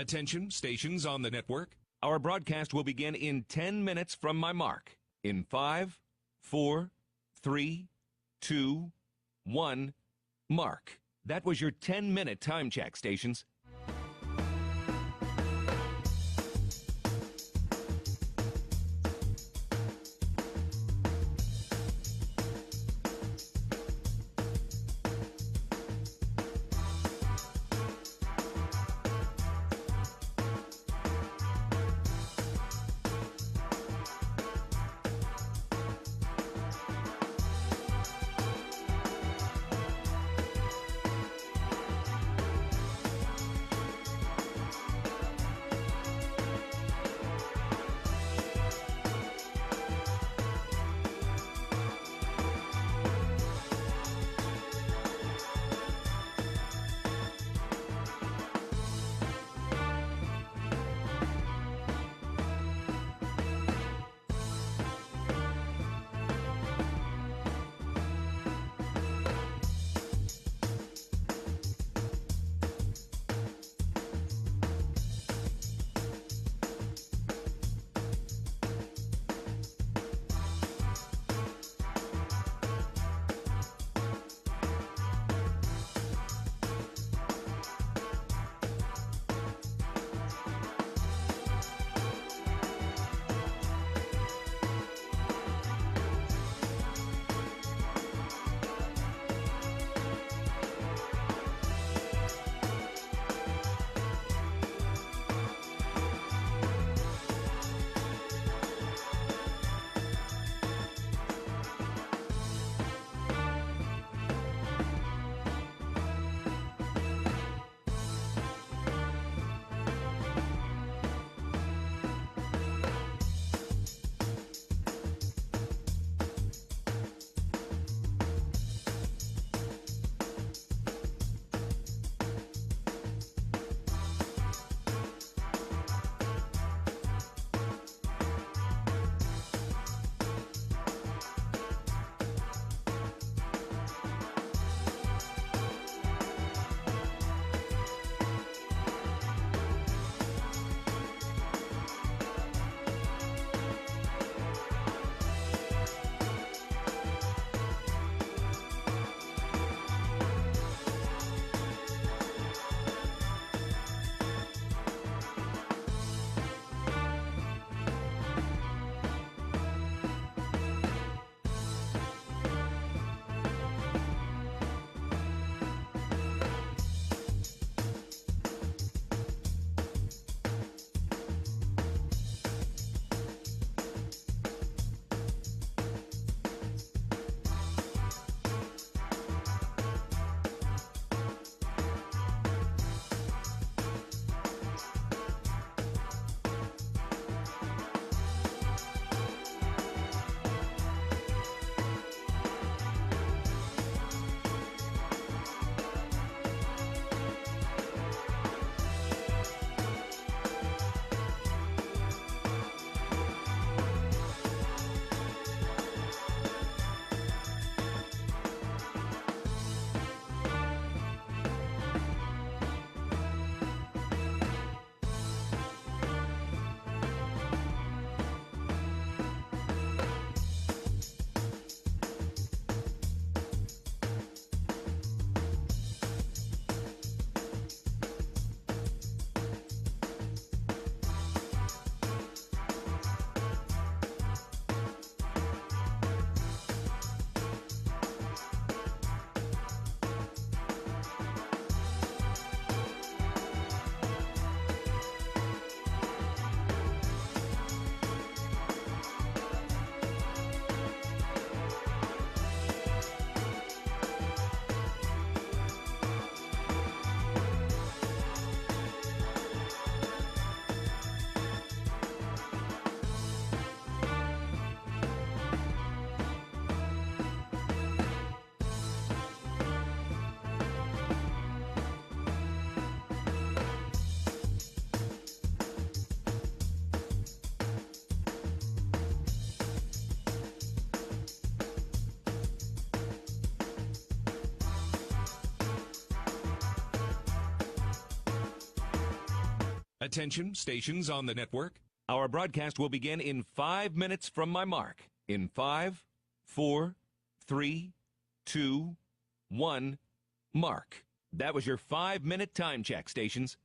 Attention, stations on the network. Our broadcast will begin in 10 minutes from my mark. In 5, 4, 3, 2, 1, mark. That was your 10-minute time check, stations. Attention, stations on the network. Our broadcast will begin in 5 minutes from my mark. In 5, 4, 3, 2, 1, mark. That was your 5-minute time check, stations.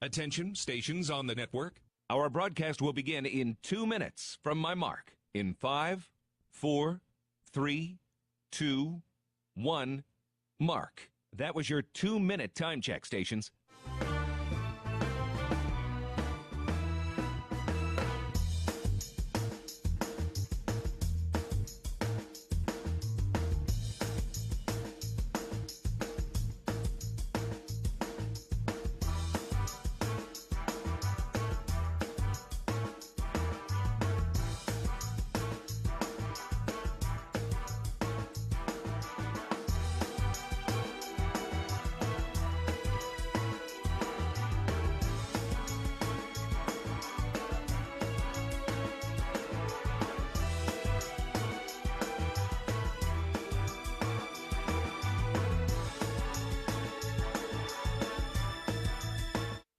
Attention, stations on the network. Our broadcast will begin in 2 minutes from my mark. In 5, 4, 3, 2, 1, mark. That was your 2-minute time check, stations.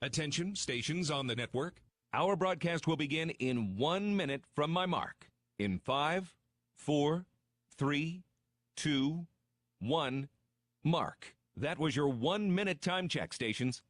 Attention, stations on the network. Our broadcast will begin in 1 minute from my mark. In 5, 4, 3, 2, 1, mark. That was your 1-minute time check, stations.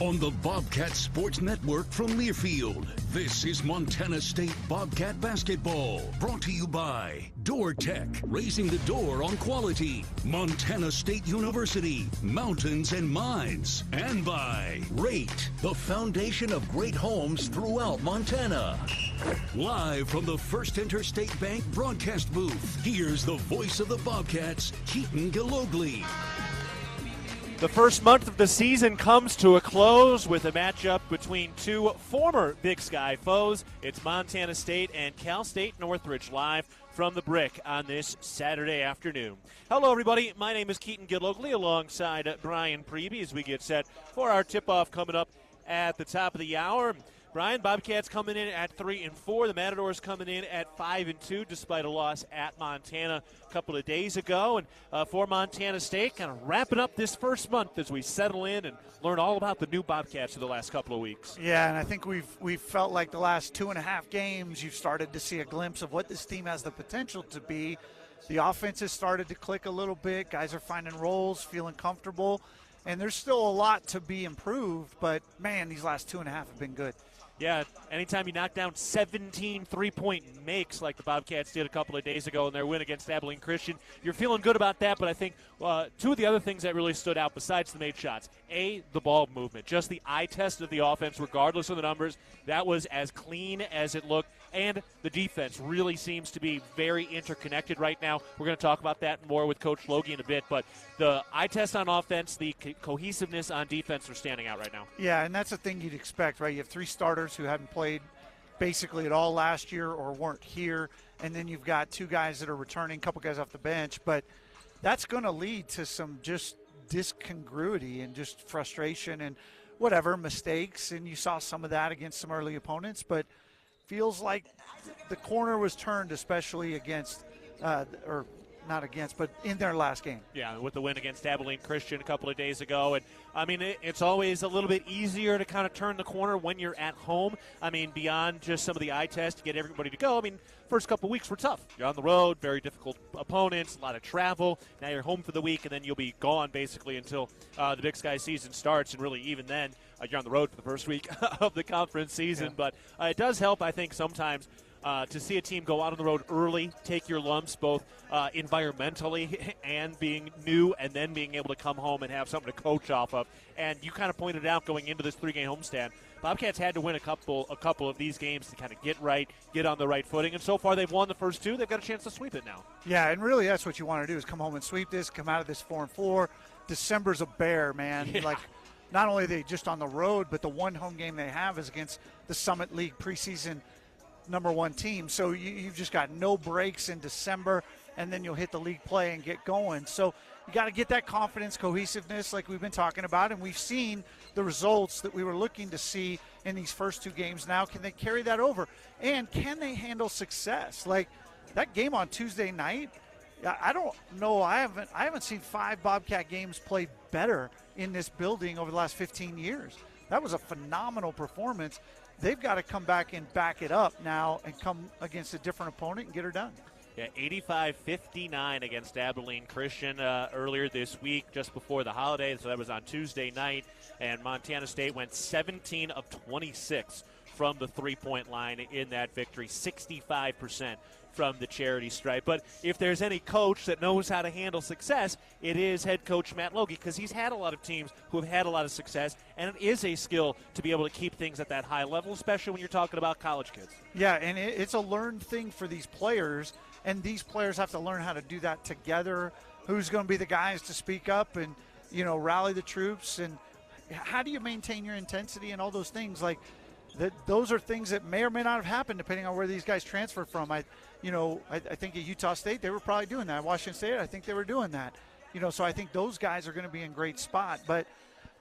on the Bobcat Sports Network from Learfield. This is Montana State Bobcat Basketball, brought to you by Door Tech, raising the door on quality, Montana State University, Mountains and Mines, and by Rate, the foundation of great homes throughout Montana. Live from the First Interstate Bank broadcast booth, here's the voice of the Bobcats, Keaton Gillogly. The first month of the season comes to a close with a matchup between two former Big Sky foes. It's Montana State and Cal State Northridge live from the Brick on this Saturday afternoon. Hello, everybody. My name is Keaton Gillogly alongside Brian Priebe as we get set for our tip-off coming up at the top of the hour. Brian, Bobcats coming in at 3-4. The Matadors coming in at 5-2, despite a loss at Montana a couple of days ago. And for Montana State, kind of wrapping up this first month as we settle in and learn all about the new Bobcats for the last couple of weeks. Yeah, and I think we've felt like the last 2.5 games, you've started to see a glimpse of what this team has the potential to be. The offense has started to click a little bit. Guys are finding roles, feeling comfortable. And there's still a lot to be improved, but, man, these last 2.5 have been good. Yeah, anytime you knock down 17 three-point makes like the Bobcats did a couple of days ago in their win against Abilene Christian, you're feeling good about that. But I think two of the other things that really stood out besides the made shots, A, the ball movement, just the eye test of the offense regardless of the numbers, that was as clean as it looked. And the defense really seems to be very interconnected right now. We're going to talk about that more with Coach Logie in a bit. But the eye test on offense, the cohesiveness on defense are standing out right now. Yeah, and that's the thing you'd expect, right? You have 3 starters who haven't played basically at all last year or weren't here. And then you've got 2 guys that are returning, a couple guys off the bench. But that's going to lead to some just discongruity and just frustration and whatever, mistakes. And you saw some of that against some early opponents. But feels like the corner was turned, especially against, or not against, but in their last game. Yeah, with the win against Abilene Christian a couple of days ago. And, I mean, it's always a little bit easier to kind of turn the corner when you're at home. I mean, beyond just some of the eye tests to get everybody to go. I mean, first couple of weeks were tough. You're on the road, very difficult opponents, a lot of travel. Now you're home for the week, and then you'll be gone basically until the Big Sky season starts. And really, even then, you're on the road for the first week of the conference season. Yeah. But it does help, I think, sometimes to see a team go out on the road early, take your lumps both environmentally and being new, and then being able to come home and have something to coach off of. And you kind of pointed out going into this 3-game homestand, Bobcats had to win a couple of these games to kind of get right, get on the right footing. And so far they've won the first 2. They've got a chance to sweep it now. Yeah, and really that's what you want to do is come home and sweep this, come out of this 4-4. December's a bear, man. Yeah. Like, not only are they just on the road, but the one home game they have is against the Summit League preseason #1 team. So you've just got no breaks in December, and then you'll hit the league play and get going. So you got to get that confidence, cohesiveness like we've been talking about, and we've seen the results that we were looking to see in these first 2 games. Now can they carry that over? And can they handle success? Like that game on Tuesday night, I don't know. I haven't seen 5 Bobcat games played better in this building over the last 15 years. That was a phenomenal performance. They've got to come back and back it up now and come against a different opponent and get her done. Yeah, 85-59 against Abilene Christian earlier this week, just before the holidays. So that was on Tuesday night. And Montana State went 17 of 26 from the three-point line in that victory, 65% from the charity stripe. But if there's any coach that knows how to handle success, it is head coach Matt Logie, because he's had a lot of teams who have had a lot of success, and it is a skill to be able to keep things at that high level, especially when you're talking about college kids. Yeah, and it's a learned thing for these players, and these players have to learn how to do that together. Who's going to be the guys to speak up and, rally the troops, and how do you maintain your intensity and all those things? Like, those are things that may or may not have happened depending on where these guys transferred from. I think at Utah State they were probably doing that. Washington State, I think they were doing that. So I think those guys are going to be in great spot. But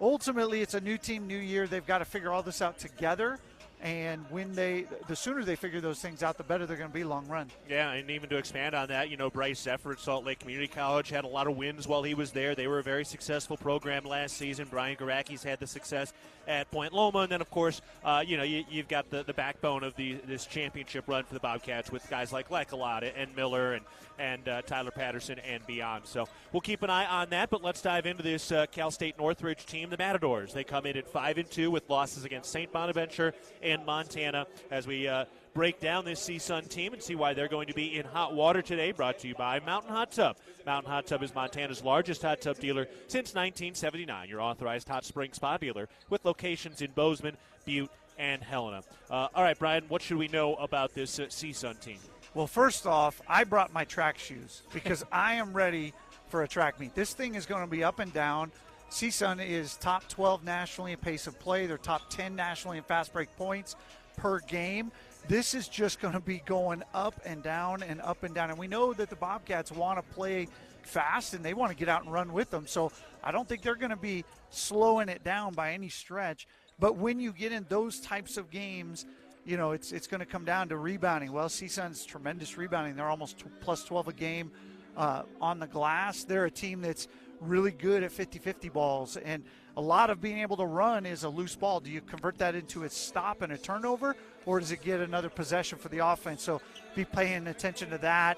ultimately, it's a new team, new year. They've got to figure all this out together. And the sooner they figure those things out, the better they're going to be long run. Yeah, and even to expand on that, Bryce Zephyr at Salt Lake Community College had a lot of wins while he was there. They were a very successful program last season. Brian Garaki's had the success at Point Loma. And then, of course, you've got the backbone of this championship run for the Bobcats with guys like Lekalot and Miller and Tyler Patterson and beyond. So we'll keep an eye on that, but let's dive into this Cal State Northridge team, the Matadors. They come in at 5-2 with losses against St. Bonaventure and Montana as we break down this CSUN team and see why they're going to be in hot water today, brought to you by Mountain Hot Tub. Mountain Hot Tub is Montana's largest hot tub dealer since 1979, your authorized hot spring spa dealer with locations in Bozeman, Butte, and Helena. All right, Brian, what should we know about this CSUN team? Well, first off, I brought my track shoes because I am ready for a track meet. This thing is going to be up and down. CSUN is top 12 nationally in pace of play. They're top 10 nationally in fast break points per game. This is just going to be going up and down and up and down. And we know that the Bobcats want to play fast and they want to get out and run with them. So I don't think they're going to be slowing it down by any stretch. But when you get in those types of games, it's going to come down to rebounding. Well, CSUN's tremendous rebounding. They're almost plus 12 a game on the glass. They're a team that's really good at 50-50 balls, and a lot of being able to run is a loose ball. Do you convert that into a stop and a turnover, or does it get another possession for the offense? So be paying attention to that.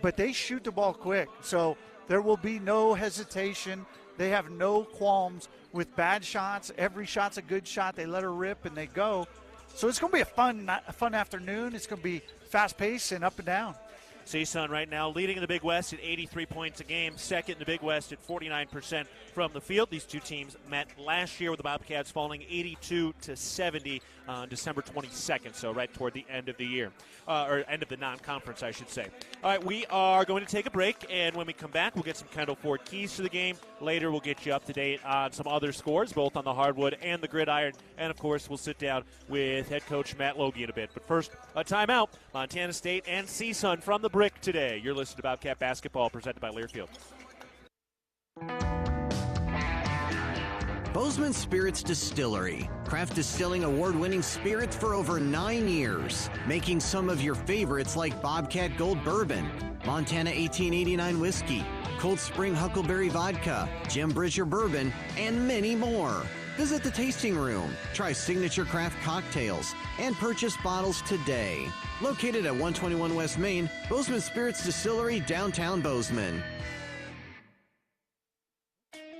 But they shoot the ball quick, so there will be no hesitation. They have no qualms with bad shots. Every shot's a good shot. They let her rip and they go. So it's going to be a fun afternoon. It's going to be fast-paced and up and down. CSUN right now leading in the Big West at 83 points a game, second in the Big West at 49% from the field. These two teams met last year with the Bobcats falling 82-70 on December 22nd, so right toward the end of the year, or end of the non-conference, I should say. All right, we are going to take a break, and when we come back, we'll get some Kendall Ford keys to the game. Later, we'll get you up to date on some other scores, both on the hardwood and the gridiron, and, of course, we'll sit down with head coach Matt Logie in a bit. But first, a timeout. Montana State and CSUN from the Brick today. You're listening to Bobcat Basketball, presented by Learfield. Bozeman Spirits Distillery. Craft distilling award-winning spirits for over 9 years. Making some of your favorites like Bobcat Gold Bourbon, Montana 1889 Whiskey, Cold Spring Huckleberry Vodka, Jim Bridger Bourbon, and many more. Visit the tasting room, try signature craft cocktails, and purchase bottles today. Located at 121 West Main, Bozeman Spirits Distillery, downtown Bozeman.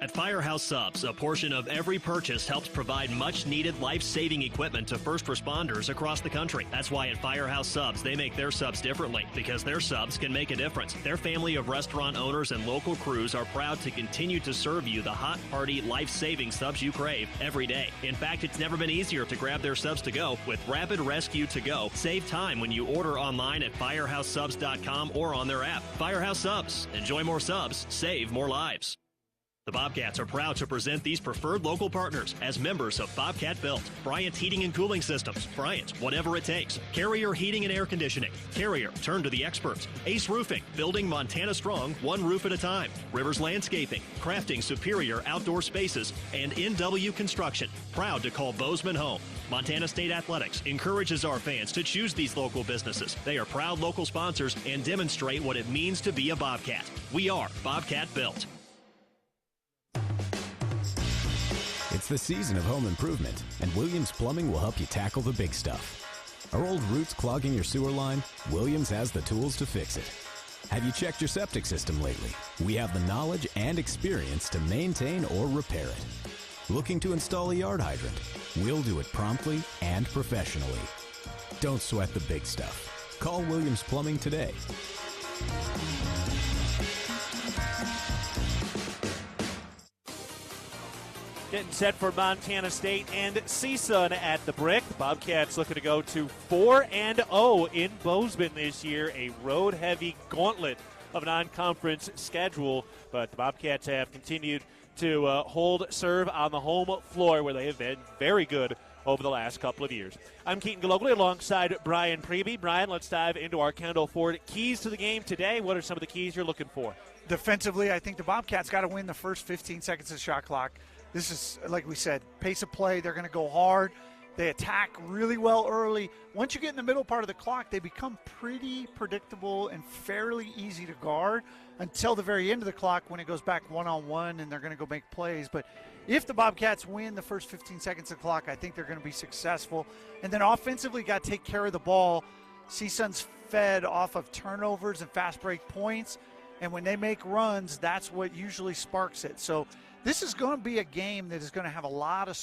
At Firehouse Subs, a portion of every purchase helps provide much-needed life-saving equipment to first responders across the country. That's why at Firehouse Subs, they make their subs differently, because their subs can make a difference. Their family of restaurant owners and local crews are proud to continue to serve you the hot, hearty, life-saving subs you crave every day. In fact, it's never been easier to grab their subs to go with Rapid Rescue to Go. Save time when you order online at firehousesubs.com or on their app. Firehouse Subs. Enjoy more subs. Save more lives. The Bobcats are proud to present these preferred local partners as members of Bobcat Built. Bryant Heating and Cooling Systems. Bryant, whatever it takes. Carrier Heating and Air Conditioning. Carrier, turn to the experts. Ace Roofing, building Montana strong, one roof at a time. Rivers Landscaping, crafting superior outdoor spaces. And NW Construction, proud to call Bozeman home. Montana State Athletics encourages our fans to choose these local businesses. They are proud local sponsors and demonstrate what it means to be a Bobcat. We are Bobcat Built. It's the season of home improvement, and Williams Plumbing will help you tackle the big stuff. Are old roots clogging your sewer line? Williams has the tools to fix it. Have you checked your septic system lately? We have the knowledge and experience to maintain or repair it. Looking to install a yard hydrant? We'll do it promptly and professionally. Don't sweat the big stuff. Call Williams Plumbing today. Getting set for Montana State and CSUN at the Brick. The Bobcats looking to go to 4-0 in Bozeman this year. A road-heavy gauntlet of non-conference schedule. But the Bobcats have continued to hold serve on the home floor where they have been very good over the last couple of years. I'm Keaton Gillogly alongside Brian Priebe. Brian, let's dive into our Kendall Ford keys to the game today. What are some of the keys you're looking for? Defensively, I think the Bobcats got to win the first 15 seconds of the shot clock. This is, like we said, pace of play. They're going to go hard. They attack really well early. Once you get in the middle part of the clock, they become pretty predictable and fairly easy to guard until the very end of the clock when it goes back one-on-one and they're going to go make plays. But if the Bobcats win the first 15 seconds of the clock, I think they're going to be successful. And then offensively, got to take care of the ball. CSUN's fed off of turnovers and fast break points. And when they make runs, that's what usually sparks it. So this is going to be a game that is going to have a lot of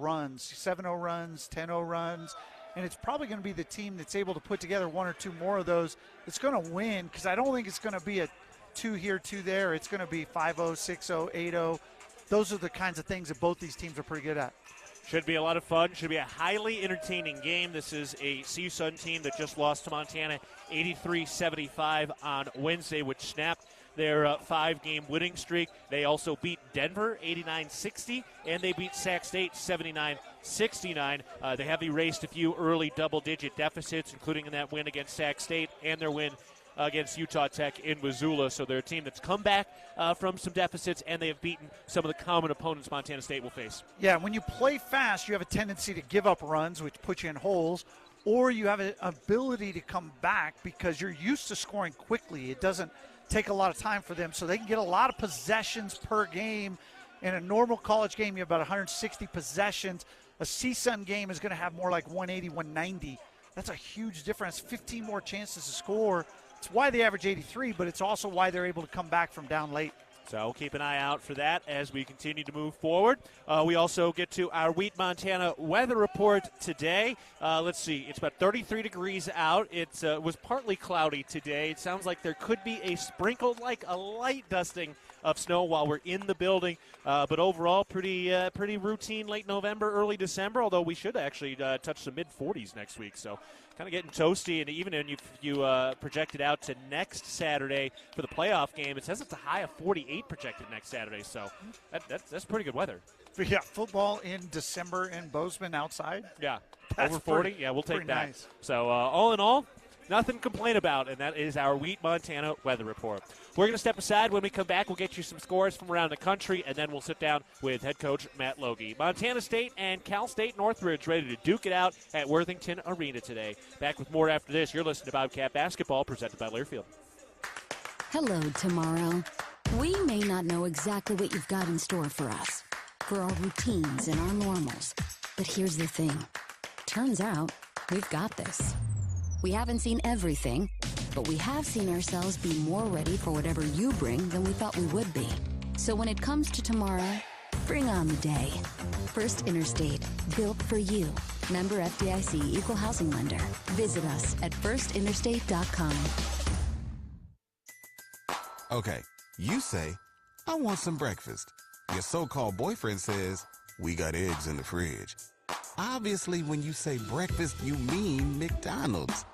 runs, 7-0 runs, 10-0 runs, and it's probably going to be the team that's able to put together one or two more of those that's going to win, because I don't think it's going to be a 2 here, 2 there. It's going to be 5-0, 6-0, 8-0. Those are the kinds of things that both these teams are pretty good at. Should be a lot of fun. Should be a highly entertaining game. This is a CSUN team that just lost to Montana 83-75 on Wednesday, which snapped their 5-game winning streak. They also beat Denver 89-60, and they beat Sac State 79-69. They have erased a few early double-digit deficits, including in that win against Sac State and their win against Utah Tech in Missoula. So they're a team that's come back from some deficits, and they have beaten some of the common opponents Montana State will face. Yeah, when you play fast, you have a tendency to give up runs, which puts you in holes, or you have an ability to come back because you're used to scoring quickly. It doesn't take a lot of time for them, so they can get a lot of possessions per game. In a normal college game, you have about 160 possessions. A CSUN game is going to have more like 180, 190. That's a huge difference, 15 more chances to score. It's why they average 83, but it's also why they're able to come back from down late. So keep an eye out for that as we continue to move forward. We also get to our Wheat Montana weather report today. Let's see. It's about 33 degrees out. It was partly cloudy today. It sounds like there could be a sprinkle, like a light dusting of snow while we're in the building. But overall, pretty routine late November, early December, although we should actually touch the mid-40s next week. So kind of getting toasty, and even if you project it out to next Saturday for the playoff game, it says it's a high of 48 projected next Saturday, so that's pretty good weather. Yeah, football in December in Bozeman outside. Yeah, That's over 40. pretty, Yeah, we'll take that. nice. So all in all, nothing to complain about, and that is our Wheat Montana weather report. We're going to step aside. When we come back, we'll get you some scores from around the country, and then we'll sit down with head coach Matt Logie. Montana State and Cal State Northridge ready to duke it out at Worthington Arena today. Back with more after this. You're listening to Bobcat Basketball, presented by Learfield. Hello, tomorrow. We may not know exactly what you've got in store for us, for our routines and our normals. But here's the thing. Turns out, we've got this. We haven't seen everything, but we have seen ourselves be more ready for whatever you bring than we thought we would be. So when it comes to tomorrow, bring on the day. First Interstate, built for you. Member FDIC, Equal Housing Lender. Visit us at firstinterstate.com. Okay, you say, I want some breakfast. Your so-called boyfriend says, we got eggs in the fridge. Obviously, when you say breakfast, you mean McDonald's.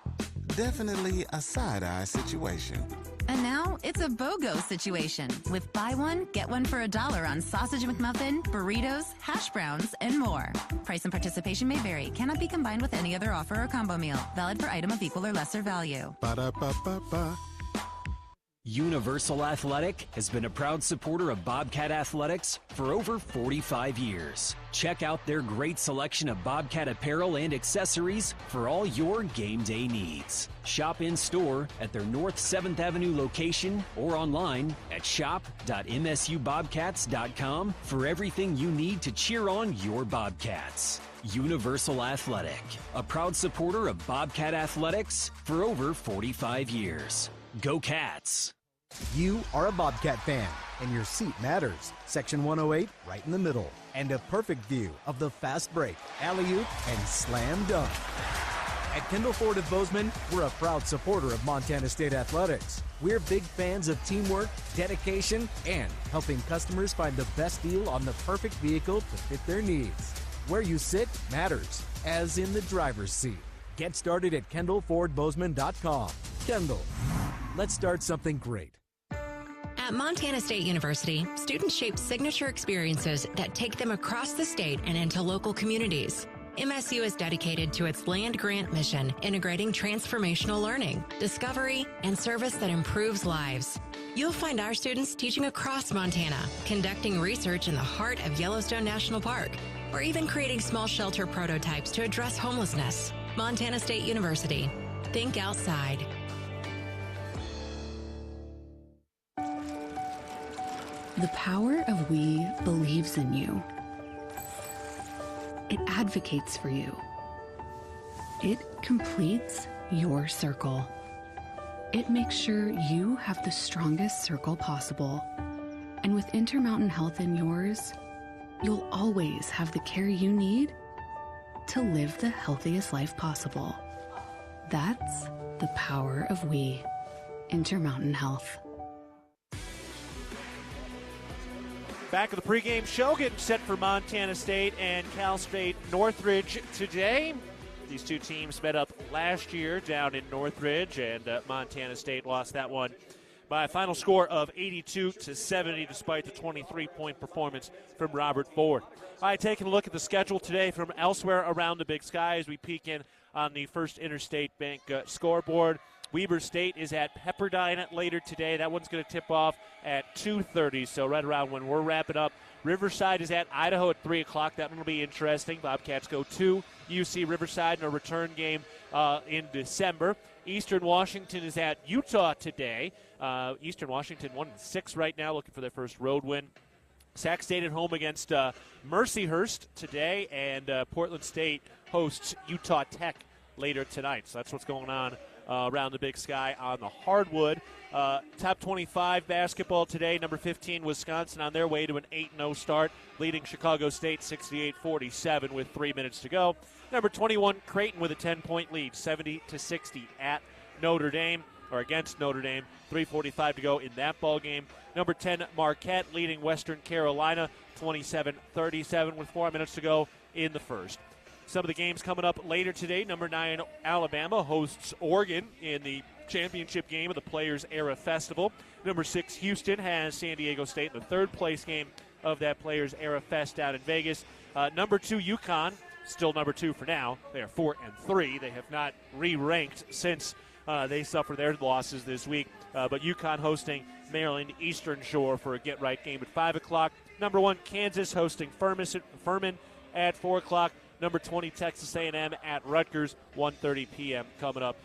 Definitely a side-eye situation. And now it's a BOGO situation with buy one, get one for $1 on sausage McMuffin, burritos, hash browns, and more. Price and participation may vary. Cannot be combined with any other offer or combo meal. Valid for item of equal or lesser value. Ba-da-ba-ba-ba. Universal Athletic has been a proud supporter of Bobcat Athletics for over 45 years. Check out their great selection of Bobcat apparel and accessories for all your game day needs. Shop in store at their North 7th Avenue location or online at shop.msubobcats.com for everything you need to cheer on your Bobcats. Universal Athletic, a proud supporter of Bobcat Athletics for over 45 years. Go Cats! You are a Bobcat fan, and your seat matters. Section 108, right in the middle. And a perfect view of the fast break, alley-oop, and slam dunk. At Kendall Ford of Bozeman, we're a proud supporter of Montana State Athletics. We're big fans of teamwork, dedication, and helping customers find the best deal on the perfect vehicle to fit their needs. Where you sit matters, as in the driver's seat. Get started at KendallFordBozeman.com. Kendall, let's start something great. At Montana State University, students shape signature experiences that take them across the state and into local communities. MSU is dedicated to its land grant mission, integrating transformational learning, discovery, and service that improves lives. You'll find our students teaching across Montana, conducting research in the heart of Yellowstone National Park, or even creating small shelter prototypes to address homelessness. Montana State University. Think outside. The power of we believes in you. It advocates for you. It completes your circle. It makes sure you have the strongest circle possible. And with Intermountain Health in yours, you'll always have the care you need to live the healthiest life possible. That's the power of we. Intermountain Health. Back at the pregame show, getting set for Montana State and Cal State Northridge today. These two teams met up last year down in Northridge, and Montana State lost that one by a final score of 82-70, despite the 23-point performance from Robert Ford. All right, taking a look at the schedule today from elsewhere around the Big Sky as we peek in on the First Interstate Bank scoreboard. Weber State is at Pepperdine later today. That one's going to tip off at 2:30, so right around when we're wrapping up. Riverside is at Idaho at 3 o'clock. That one will be interesting. Bobcats go to UC Riverside in a return game in December. Eastern Washington is at Utah today. Eastern Washington 1-6 right now, looking for their first road win. Sac State at home against Mercyhurst today, and Portland State hosts Utah Tech later tonight. So that's what's going on around the Big Sky on the hardwood. Top 25 basketball today. Number 15, Wisconsin, on their way to an 8-0 start, leading Chicago State 68-47 with 3 minutes to go. Number 21, Creighton with a 10-point lead, 70-60 at Notre Dame, or against Notre Dame. 3:45 to go in that ball game. Number 10, Marquette, leading Western Carolina 27-37 with 4 minutes to go in the first. Some of the games coming up later today. Number 9, Alabama hosts Oregon in the championship game of the Players Era Festival. Number 6, Houston has San Diego State in the third-place game of that Players Era Fest down in Vegas. Number 2, UConn, still number 2 for now. They are 4-3. They have not re-ranked since they suffered their losses this week. But UConn hosting Maryland Eastern Shore for a get-right game at 5 o'clock. Number 1, Kansas hosting Furman at 4 o'clock. Number 20, Texas A&M at Rutgers, 1:30 p.m. coming up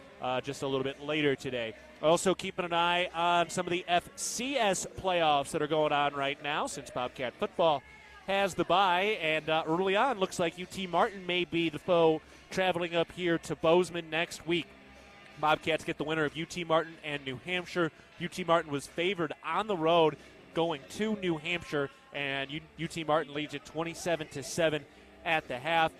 just a little bit later today. Also keeping an eye on some of the FCS playoffs that are going on right now since Bobcat football has the bye. And early on, looks like UT Martin may be the foe traveling up here to Bozeman next week. Bobcats get the winner of UT Martin and New Hampshire. UT Martin was favored on the road going to New Hampshire, and UT Martin leads it 27-7 at the half.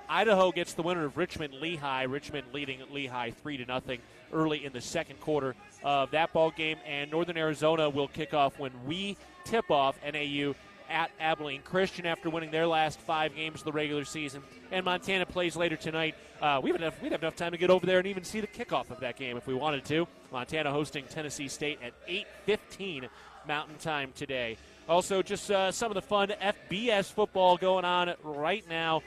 Idaho gets the winner of Richmond-Lehigh. Richmond leading Lehigh 3-0 early in the second quarter of that ball game. And Northern Arizona will kick off when we tip off NAU at Abilene Christian after winning their last 5 games of the regular season. And Montana plays later tonight. We'd have enough time to get over there and even see the kickoff of that game if we wanted to. Montana hosting Tennessee State at 8:15 Mountain Time today. Also, just some of the fun FBS football going on right now.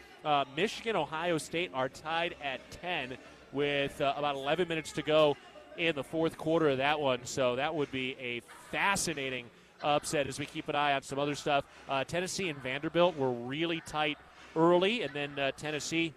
Michigan, Ohio State are tied at 10 with about 11 minutes to go in the fourth quarter of that one. So that would be a fascinating upset as we keep an eye on some other stuff. Tennessee and Vanderbilt were really tight early, and then Tennessee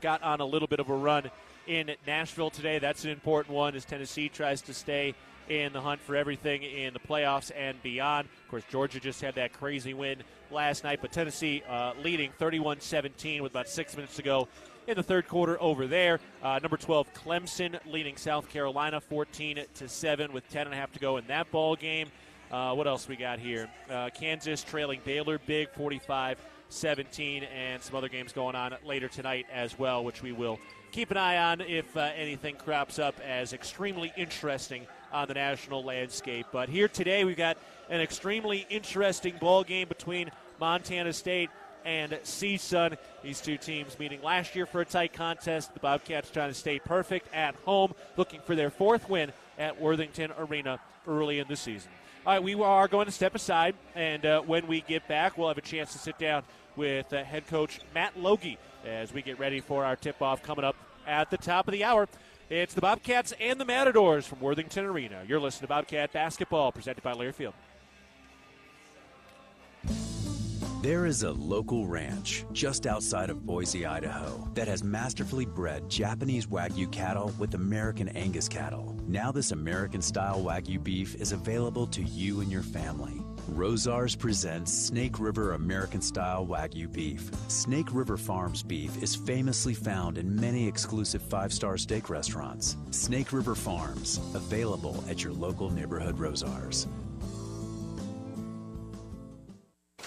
got on a little bit of a run in Nashville today. That's an important one as Tennessee tries to stay in the hunt for everything in the playoffs and beyond. Of course, Georgia just had that crazy win last night, but Tennessee leading 31-17 with about 6 minutes to go in the third quarter over there. Number 12, Clemson leading South Carolina 14-7 with 10.5 to go in that ball game. What else we got here? Kansas trailing Baylor big 45-17, and some other games going on later tonight as well, which we will keep an eye on if anything crops up as extremely interesting on the national landscape. But here today we've got an extremely interesting ball game between Montana State and CSUN. These two teams meeting last year for a tight contest. The Bobcats trying to stay perfect at home, looking for their 4th win at Worthington Arena early in the season. All right, we are going to step aside, and when we get back, we'll have a chance to sit down with head coach Matt Logie as we get ready for our tip-off coming up at the top of the hour. It's the Bobcats and the Matadors from Worthington Arena. You're listening to Bobcat Basketball, presented by Learfield. There is a local ranch just outside of Boise, Idaho, that has masterfully bred Japanese Wagyu cattle with American Angus cattle. Now this American-style Wagyu beef is available to you and your family. Rosars presents Snake River American-style Wagyu beef. Snake River Farms beef is famously found in many exclusive five-star steak restaurants. Snake River Farms, available at your local neighborhood Rosars.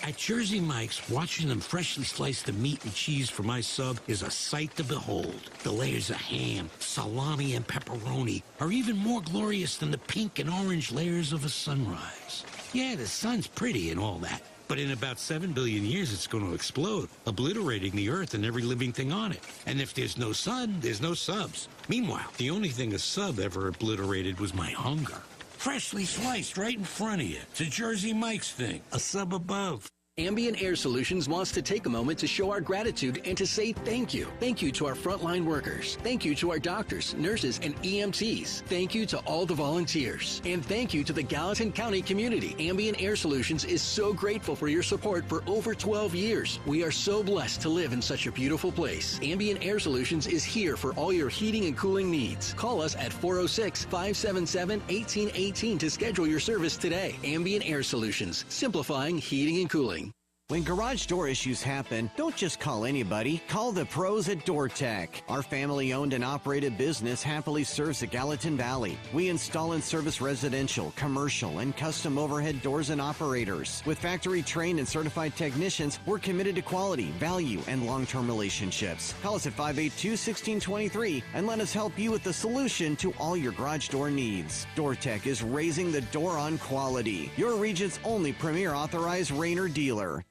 At Jersey Mike's, watching them freshly slice the meat and cheese for my sub is a sight to behold. The layers of ham, salami, and pepperoni are even more glorious than the pink and orange layers of a sunrise. Yeah, the sun's pretty and all that, but in about 7 billion years, it's going to explode, obliterating the Earth and every living thing on it. And if there's no sun, there's no subs. Meanwhile, the only thing a sub ever obliterated was my hunger. Freshly sliced right in front of you. It's a Jersey Mike's thing, a sub above. Ambient Air Solutions wants to take a moment to show our gratitude and to say thank you. Thank you to our frontline workers. Thank you to our doctors, nurses, and EMTs. Thank you to all the volunteers. And thank you to the Gallatin County community. Ambient Air Solutions is so grateful for your support for over 12 years. We are so blessed to live in such a beautiful place. Ambient Air Solutions is here for all your heating and cooling needs. Call us at 406-577-1818 to schedule your service today. Ambient Air Solutions, simplifying heating and cooling. When garage door issues happen, don't just call anybody. Call the pros at DoorTech. Our family-owned and operated business happily serves the Gallatin Valley. We install and service residential, commercial, and custom overhead doors and operators. With factory-trained and certified technicians, we're committed to quality, value, and long-term relationships. Call us at 582-1623 and let us help you with the solution to all your garage door needs. DoorTech is raising the door on quality. Your region's only premier authorized Rainer dealer.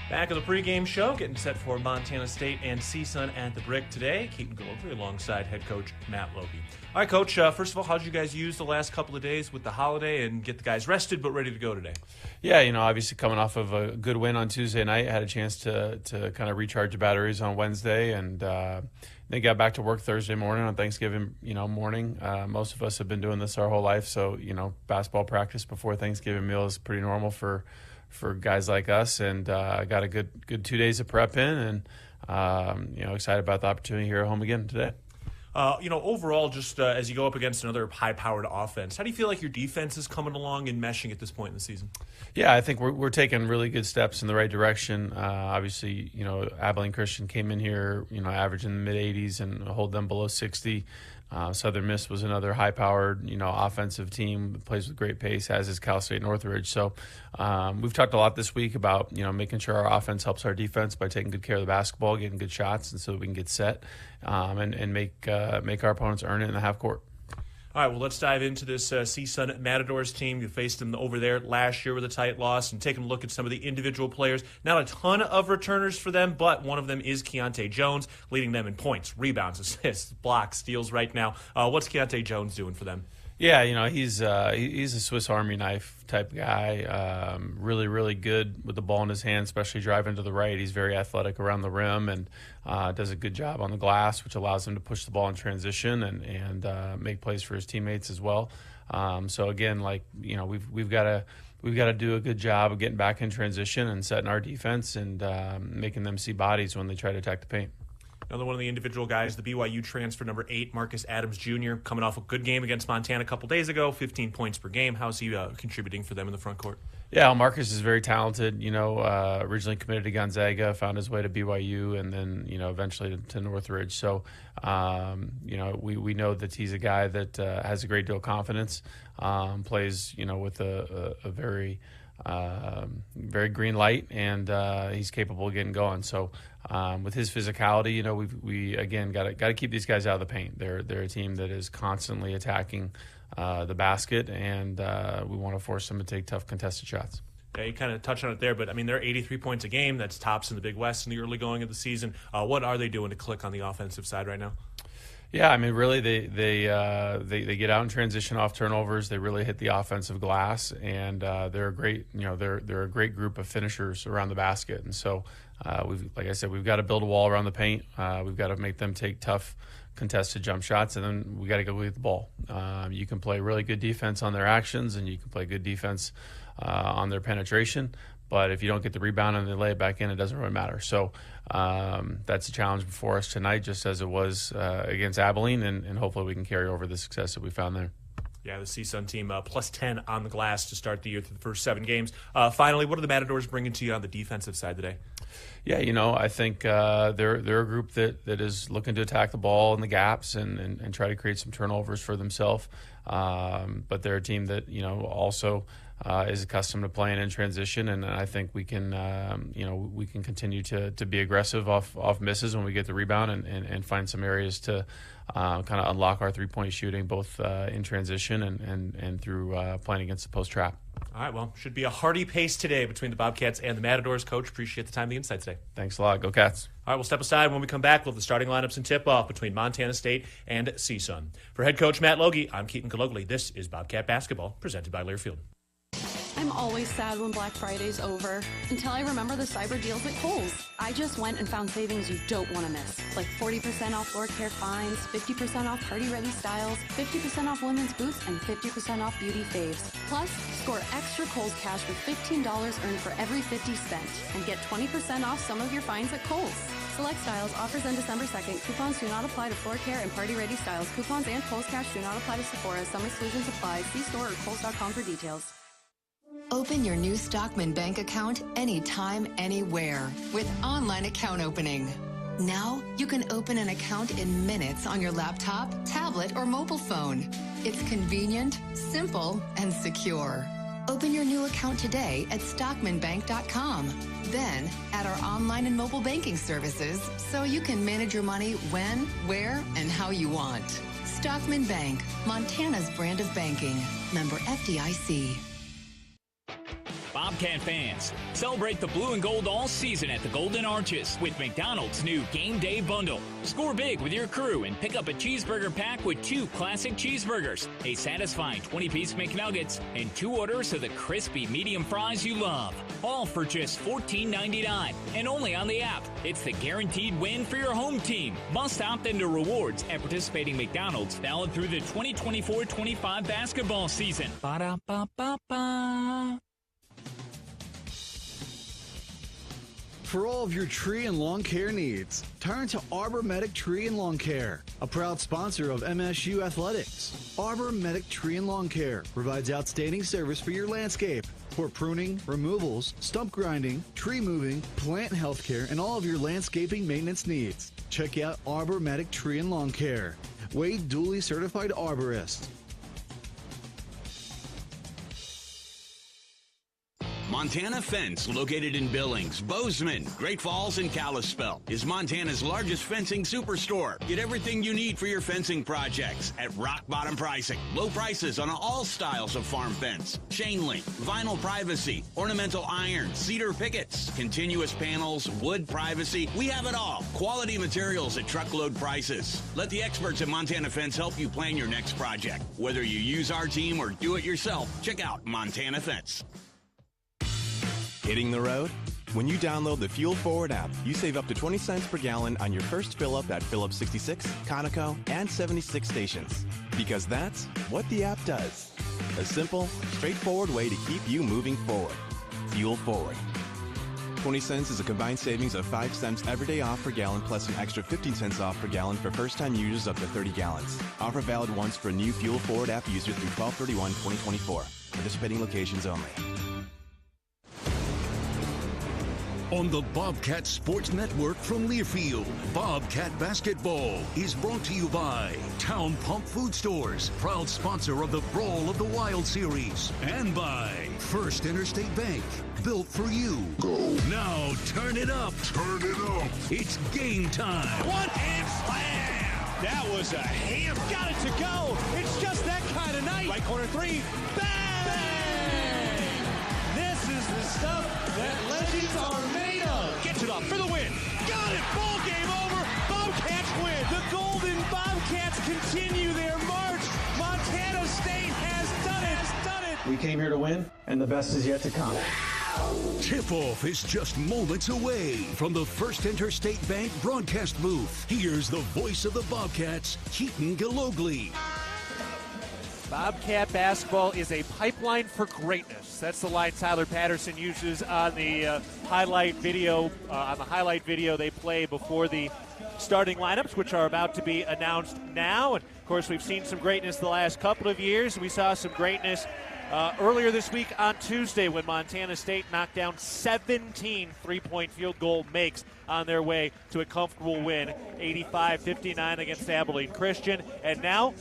Back of the pregame show, getting set for Montana State and CSUN at the Brick today. Keaton Gillogly alongside head coach Matt Logie. All right, Coach, first of all, how did you guys use the last couple of days with the holiday and get the guys rested but ready to go today? Yeah, obviously coming off of a good win on Tuesday night, had a chance to kind of recharge the batteries on Wednesday, and then got back to work Thursday morning on Thanksgiving, morning. Most of us have been doing this our whole life, so, basketball practice before Thanksgiving meal is pretty normal for guys like us, and I got a good 2 days of prep in, and excited about the opportunity here at home again today. Overall, just as you go up against another high-powered offense, how do you feel like your defense is coming along and meshing at this point in the season? Yeah, I think we're taking really good steps in the right direction. Obviously, Abilene Christian came in here, averaging the mid-80s and hold them below 60. Southern Miss was another high-powered, offensive team that plays with great pace, as is Cal State Northridge. So we've talked a lot this week about, making sure our offense helps our defense by taking good care of the basketball, getting good shots, and so we can get set and make our opponents earn it in the half court. All right, well, let's dive into this CSUN Matadors team. You faced them over there last year with a tight loss, and taking a look at some of the individual players. Not a ton of returners for them, but one of them is Keontae Jones, leading them in points, rebounds, assists, blocks, steals right now. What's Keontae Jones doing for them? Yeah, he's a Swiss Army knife type guy. Really, really good with the ball in his hand, especially driving to the right. He's very athletic around the rim and does a good job on the glass, which allows him to push the ball in transition and make plays for his teammates as well. So again, we've got to do a good job of getting back in transition and setting our defense and making them see bodies when they try to attack the paint. Another one of the individual guys, the BYU transfer number 8, Marcus Adams Jr., coming off a good game against Montana a couple days ago, 15 points per game. How's he contributing for them in the front court? Yeah, Marcus is very talented. Originally committed to Gonzaga, found his way to BYU, and then eventually to Northridge. So we know that he's a guy that has a great deal of confidence, plays with a very very green light, and he's capable of getting going. So with his physicality, we again got to keep these guys out of the paint. They're a team that is constantly attacking the basket, and we want to force them to take tough contested shots. Yeah, you kind of touched on it there, but they're 83 points a game. That's tops in the Big West in the early going of the season. What are they doing to click on the offensive side right now? Yeah, really they get out in transition off turnovers. They really hit the offensive glass, and they're a great they're a great group of finishers around the basket. And so we've got to build a wall around the paint. We've got to make them take tough contested jump shots, and then we got to go get the ball. You can play really good defense on their actions, and you can play good defense on their penetration. But if you don't get the rebound and they lay it back in, it doesn't really matter. So that's a challenge before us tonight, just as it was against Abilene, and hopefully we can carry over the success that we found there. Yeah, the CSUN team plus 10 on the glass to start the year through the first 7 games. Finally, what are the Matadors bringing to you on the defensive side today? Yeah, I think they're a group that is looking to attack the ball in the gaps and try to create some turnovers for themselves. But they're a team that also is accustomed to playing in transition, and I think we can continue to be aggressive off misses when we get the rebound and find some areas to kind of unlock our 3-point shooting, both in transition and through playing against the post trap. All right, well, should be a hearty pace today between the Bobcats and the Matadors. Coach, appreciate the time and the insight today. Thanks a lot. Go Cats. All right, we'll step aside. When we come back, we'll have the starting lineups and tip-off between Montana State and CSUN. For head coach Matt Logie, I'm Keaton Gillogly. This is Bobcat Basketball, presented by Learfield. I'm always sad when Black Friday's over, until I remember the cyber deals at Kohl's. I just went and found savings you don't want to miss, like 40% off floor care finds, 50% off party-ready styles, 50% off women's boots, and 50% off beauty faves. Plus, score extra Kohl's cash with $15 earned for every 50 spent, and get 20% off some of your finds at Kohl's. Select styles, offers end December 2nd. Coupons do not apply to floor care and party-ready styles. Coupons and Kohl's cash do not apply to Sephora. Some exclusions apply. See store or Kohl's.com for details. Open your new Stockman Bank account anytime, anywhere with online account opening. Now, you can open an account in minutes on your laptop, tablet, or mobile phone. It's convenient, simple, and secure. Open your new account today at stockmanbank.com. Then, add our online and mobile banking services so you can manage your money when, where, and how you want. Stockman Bank, Montana's brand of banking. Member FDIC. Bobcat fans, celebrate the blue and gold all season at the Golden Arches with McDonald's new Game Day Bundle. Score big with your crew and pick up a cheeseburger pack with 2 classic cheeseburgers, a satisfying 20-piece McNuggets, and 2 orders of the crispy medium fries you love. All for just $14.99 and only on the app. It's the guaranteed win for your home team. Must opt into rewards at participating McDonald's, valid through the 2024-25 basketball season. Ba-da-ba-ba-ba. For all of your tree and lawn care needs, turn to Arbor Medic Tree and Lawn Care, a proud sponsor of MSU Athletics. Arbor Medic Tree and Lawn Care provides outstanding service for your landscape. For pruning, removals, stump grinding, tree moving, plant health care, and all of your landscaping maintenance needs. Check out Arbor Medic Tree and Lawn Care. Wade duly certified arborist. Montana Fence, located in Billings, Bozeman, Great Falls, and Kalispell, is Montana's largest fencing superstore. Get everything you need for your fencing projects at rock bottom pricing. Low prices on all styles of farm fence, chain link, vinyl privacy, ornamental iron, cedar pickets, continuous panels, wood privacy. We have it all. Quality materials at truckload prices. Let the experts at Montana Fence help you plan your next project. Whether you use our team or do it yourself, check out Montana Fence. Hitting the road? When you download the Fuel Forward app, you save up to 20 cents per gallon on your first fill-up at Phillips 66, Conoco, and 76 stations. Because that's what the app does. A simple, straightforward way to keep you moving forward. Fuel Forward. 20 cents is a combined savings of 5 cents every day off per gallon plus an extra 15 cents off per gallon for first-time users up to 30 gallons. Offer valid once for new Fuel Forward app users through 12/31/2024. Participating locations only. On the Bobcat Sports Network from Learfield, Bobcat Basketball is brought to you by Town Pump Food Stores, proud sponsor of the Brawl of the Wild Series, and by First Interstate Bank, built for you. Go. Now turn it up. Turn it up. It's game time. One-hand slam. That was a hammer. Got it to go. It's just that kind of night. Right corner 3. Bang! This is the stuff that legends are made of. Gets it up for the win. Got it. Ball game over. Bobcats win. The Golden Bobcats continue their march. Montana State has done it. We came here to win, and the best is yet to come. Tip-off is just moments away from the First Interstate Bank broadcast booth. Here's the voice of the Bobcats, Keaton Gillogly. Bobcat basketball is a pipeline for greatness. That's the line Tyler Patterson uses on the highlight video. On the highlight video they play before the starting lineups, which are about to be announced now. And of course, we've seen some greatness the last couple of years. We saw some greatness earlier this week on Tuesday when Montana State knocked down 17 three-point field goal makes on their way to a comfortable win, 85-59 against Abilene Christian. And now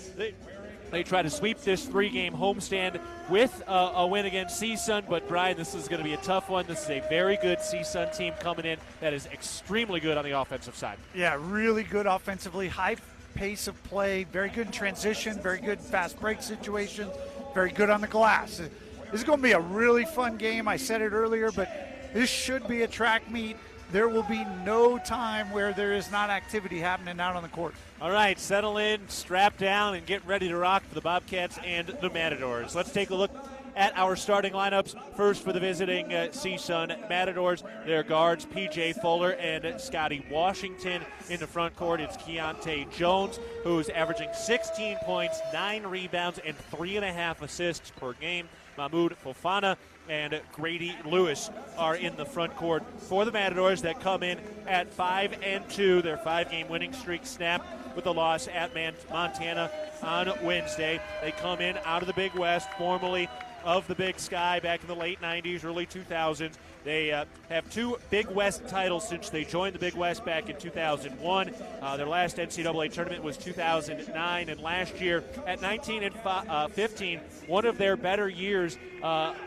they try to sweep this three-game homestand with a win against CSUN. But, Brian, this is going to be a tough one. This is a very good CSUN team coming in that is extremely good on the offensive side. Yeah, really good offensively, high pace of play, very good in transition, very good fast break situations, very good on the glass. This is going to be a really fun game. I said it earlier, but this should be a track meet. There will be no time where there is not activity happening out on the court. All right, settle in, strap down, and get ready to rock for the Bobcats and the Matadors. Let's take a look at our starting lineups. First for the visiting CSUN Matadors, their guards P.J. Fuller and Scotty Washington. In the front court, it's Keaton Jones, who's averaging 16 points, 9 rebounds, and 3.5 assists per game. Mahmoud Fofana and Grady Lewis are in the front court for the Matadors that come in at 5-2. Their 5-game winning streak snapped with the loss at Montana on Wednesday. They come in out of the Big West, formerly of the Big Sky back in the late 90s, early 2000s. They have 2 Big West titles since they joined the Big West back in 2001. Their last NCAA tournament was 2009, and last year at 19 and 15, one of their better years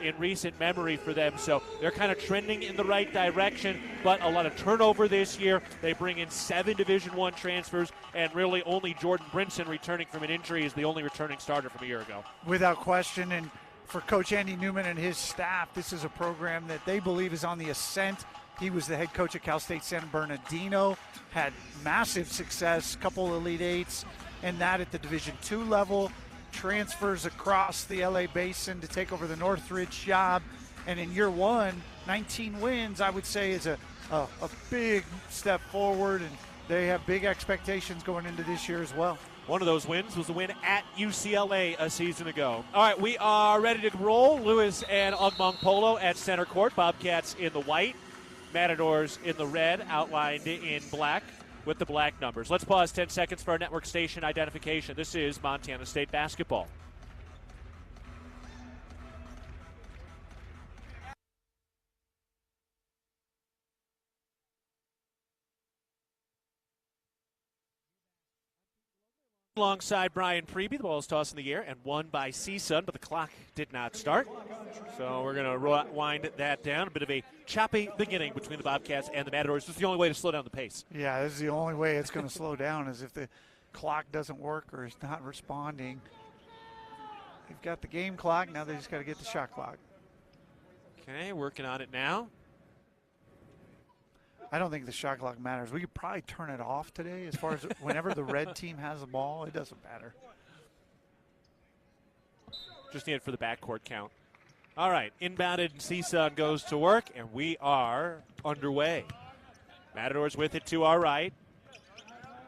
in recent memory for them. So they're kind of trending in the right direction, but a lot of turnover this year. They bring in 7 Division I transfers, and really only Jordan Brinson, returning from an injury, is the only returning starter from a year ago. Without question, and for Coach Andy Newman and his staff, this is a program that they believe is on the ascent. He was the head coach at Cal State San Bernardino, had massive success, couple Elite Eights, and that at the Division II level. Transfers across the LA Basin to take over the Northridge job. And in year 1, 19 wins, I would say, is a big step forward, and they have big expectations going into this year as well. One of those wins was a win at UCLA a season ago. All right, we are ready to roll. Lewis and Ogmong Polo at center court. Bobcats in the white, Matadors in the red, outlined in black with the black numbers. Let's pause 10 seconds for our network station identification. This is Montana State basketball. Alongside Brian Priebe, the ball is tossed in the air and won by CSUN, but the clock did not start. So we're going to wind that down. A bit of a choppy beginning between the Bobcats and the Matadors. This is the only way to slow down the pace. Yeah, this is the only way it's going to slow down, is if the clock doesn't work or is not responding. They've got the game clock. Now they just got to get the shot clock. Okay, working on it now. I don't think the shot clock matters. We could probably turn it off today as far as whenever the red team has the ball. It doesn't matter. Just need it for the backcourt count. All right, inbounded, CSUN goes to work, and we are underway. Matadors with it to our right.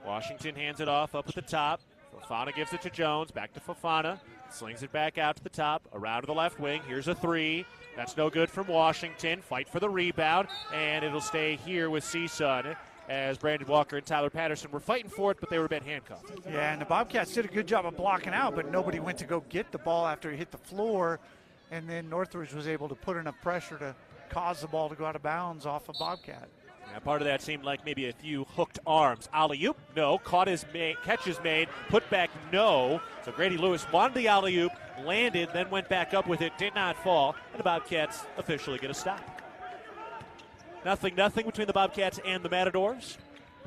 Washington hands it off up at the top. Fofana gives it to Jones. Back to Fofana. Slings it back out to the top. Around to the left wing. Here's a 3. That's no good from Washington. Fight for the rebound, and it'll stay here with CSUN as Brandon Walker and Tyler Patterson were fighting for it, but they were a bit handcuffed. Yeah, and the Bobcats did a good job of blocking out, but nobody went to go get the ball after it hit the floor, and then Northridge was able to put enough pressure to cause the ball to go out of bounds off of Bobcat. Yeah, part of that seemed like maybe a few hooked arms. Alley-oop, no. Catch is made. Put back, no. So Grady Lewis wanted the alley-oop, landed, then went back up with it, did not fall, and the Bobcats officially get a stop. 0-0 between the Bobcats and the Matadors.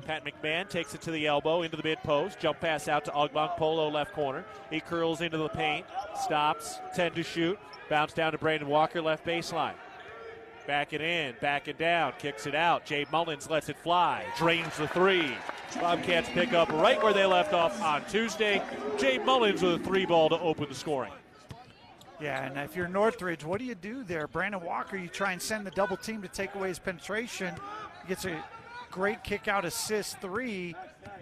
Pat McMahon takes it to the elbow, into the mid-post. Jump pass out to Ogmong Polo, left corner. He curls into the paint, stops, 10 to shoot. Bounce down to Brandon Walker, left baseline. Back it in, back it down, kicks it out. Jay Mullins lets it fly, drains the 3. Bobcats pick up right where they left off on Tuesday. Jay Mullins with a 3 ball to open the scoring. Yeah, and if you're Northridge, what do you do there? Brandon Walker, you try and send the double team to take away his penetration. He gets a great kick out assist 3.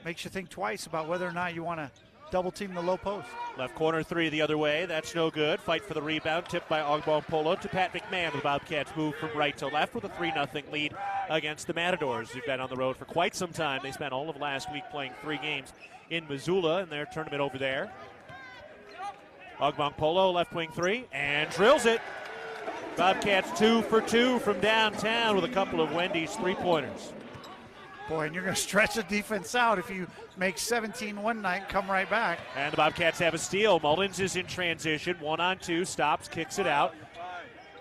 Makes you think twice about whether or not you want to double-team the low post. Left corner three the other way. That's no good. Fight for the rebound. Tipped by Ogbong Polo to Pat McMahon. The Bobcats move from right to left with a 3-0 lead against the Matadors, who've been on the road for quite some time. They spent all of last week playing 3 games in Missoula in their tournament over there. Ogbong Polo, left wing three, and drills it. Bobcats 2 for 2 from downtown with a couple of Wendy's three-pointers. Boy, and you're going to stretch the defense out if you make 17 one night and come right back. And the Bobcats have a steal. Mullins is in transition. 1-on-2, stops, kicks it out.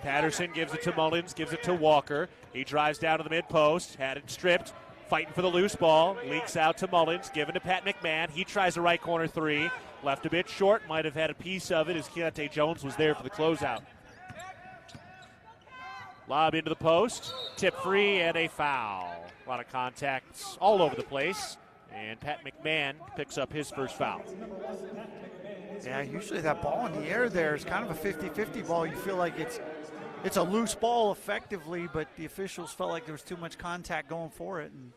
Patterson gives it to Mullins, gives it to Walker. He drives down to the mid-post, had it stripped, fighting for the loose ball. Leaks out to Mullins, given to Pat McMahon. He tries a right corner three. Left a bit short, might have had a piece of it as Keontae Jones was there for the closeout. Lob into the post, tip free, and a foul. A lot of contacts all over the place, and Pat McMahon picks up his first foul. Yeah, usually that ball in the air there is kind of a 50-50 ball. You feel like it's a loose ball effectively, but the officials felt like there was too much contact going for it and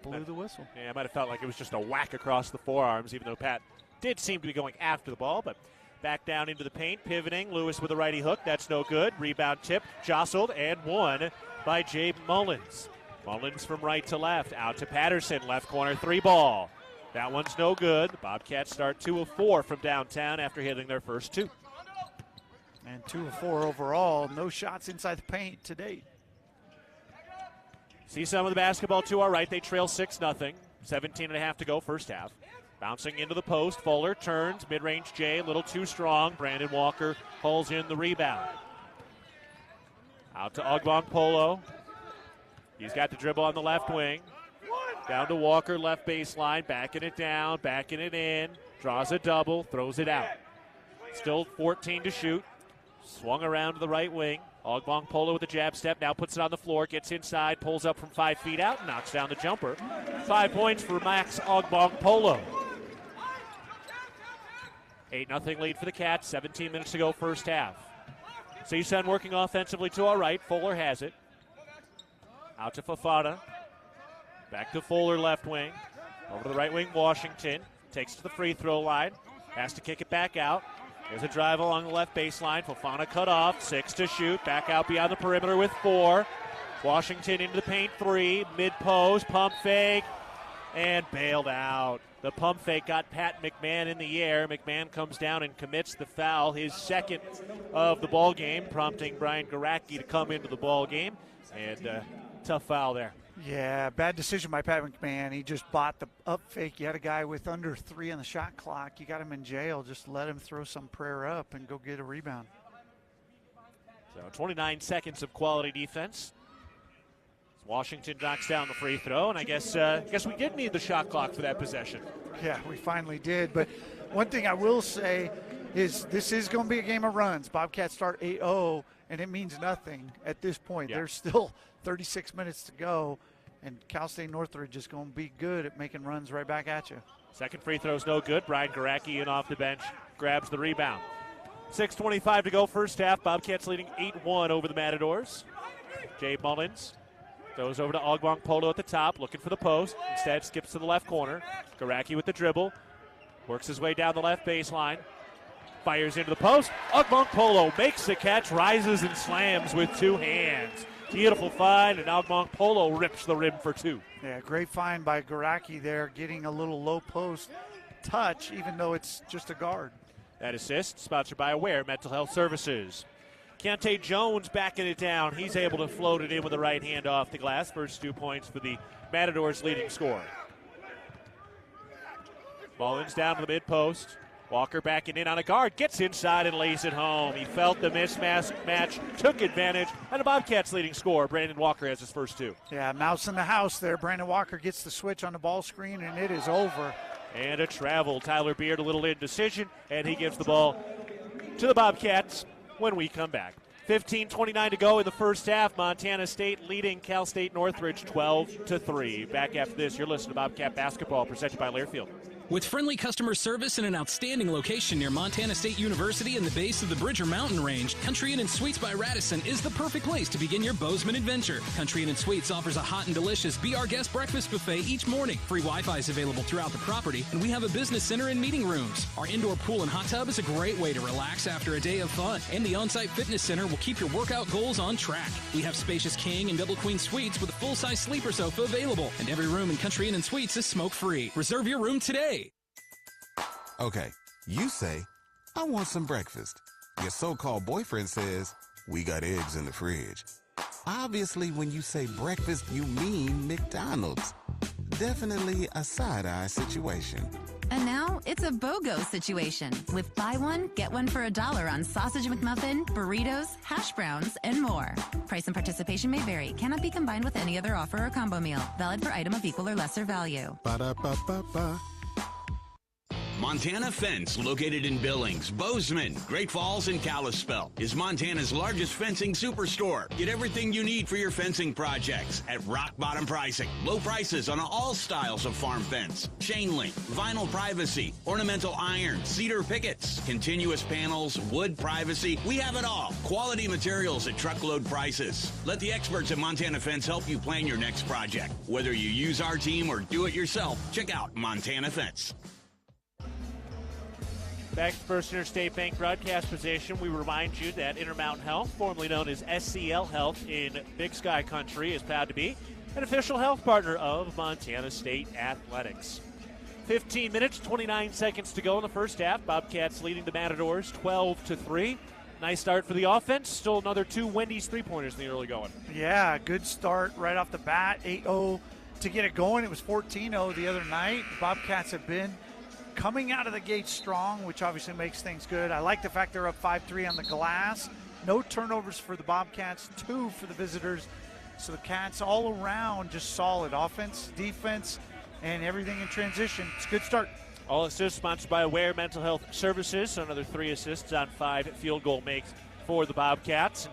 blew the whistle. Yeah, it might have felt like it was just a whack across the forearms, even though Pat did seem to be going after the ball, but back down into the paint, pivoting. Lewis with a righty hook. That's no good. Rebound tip, jostled, and won by Jay Mullins. Mullins from right to left. Out to Patterson. Left corner three ball. That one's no good. The Bobcats start 2 of 4 from downtown after hitting their first 2. And 2 of 4 overall. No shots inside the paint to date. See some of the basketball to our right. They trail 6-0. 17.5 to go first half. Bouncing into the post, Fuller turns, mid-range J, a little too strong. Brandon Walker pulls in the rebound. Out to Ogbong Polo. He's got the dribble on the left wing. Down to Walker, left baseline, backing it down, backing it in. Draws a double, throws it out. Still 14 to shoot. Swung around to the right wing. Ogbong Polo with a jab step, now puts it on the floor, gets inside, pulls up from 5 feet out, knocks down the jumper. 5 points for Max Ogbong Polo. 8-0 lead for the Cats, 17 minutes to go first half. CSUN working offensively to our right. Fuller has it. Out to Fafana. Back to Fuller, left wing. Over to the right wing, Washington. Takes it to the free throw line. Has to kick it back out. There's a drive along the left baseline. Fafana cut off. 6 to shoot. Back out beyond the perimeter with 4. Washington into the paint 3. Mid-post, pump fake, and bailed out. The pump fake got Pat McMahon in the air. McMahon comes down and commits the foul, his second of the ball game, prompting Brian Garacki to come into the ball game. And tough foul there. Yeah, bad decision by Pat McMahon. He just bought the up fake. You had a guy with under 3 on the shot clock. You got him in jail. Just let him throw some prayer up and go get a rebound. So 29 seconds of quality defense. Washington knocks down the free throw, and I guess we did need the shot clock for that possession. Yeah, we finally did. But one thing I will say is this is going to be a game of runs. Bobcats start 8-0, and it means nothing at this point. Yeah. There's still 36 minutes to go, and Cal State Northridge is going to be good at making runs right back at you. Second free throw's no good. Brian Garacki in off the bench grabs the rebound. 6:25 to go first half. Bobcats leading 8-1 over the Matadors. Jay Mullins goes over to Ogbong Polo at the top, looking for the post. Instead, skips to the left corner. Garacki with the dribble. Works his way down the left baseline. Fires into the post. Ogbong Polo makes the catch, rises and slams with 2 hands. Beautiful find, and Ogbong Polo rips the rim for 2. Yeah, great find by Garacki there, getting a little low post touch, even though it's just a guard. That assist, sponsored by Aware Mental Health Services. Keontae Jones backing it down. He's able to float it in with the right hand off the glass. First 2 points for the Matadors' leading scorer. Mullins down to the mid-post. Walker backing in on a guard. Gets inside and lays it home. He felt the mismatch, took advantage, and the Bobcats' leading scorer, Brandon Walker, has his first 2. Yeah, mouse in the house there. Brandon Walker gets the switch on the ball screen, and it is over. And a travel. Tyler Beard, a little indecision, and he gives the ball to the Bobcats when we come back. 15:29 to go in the first half. Montana State leading Cal State Northridge 12-3. Back after this, you're listening to Bobcat Basketball presented by Learfield. With friendly customer service and an outstanding location near Montana State University and the base of the Bridger Mountain Range, Country Inn & Suites by Radisson is the perfect place to begin your Bozeman adventure. Country Inn & Suites offers a hot and delicious Be Our Guest breakfast buffet each morning. Free Wi-Fi is available throughout the property, and we have a business center and meeting rooms. Our indoor pool and hot tub is a great way to relax after a day of fun, and the on-site fitness center will keep your workout goals on track. We have spacious king and double queen suites with a full-size sleeper sofa available, and every room in Country Inn & Suites is smoke-free. Reserve your room today. Okay, you say, I want some breakfast. Your so-called boyfriend says, we got eggs in the fridge. Obviously, when you say breakfast, you mean McDonald's. Definitely a side-eye situation. And now it's a BOGO situation with buy one, get one for $1 on sausage McMuffin, burritos, hash browns, and more. Price and participation may vary. Cannot be combined with any other offer or combo meal. Valid for item of equal or lesser value. Ba-da-ba-ba-ba. Montana Fence, located in Billings, Bozeman, Great Falls, and Kalispell, is Montana's largest fencing superstore. Get everything you need for your fencing projects at rock bottom pricing. Low prices on all styles of farm fence, chain link, vinyl privacy, ornamental iron, cedar pickets, continuous panels, wood privacy. We have it all. Quality materials at truckload prices. Let the experts at Montana Fence help you plan your next project. Whether you use our team or do it yourself, check out Montana Fence. Back to First Interstate Bank broadcast position. We remind you that Intermountain Health, formerly known as SCL Health in Big Sky Country, is proud to be an official health partner of Montana State Athletics. 15 minutes, 29 seconds to go in the first half. Bobcats leading the Matadors 12-3. Nice start for the offense. Still another 2 Wendy's three-pointers in the early going. Yeah, good start right off the bat. 8-0 to get it going. It was 14-0 the other night. Bobcats have been coming out of the gate strong, which obviously makes things good. I like the fact they're up 5-3 on the glass. No turnovers for the Bobcats, 2 for the visitors. So the Cats all around just solid offense, defense, and everything in transition. It's a good start. All assists sponsored by Aware Mental Health Services. So another 3 assists on 5 field goal makes for the Bobcats.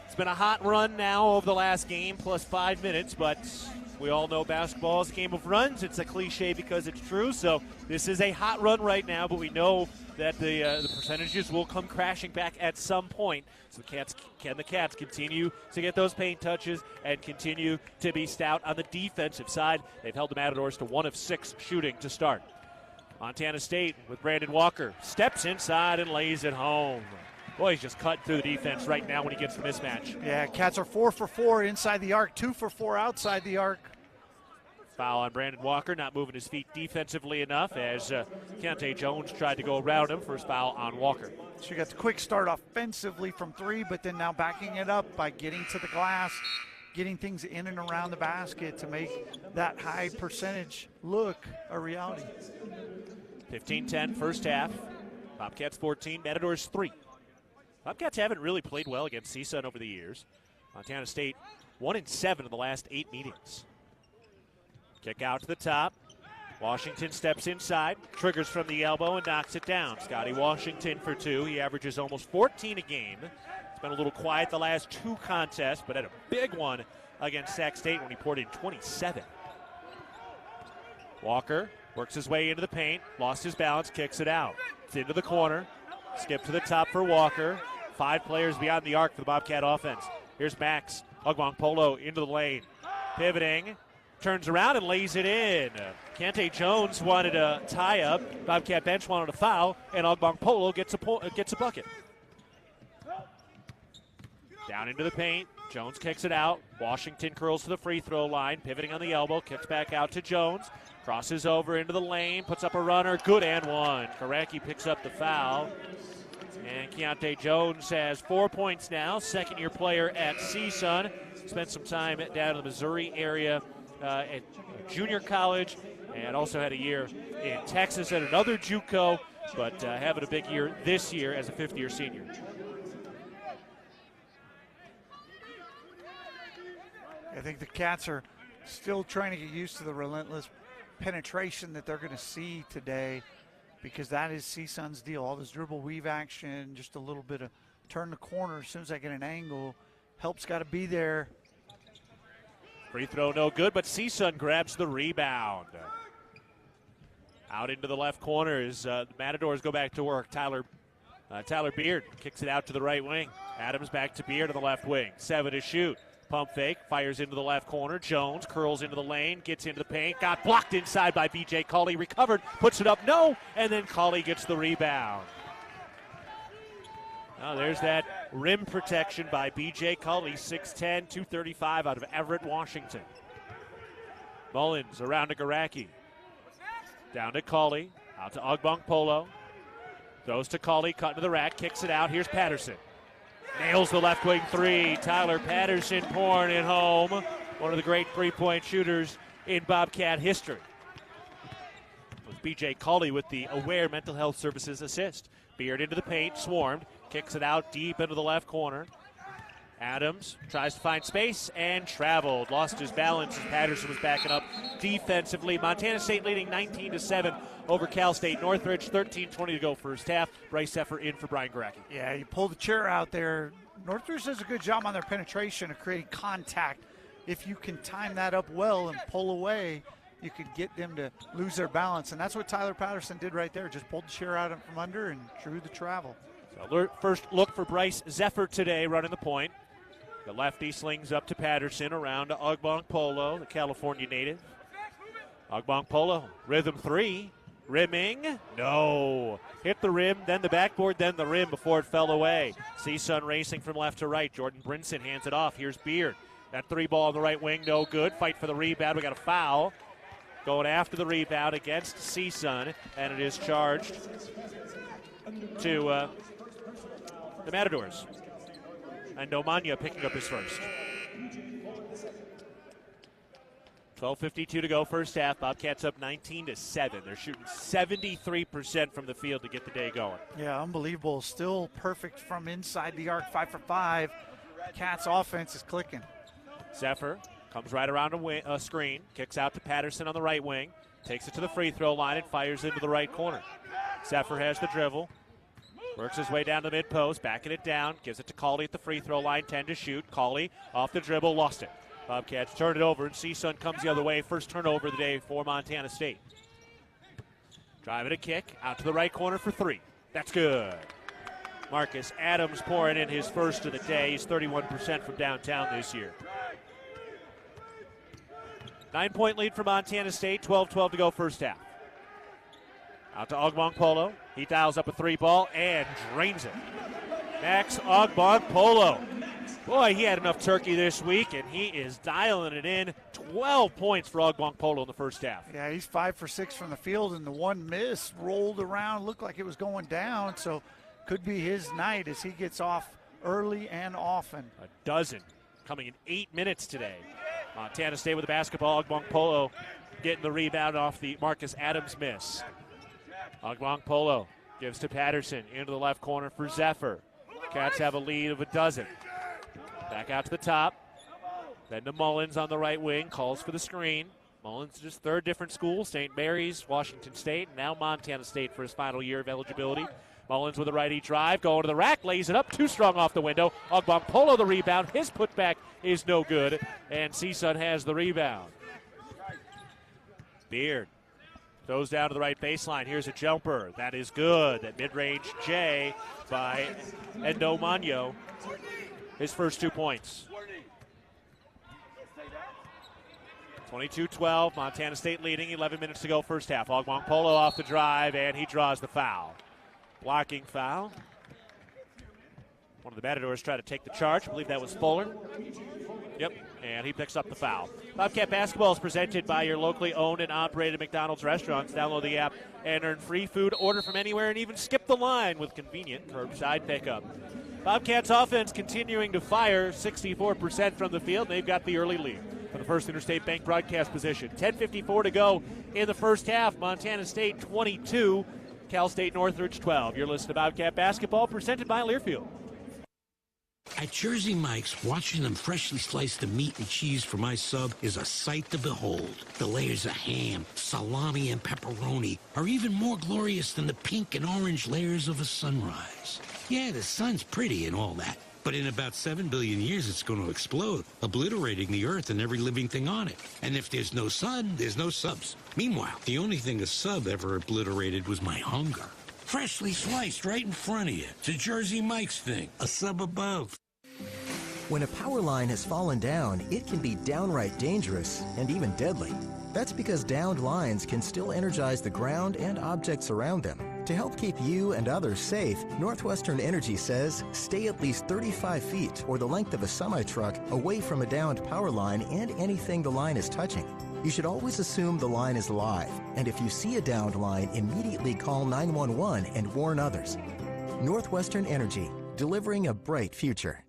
It's been a hot run now over the last game, plus 5 minutes, but we all know basketball is a game of runs. It's a cliche because it's true. So this is a hot run right now, but we know that the percentages will come crashing back at some point. So the Cats continue to get those paint touches and continue to be stout on the defensive side. They've held the Matadors to 1 of 6 shooting to start. Montana State with Brandon Walker steps inside and lays it home. Boy, he's just cutting through the defense right now when he gets the mismatch. Yeah, Cats are 4 for 4 inside the arc, 2 for 4 outside the arc. Foul on Brandon Walker, not moving his feet defensively enough as Keaton Jones tried to go around him. First foul on Walker. So you got the quick start offensively from 3, but then now backing it up by getting to the glass, getting things in and around the basket to make that high percentage look a reality. 15-10 first half. Bobcats 14, Matadors 3. Bobcats haven't really played well against CSUN over the years. Montana State 1-7 in the last 8 meetings. Kick out to the top. Washington steps inside, triggers from the elbow and knocks it down. Scotty Washington for 2. He averages almost 14 a game. It's been a little quiet the last 2 contests, but had a big one against Sac State when he poured in 27. Walker works his way into the paint, lost his balance, kicks it out. It's into the corner. Skip to the top for Walker. 5 players beyond the arc for the Bobcat offense. Here's Max Polo into the lane. Pivoting, turns around and lays it in. Keaton Jones wanted a tie-up. Bobcat bench wanted a foul, and Polo gets a bucket. Down into the paint. Jones kicks it out. Washington curls to the free throw line. Pivoting on the elbow. Kicks back out to Jones. Crosses over into the lane. Puts up a runner. Good and one. Karaki picks up the foul. And Keaton Jones has 4 points now. Second-year player at CSUN. Spent some time down in the Missouri area at junior college. And also had a year in Texas at another JUCO. But having a big year this year as a fifth-year senior. I think the Cats are still trying to get used to the relentless penetration that they're going to see today, because that is CSUN's deal. All this dribble weave action, just a little bit of turn the corner as soon as I get an angle. Help's got to be there. Free throw no good, but CSUN grabs the rebound. Out into the left corner as the Matadors go back to work. Tyler Beard kicks it out to the right wing. Adams back to Beard on the left wing. 7 to shoot. Pump fake, fires into the left corner. Jones curls into the lane, gets into the paint, got blocked inside by B.J. Cawley, recovered, puts it up, no, and then Cawley gets the rebound. Now there's that rim protection by B.J. Cawley, 6'10", 235 out of Everett, Washington. Mullins around to Garacki. Down to Cawley, out to Ogbong Polo. Throws to Cawley, cut into the rack, kicks it out. Here's Patterson. Nails the left wing three. Tyler Patterson pouring it home. One of the great three-point shooters in Bobcat history. It was B.J. Cawley with the Aware Mental Health Services assist. Beard into the paint, swarmed, kicks it out deep into the left corner. Adams tries to find space and traveled. Lost his balance as Patterson was backing up defensively. Montana State leading 19-7 over Cal State Northridge. 13:20 to go first half. Bryce Zephyr in for Brian Garacki. Yeah, you pull the chair out there. Northridge does a good job on their penetration of creating contact. If you can time that up well and pull away, you could get them to lose their balance. And that's what Tyler Patterson did right there. Just pulled the chair out from under and drew the travel. So first look for Bryce Zephyr today running the point. The lefty slings up to Patterson, around to Ogbong Polo, the California native. Ogbong Polo, rhythm three, rimming, no. Hit the rim, then the backboard, then the rim before it fell away. CSUN racing from left to right. Jordan Brinson hands it off. Here's Beard. That three ball on the right wing, no good. Fight for the rebound. We got a foul. Going after the rebound against CSUN, and it is charged to the Matadors. And Nomanya picking up his first. 12:52 to go first half. Bobcats up 19-7. They're shooting 73% from the field to get the day going. Yeah, unbelievable. Still perfect from inside the arc, 5 for 5. Cats offense is clicking. Zephyr comes right around a screen, kicks out to Patterson on the right wing, takes it to the free throw line and fires into the right corner. Zephyr has the dribble. Works his way down the mid-post, backing it down, gives it to Cawley at the free throw line, 10 to shoot. Cawley off the dribble, lost it. Bobcats turn it over, and CSUN comes the other way. First turnover of the day for Montana State. Driving a kick, out to the right corner for three. That's good. Marcus Adams pouring in his first of the day. He's 31% from downtown this year. 9-point lead for Montana State, 12-12 to go first half. Out to Ogbong Polo. He dials up a three ball and drains it. Max Ogbong Polo. Boy, he had enough turkey this week, and he is dialing it in. 12 points for Ogbong Polo in the first half. Yeah, he's 5 for 6 from the field, and the one miss rolled around, looked like it was going down, so could be his night as he gets off early and often. A dozen coming in 8 minutes today. Montana State with the basketball. Ogbong Polo getting the rebound off the Marcus Adams miss. Ogbong Polo gives to Patterson into the left corner for Zephyr. Cats have a lead of a dozen. Back out to the top. Then to Mullins on the right wing. Calls for the screen. Mullins just third different school. St. Mary's, Washington State, and now Montana State for his final year of eligibility. Mullins with a righty drive. Going to the rack. Lays it up. Too strong off the window. Ogbong Polo the rebound. His putback is no good. And CSUN has the rebound. Beard throws down to the right baseline. Here's a jumper. That is good. That mid-range J by Endo Magno. His first 2 points. 22-12. Montana State leading. 11 minutes to go first half. Ogbong Polo off the drive, and he draws the foul. Blocking foul. One of the Matadors tried to take the charge. I believe that was Fuller. Yep, and he picks up the foul. Bobcat basketball is presented by your locally owned and operated McDonald's restaurants. Download the app and earn free food, order from anywhere, and even skip the line with convenient curbside pickup. Bobcats offense continuing to fire, 64% from the field. They've got the early lead for the First Interstate Bank broadcast position. 10:54 to go in the first half. Montana State 22, Cal State Northridge 12. You're listening to Bobcat basketball presented by Learfield. At Jersey Mike's, watching them freshly slice the meat and cheese for my sub is a sight to behold. The layers of ham, salami, and pepperoni are even more glorious than the pink and orange layers of a sunrise. Yeah, the sun's pretty and all that, But in about 7 billion years, it's going to explode, obliterating the Earth and every living thing on it. And if there's no sun, there's no subs. Meanwhile, the only thing a sub ever obliterated was my hunger. Freshly sliced right in front of you. It's a Jersey Mike's thing. A sub above. When a power line has fallen down, it can be downright dangerous and even deadly. That's because downed lines can still energize the ground and objects around them. To help keep you and others safe, Northwestern Energy says stay at least 35 feet or the length of a semi-truck away from a downed power line and anything the line is touching. You should always assume the line is live, and if you see a downed line, immediately call 911 and warn others. Northwestern Energy, delivering a bright future.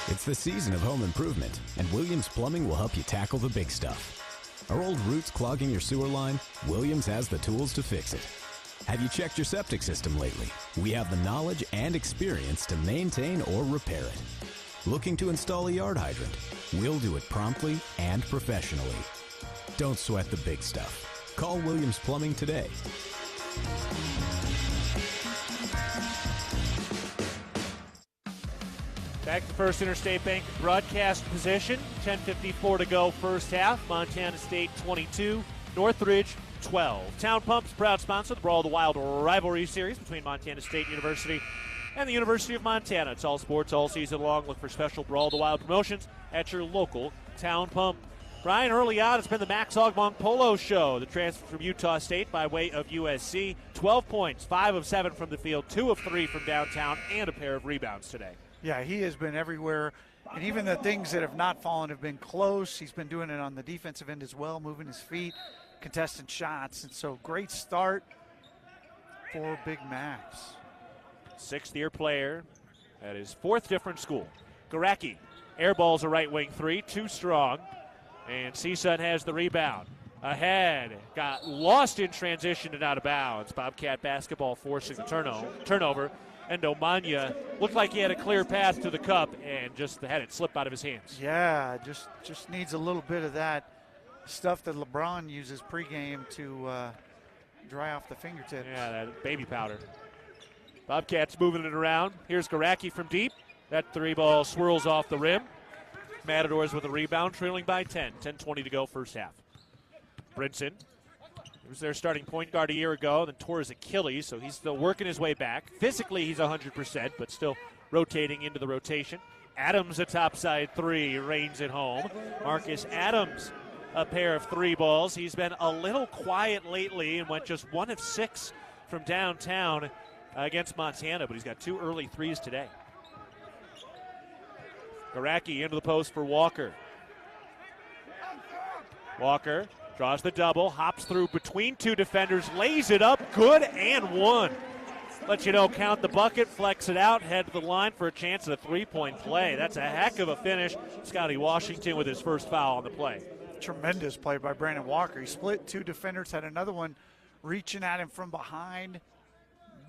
It's the season of home improvement, and Williams Plumbing will help you tackle the big stuff. Are old roots clogging your sewer line? Williams has the tools to fix it. Have you checked your septic system lately? We have the knowledge and experience to maintain or repair it. Looking to install a yard hydrant? We'll do it promptly and professionally. Don't sweat the big stuff. Call Williams Plumbing today. Back to First Interstate Bank broadcast position. 10:54 to go first half. Montana State 22, Northridge 12. Town Pump's proud sponsor of the Brawl of the Wild rivalry series between Montana State University and the University of Montana. It's all sports all season long. Look for special Brawl of the Wild promotions at your local Town Pump. Brian, early on, it's been the Max Ogmong Polo Show. The transfer from Utah State by way of USC. 12 points, 5 of 7 from the field, 2 of 3 from downtown, and a pair of rebounds today. Yeah, he has been everywhere, and even the things that have not fallen have been close. He's been doing it on the defensive end as well, moving his feet, contesting shots, and so great start for Big Max. Sixth-year player at his fourth different school. Garacki airballs a right wing three, too strong, and CSUN has the rebound. Ahead, got lost in transition and out of bounds. Bobcat basketball forcing the turnover. And Omanya looked like he had a clear path to the cup and just had it slip out of his hands. Yeah, just needs a little bit of that stuff that LeBron uses pregame to dry off the fingertips. Yeah, that baby powder. Bobcats moving it around. Here's Garacki from deep. That three ball swirls off the rim. Matadors with a rebound, trailing by 10. 10:20 to go first half. Brinson. He was their starting point guard a year ago, then tore his Achilles, so he's still working his way back. Physically, he's 100%, but still rotating into the rotation. Adams, a topside three, reigns it home. Marcus Adams, a pair of three balls. He's been a little quiet lately and went just 1 of 6 from downtown against Montana, but he's got 2 early threes today. Garacki into the post for Walker. Walker draws the double, hops through between 2 defenders, lays it up, good and one. Let you know, count the bucket, flex it out, head to the line for a chance at a three-point play. That's a heck of a finish. Scotty Washington with his first foul on the play. Tremendous play by Brandon Walker. He split 2 defenders, had another one reaching at him from behind.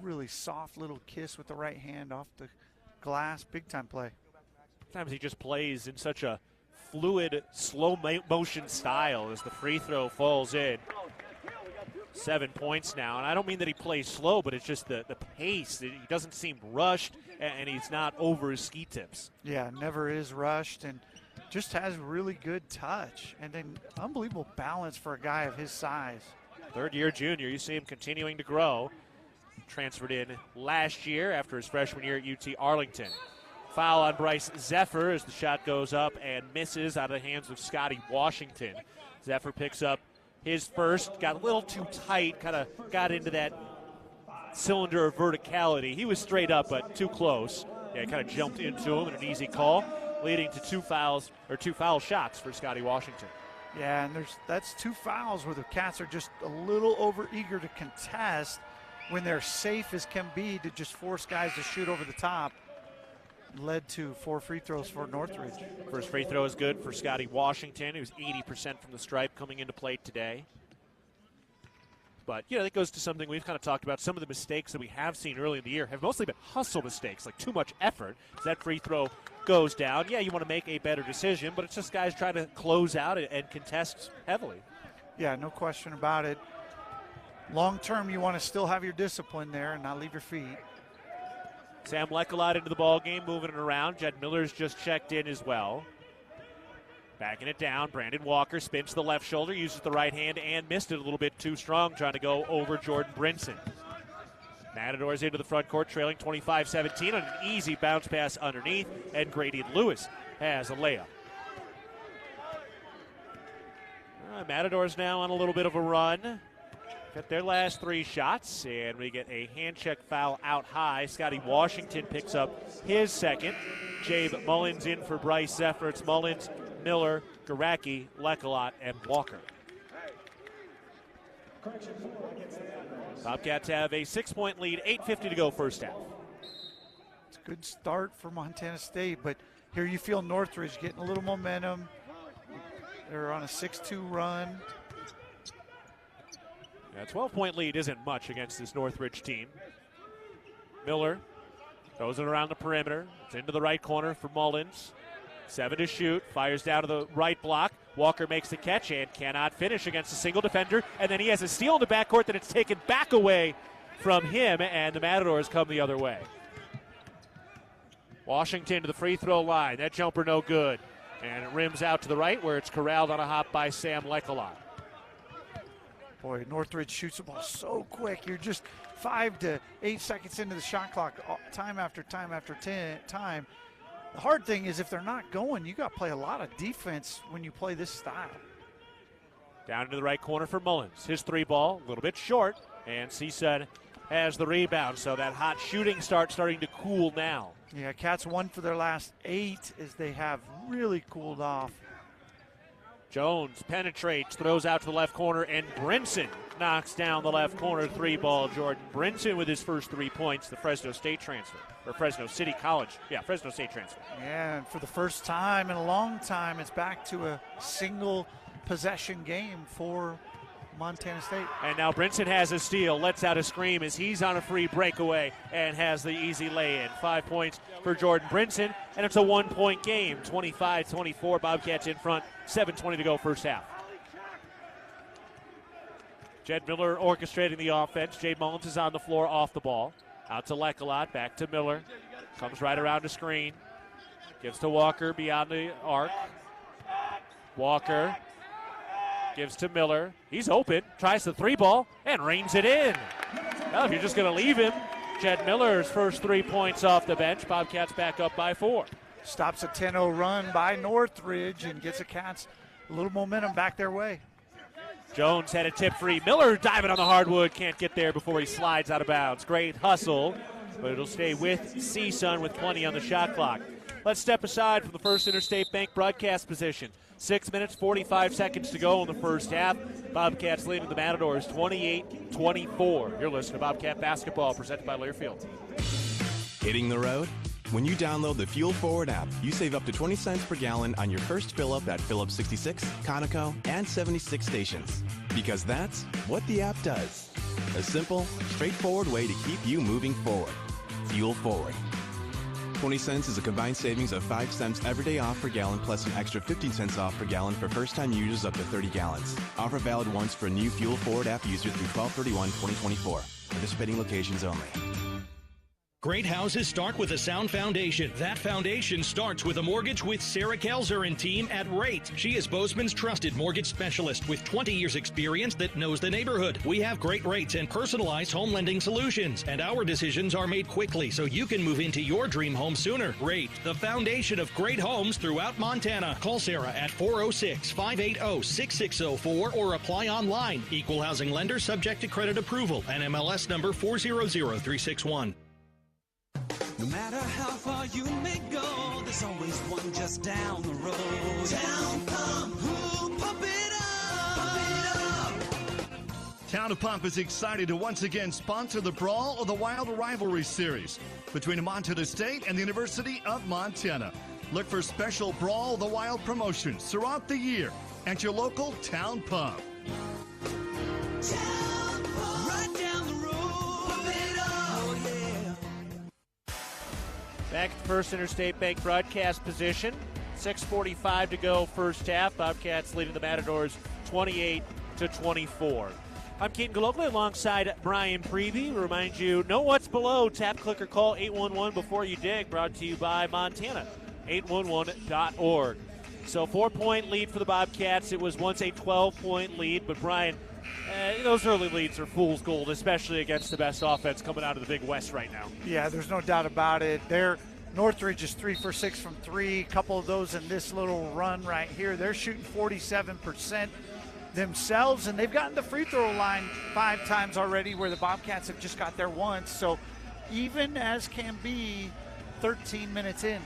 Really soft little kiss with the right hand off the glass. Big-time play. Sometimes he just plays in such a fluid, slow motion style as the free throw falls in. 7 points now, and I don't mean that he plays slow, but it's just the pace. He doesn't seem rushed, and he's not over his ski tips. Yeah, never is rushed, and just has really good touch, and then unbelievable balance for a guy of his size. Third-year junior, you see him continuing to grow. Transferred in last year after his freshman year at UT Arlington. Foul on Bryce Zephyr as the shot goes up and misses out of the hands of Scotty Washington. Zephyr picks up his first, got a little too tight, kind of got into that cylinder of verticality. He was straight up, but too close. Yeah, kind of jumped into him in an easy call, leading to two foul shots for Scotty Washington. Yeah, and that's 2 fouls where the Cats are just a little over eager to contest when they're safe as can be to just force guys to shoot over the top. Led to 4 free throws for Northridge. First free throw is good for Scotty Washington, who's 80% from the stripe coming into play today. But, that goes to something we've kind of talked about. Some of the mistakes that we have seen early in the year have mostly been hustle mistakes, like too much effort. As that free throw goes down, you want to make a better decision, but it's just guys trying to close out and contest heavily. Yeah, no question about it. Long term, you want to still have your discipline there and not leave your feet. Sam Leckelot into the ball game, moving it around. Jed Miller's just checked in as well. Backing it down, Brandon Walker spins to the left shoulder, uses the right hand and missed it a little bit too strong, trying to go over Jordan Brinson. Matadors into the front court, trailing 25-17 on an easy bounce pass underneath, and Grady Lewis has a layup. Matadors now on a little bit of a run. Got their last 3 shots, and we get a hand check foul out high. Scotty Washington picks up his second. Jabe Mullins in for Bryce Zephyr. It's Mullins, Miller, Garacki, Leckelot, and Walker. Bobcats have a 6-point lead, 8:50 to go first half. It's a good start for Montana State, but here you feel Northridge getting a little momentum. They're on a 6-2 run. A 12-point lead isn't much against this Northridge team. Miller throws it around the perimeter. It's into the right corner for Mullins. 7 to shoot. Fires down to the right block. Walker makes the catch and cannot finish against a single defender. And then he has a steal in the backcourt that it's taken back away from him, and the Matadors come the other way. Washington to the free throw line. That jumper no good. And it rims out to the right where it's corralled on a hop by Sam Leckelot. Boy, Northridge shoots the ball so quick. You're just 5 to 8 seconds into the shot clock, time after time after time. The hard thing is if they're not going, you got to play a lot of defense when you play this style. Down into the right corner for Mullins. His 3 ball, a little bit short, and CSUN has the rebound. So that hot shooting starting to cool now. Yeah, Cats won for their last 8 as they have really cooled off. Jones penetrates, throws out to the left corner, and Brinson knocks down the left corner 3 ball. Jordan Brinson with his first 3 points, the Fresno State transfer, or Fresno City College. Yeah, Fresno State transfer. Yeah, and for the first time in a long time, it's back to a single possession game for Montana State. And now Brinson has a steal, lets out a scream as he's on a free breakaway and has the easy lay-in. 5 points for Jordan Brinson, and it's a 1-point game. 25-24, Bobcats in front, 7:20 to go first half. Jed Miller orchestrating the offense. Jay Mullins is on the floor off the ball. Out to Leckelot, back to Miller. Comes right around the screen. Gives to Walker beyond the arc. Walker gives to Miller. He's open, tries the 3 ball, and reins it in. Well, if you're just going to leave him, Jed Miller's first 3 points off the bench. Bobcats back up by 4. Stops a 10-0 run by Northridge and gets the Cats a little momentum back their way. Jones had a tip free. Miller diving on the hardwood, can't get there before he slides out of bounds. Great hustle, but it'll stay with CSUN with plenty on the shot clock. Let's step aside from the First Interstate Bank broadcast position. 6 minutes, 45 seconds to go in the first half. Bobcats leading the Matadors 28-24. You're listening to Bobcat Basketball, presented by Learfield. Hitting the road? When you download the Fuel Forward app, you save up to 20 cents per gallon on your first fill-up at Phillips 66, Conoco, and 76 stations. Because that's what the app does. A simple, straightforward way to keep you moving forward. Fuel Forward. 20 cents is a combined savings of 5 cents every day off per gallon plus an extra 15 cents off per gallon for first-time users up to 30 gallons. Offer valid once for new Fuel Forward app users through 12/31/2024. Participating locations only. Great houses start with a sound foundation. That foundation starts with a mortgage with Sarah Kelzer and team at Rate. She is Bozeman's trusted mortgage specialist with 20 years experience that knows the neighborhood. We have great rates and personalized home lending solutions, and our decisions are made quickly so you can move into your dream home sooner. Rate, the foundation of great homes throughout Montana. Call Sarah at 406-580-6604 or apply online. Equal housing lender subject to credit approval. NMLS number 400361. No matter how far you may go, there's always one just down the road. Town Pump, who'll pump it up, pump it up. Town of Pump is excited to once again sponsor the Brawl of the Wild Rivalry Series between Montana State and the University of Montana. Look for special Brawl of the Wild promotions throughout the year at your local Town Pump. Town Pump, right down the road, pump it up, oh yeah. Back at the First Interstate Bank broadcast position. 6:45 to go first half. Bobcats leading the Matadors 28-24. I'm Keaton Gillogly alongside Brian Priebe. Remind you, know what's below. Tap, click, or call 811 before you dig. Brought to you by Montana, 811.org. So 4-point lead for the Bobcats. It was once a 12-point lead, but Brian, those early leads are fool's gold, especially against the best offense coming out of the Big West right now. Yeah, there's no doubt about it. Northridge is 3 for 6 from three. A couple of those in this little run right here. They're shooting 47% themselves, and they've gotten the free throw line 5 times already, where the Bobcats have just got there once. So even as can be, 13 minutes in.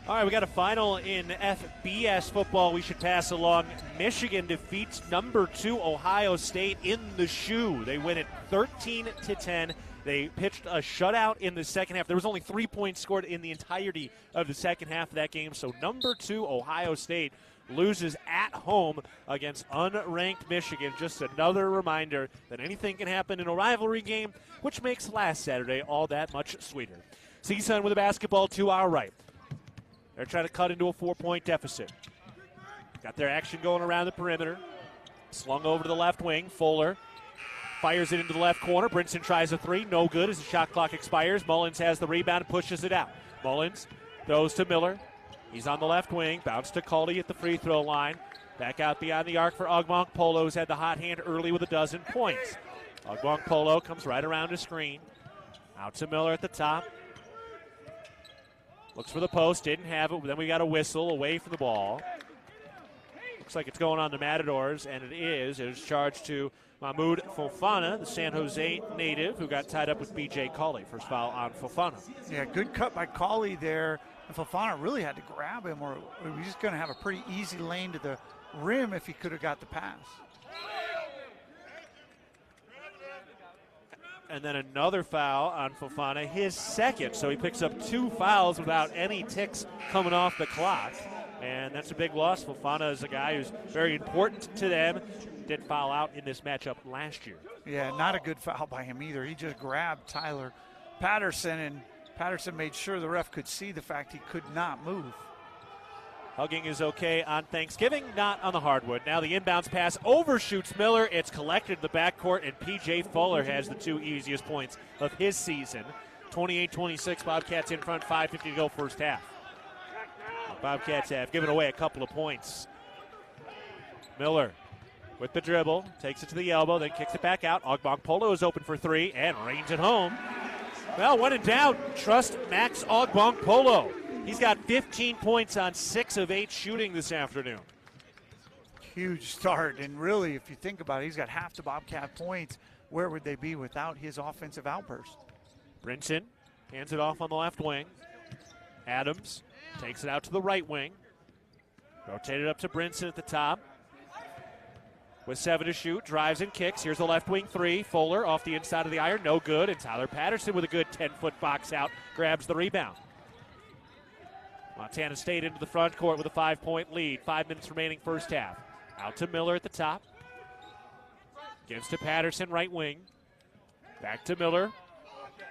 All right, we got a final in FBS football we should pass along. Michigan defeats number 2 Ohio State in the shoe. They win it 13-10. They pitched a shutout in the second half. There was only 3 points scored in the entirety of the second half of that game. So number 2 Ohio State loses at home against unranked Michigan. Just another reminder that anything can happen in a rivalry game, which makes last Saturday all that much sweeter. CSUN with a basketball to our right. They're trying to cut into a 4-point deficit. Got their action going around the perimeter. Slung over to the left wing. Fuller fires it into the left corner. Brinson tries a three. No good as the shot clock expires. Mullins has the rebound and pushes it out. Mullins throws to Miller. He's on the left wing. Bounce to Caldy at the free throw line. Back out beyond the arc for Ogbonkpolo, who's had the hot hand early with a dozen points. Ogbonkpolo comes right around the screen. Out to Miller at the top. Looks for the post, didn't have it, but then we got a whistle away from the ball. Looks like it's going on the Matadors, and it is. It is charged to Mahmoud Fofana, the San Jose native, who got tied up with B.J. Cawley. First foul on Fofana. Yeah, good cut by Cawley there. And Fofana really had to grab him, or he was going to have a pretty easy lane to the rim if he could have got the pass. And then another foul on Fofana, his second. So he picks up 2 fouls without any ticks coming off the clock. And that's a big loss. Fofana is a guy who's very important to them. Didn't foul out in this matchup last year. Yeah, not a good foul by him either. He just grabbed Tyler Patterson, and Patterson made sure the ref could see the fact he could not move. Hugging is okay on Thanksgiving, not on the hardwood. Now the inbounds pass overshoots Miller. It's collected in the backcourt, and P.J. Fuller has the 2 easiest points of his season. 28-26, Bobcats in front, 5:50 to go first half. The Bobcats have given away a couple of points. Miller with the dribble, takes it to the elbow, then kicks it back out. Ogbonkpolo is open for 3 and range it home. Well, when in doubt, trust Max Ogbonkpolo. He's got 15 points on 6 of 8 shooting this afternoon. Huge start, and really, if you think about it, he's got half the Bobcat points. Where would they be without his offensive outburst? Brinson hands it off on the left wing. Adams takes it out to the right wing. Rotated up to Brinson at the top. With 7 to shoot, drives and kicks. Here's the left wing 3. Fuller off the inside of the iron, no good. And Tyler Patterson with a good 10-foot box out, grabs the rebound. Montana State into the front court with a 5-point lead. 5 minutes remaining first half. Out to Miller at the top. Gives to Patterson, right wing. Back to Miller.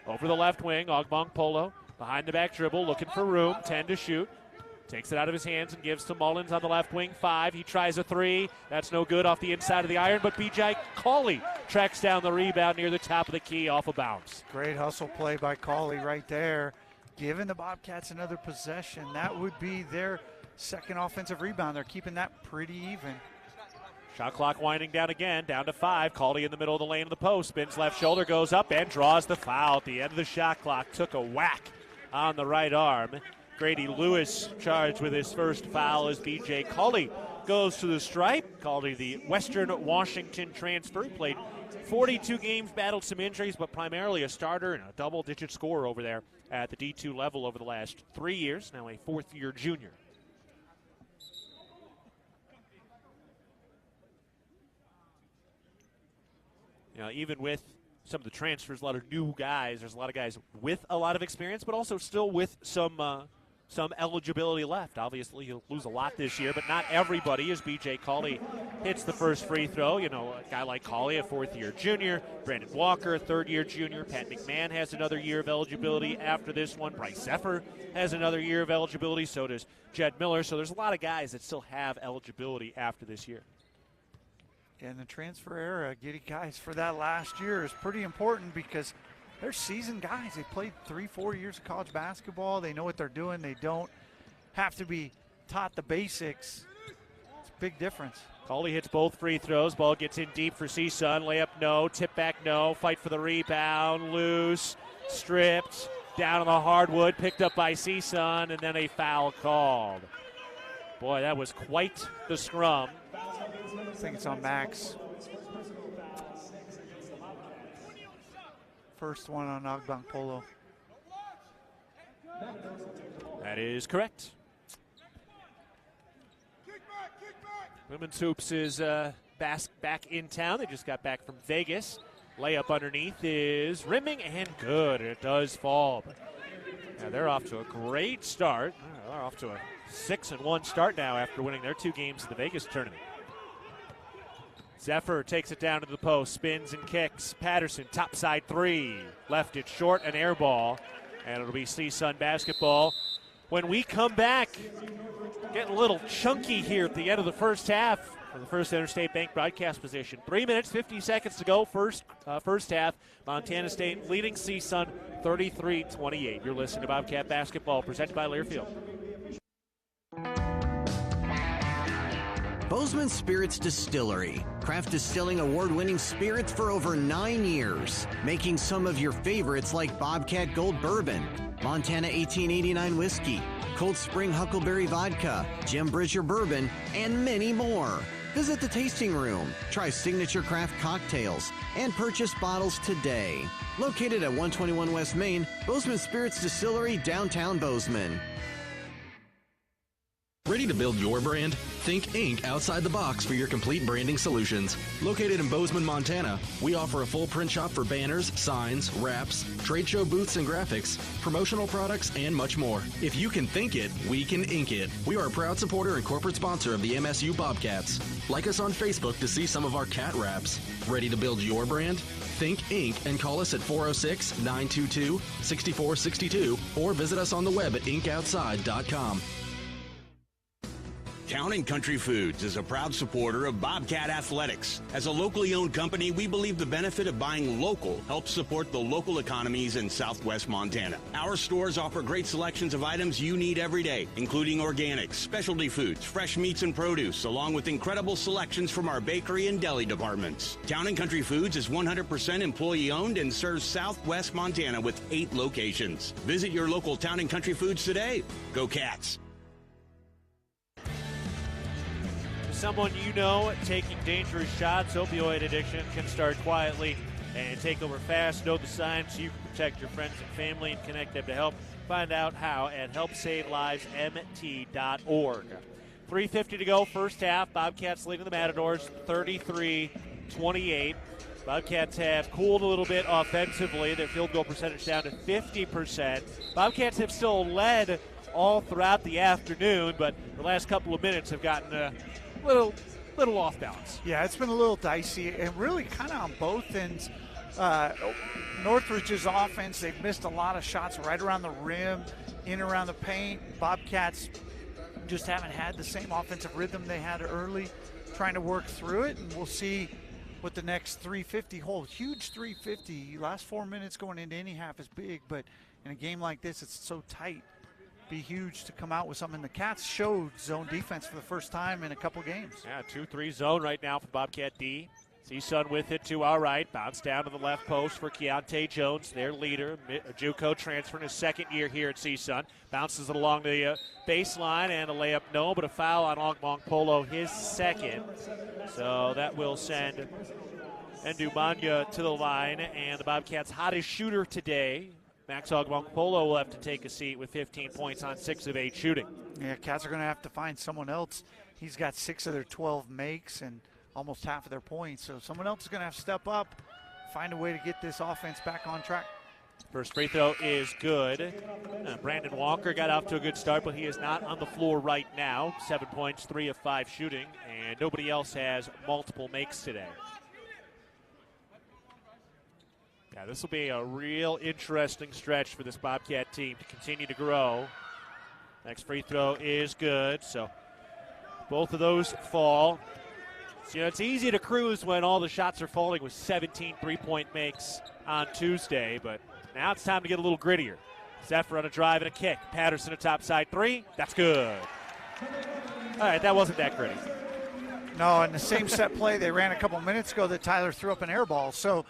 Over the left wing, Ogbonkpolo. Behind the back dribble, looking for room. 10 to shoot. Takes it out of his hands and gives to Mullins on the left wing. 5. He tries a 3. That's no good off the inside of the iron, but B.J. Cawley tracks down the rebound near the top of the key off of bounds. Great hustle play by Cawley right there. Giving the Bobcats another possession. That would be their second offensive rebound. They're keeping that pretty even. Shot clock winding down again, down to 5. Caldy in the middle of the lane of the post. Spins left shoulder, goes up and draws the foul at the end of the shot clock. Took a whack on the right arm. Grady Lewis charged with his first foul as B.J. Cawley goes to the stripe. Caldy, the Western Washington transfer, played 42 games, battled some injuries, but primarily a starter and a double-digit scorer over there at the D2 level over the last 3 years. Now a fourth-year junior. You know, even with some of the transfers, a lot of new guys, there's a lot of guys with a lot of experience, but also still with some eligibility left. Obviously, he'll lose a lot this year, but not everybody, as B.J. Cawley hits the first free throw. You know, a guy like Cawley, a fourth-year junior. Brandon Walker, a third-year junior. Pat McMahon has another year of eligibility after this one. Bryce Zephyr has another year of eligibility. So does Jed Miller. So there's a lot of guys that still have eligibility after this year. in the transfer era, getting guys for that last year is pretty important because they're seasoned guys. They played 3-4 years of college basketball. They know what they're doing. They don't have to be taught the basics. It's a big difference. Cauley hits both free throws. Ball gets in deep for CSUN. Layup, no. Tip back, no. Fight for the rebound. Loose. Stripped. Down on the hardwood. Picked up by CSUN, and then a foul called. Boy, that was quite the scrum. I think it's on Max. First one on Ogbong Polo. That is correct. Women's Hoops is back in town. They just got back from Vegas. Layup underneath is rimming and good. It does fall. But now they're off to a great start. They're off to a 6-1 start now after winning their 2 games in the Vegas tournament. Zephyr takes it down to the post, spins and kicks. Patterson, topside 3. Left it short, an air ball. And it'll be CSUN basketball. When we come back, getting a little chunky here at the end of the first half for the First Interstate Bank broadcast position. 3 minutes, 50 seconds to go. First half, Montana State leading CSUN 33-28. You're listening to Bobcat Basketball, presented by Learfield. Bozeman Spirits Distillery. Craft distilling award-winning spirits for over 9 years. Making some of your favorites like Bobcat Gold Bourbon, Montana 1889 Whiskey, Cold Spring Huckleberry Vodka, Jim Bridger Bourbon, and many more. Visit the tasting room, try signature craft cocktails, and purchase bottles today. Located at 121 West Main, Bozeman Spirits Distillery, downtown Bozeman. Ready to build your brand? Think Inc. outside the box for your complete branding solutions. Located in Bozeman, Montana, we offer a full print shop for banners, signs, wraps, trade show booths and graphics, promotional products, and much more. If you can think it, we can ink it. We are a proud supporter and corporate sponsor of the MSU Bobcats. Like us on Facebook to see some of our cat wraps. Ready to build your brand? Think Inc. and call us at 406-922-6462 or visit us on the web at inkoutside.com. Town & Country Foods is a proud supporter of Bobcat Athletics. As a locally owned company, we believe the benefit of buying local helps support the local economies in southwest Montana. Our stores offer great selections of items you need every day, including organics, specialty foods, fresh meats and produce, along with incredible selections from our bakery and deli departments. Town & Country Foods is 100% employee-owned and serves southwest Montana with 8 locations. Visit your local Town & Country Foods today. Go Cats! Someone you know taking dangerous shots. Opioid addiction can start quietly and take over fast. Know the signs so you can protect your friends and family and connect them to help. Find out how at helpsavelivesmt.org. 3:50 to go, first half. Bobcats leading the Matadors 33-28. Bobcats have cooled a little bit offensively. Their field goal percentage down to 50%. Bobcats have still led all throughout the afternoon, but the last couple of minutes have gotten little off balance. Yeah, it's been a little dicey and really kind of on both ends. Northridge's offense, they've missed a lot of shots right around the rim, in around the paint. Bobcats just haven't had the same offensive rhythm they had early, trying to work through it, and we'll see what the next 350 hold. Huge 350. Last 4 minutes going into any half is big, but in a game like this, it's so tight. Be huge to come out with something. The Cats showed zone defense for the first time in a couple games. Yeah, 2-3 zone right now for Bobcat D. CSUN with it to our right. Bounce down to the left post for Keontae Jones, their leader. JUCO transferring his second year here at CSUN. Bounces it along the baseline and a layup, no, but a foul on Ogbong Polo, his second. So that will send Ndumanya to the line, and the Bobcats' hottest shooter today, Max Ogbong Polo, will have to take a seat with 15 points on 6 of 8 shooting. Yeah, Cats are going to have to find someone else. He's got 6 of their 12 makes and almost half of their points. So someone else is going to have to step up, find a way to get this offense back on track. First free throw is good. Brandon Walker got off to a good start, but he is not on the floor right now. 7 points, 3 of 5 shooting, and nobody else has multiple makes today. Yeah, this will be a real interesting stretch for this Bobcat team to continue to grow. Next free throw is good, so both of those fall. So, it's easy to cruise when all the shots are falling with 17 three-point makes on Tuesday, but now it's time to get a little grittier. Zephyr on a drive and a kick. Patterson a top side three. That's good. All right, that wasn't that gritty. No, and the same set play they ran a couple minutes ago that Tyler threw up an air ball. So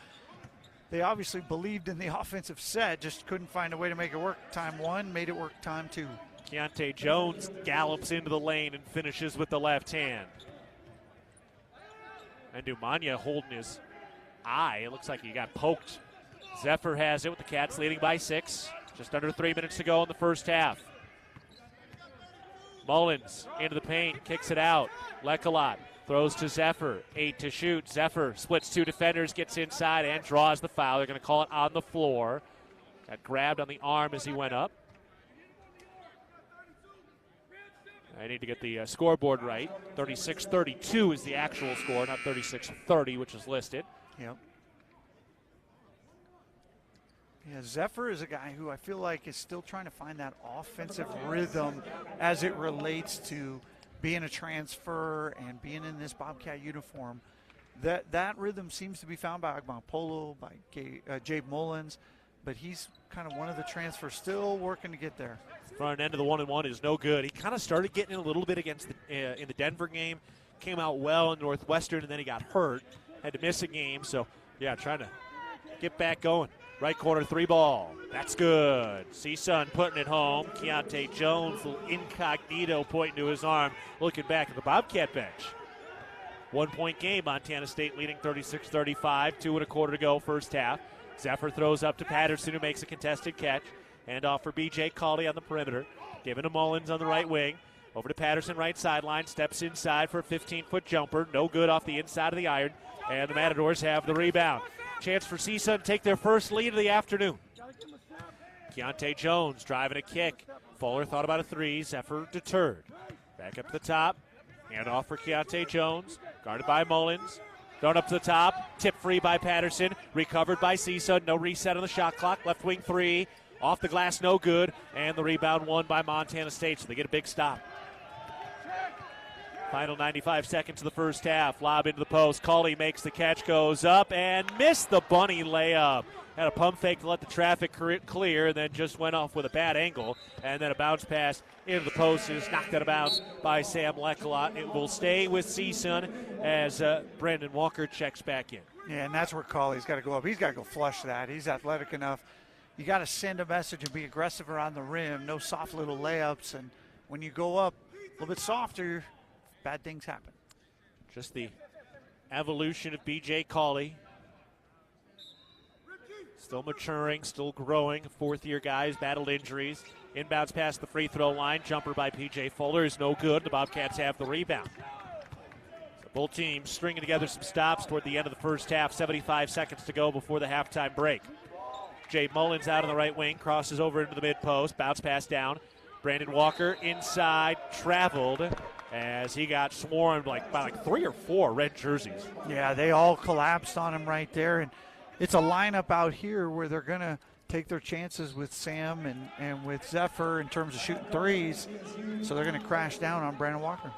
they obviously believed in the offensive set, just couldn't find a way to make it work. Time one, made it work time two. Keontae Jones gallops into the lane and finishes with the left hand. And Dumania holding his eye. It looks like he got poked. Zephyr has it with the Cats leading by 6. Just under 3 minutes to go in the first half. Mullins into the paint, kicks it out. Lekalot throws to Zephyr. 8 to shoot. Zephyr splits 2 defenders, gets inside, and draws the foul. They're going to call it on the floor. Got grabbed on the arm as he went up. I need to get the scoreboard right. 36-32 is the actual score, not 36-30, which is listed. Yep. Yeah, Zephyr is a guy who I feel like is still trying to find that offensive rhythm as it relates to being a transfer and being in this Bobcat uniform. That rhythm seems to be found by Agbampolo, by Jabe Mullins, but he's kind of one of the transfers still working to get there. Front end of the 1-and-1 is no good. He kind of started getting in a little bit against in the Denver game, came out well in Northwestern, and then he got hurt, had to miss a game. So, yeah, trying to get back going. Right corner 3 ball. That's good. CSUN putting it home. Keontae Jones, little incognito pointing to his arm, looking back at the Bobcat bench. 1 point game. Montana State leading 36-35. 2 1/4 to go first half. Zephyr throws up to Patterson, who makes a contested catch. Hand off for B.J. Cawley on the perimeter. Given to Mullins on the right wing. Over to Patterson, right sideline. Steps inside for a 15-foot jumper. No good off the inside of the iron. And the Matadors have the rebound. Chance for CSUN to take their first lead of the afternoon. Keontae Jones driving a kick. Fuller thought about a 3. Zephyr deterred. Back up to the top. Hand off for Keontae Jones. Guarded by Mullins. Thrown up to the top. Tip free by Patterson. Recovered by CSUN. No reset on the shot clock. Left wing 3. Off the glass, no good. And the rebound won by Montana State, so they get a big stop. Final 95 seconds of the first half. Lob into the post. Cawley makes the catch, goes up, and missed the bunny layup. Had a pump fake to let the traffic clear, and then just went off with a bad angle. And then a bounce pass into the post is knocked out of bounds by Sam Lekalot. It will stay with CSUN as Brandon Walker checks back in. Yeah, and that's where Cawley's got to go up. He's got to go flush that. He's athletic enough. You got to send a message and be aggressive around the rim. No soft little layups. And when you go up a little bit softer, bad things happen. Just the evolution of B.J. Cawley. Still maturing, still growing. Fourth-year guys battled injuries. Inbounds past the free throw line. Jumper by P.J. Fuller is no good. The Bobcats have the rebound. So both teams stringing together some stops toward the end of the first half. 75 seconds to go before the halftime break. Jay Mullins out on the right wing, crosses over into the mid-post, bounce pass down. Brandon Walker inside, traveled as he got swarmed by 3 or 4 red jerseys. Yeah, they all collapsed on him right there. And it's a lineup out here where they're going to take their chances with Sam and with Zephyr in terms of shooting threes. So they're going to crash down on Brandon Walker.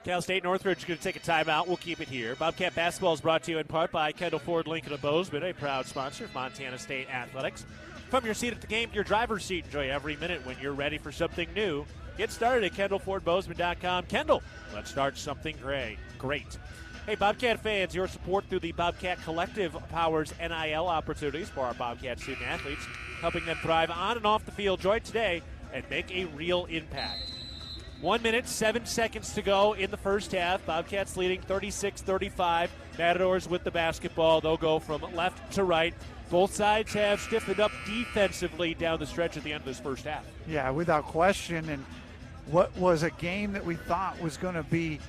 Cal State Northridge is going to take a timeout. We'll keep it here. Bobcat basketball is brought to you in part by Kendall Ford Lincoln of Bozeman, a proud sponsor of Montana State Athletics. From your seat at the game to your driver's seat, enjoy every minute when you're ready for something new. Get started at KendallFordBozeman.com. Kendall, let's start something great. Hey, Bobcat fans, your support through the Bobcat Collective powers NIL opportunities for our Bobcat student athletes, helping them thrive on and off the field. Join today and make a real impact. 1 minute, 7 seconds to go in the first half. Bobcats leading 36-35. Matadors with the basketball. They'll go from left to right. Both sides have stiffened up defensively down the stretch at the end of this first half. Yeah, without question. And what was a game that we thought was going to be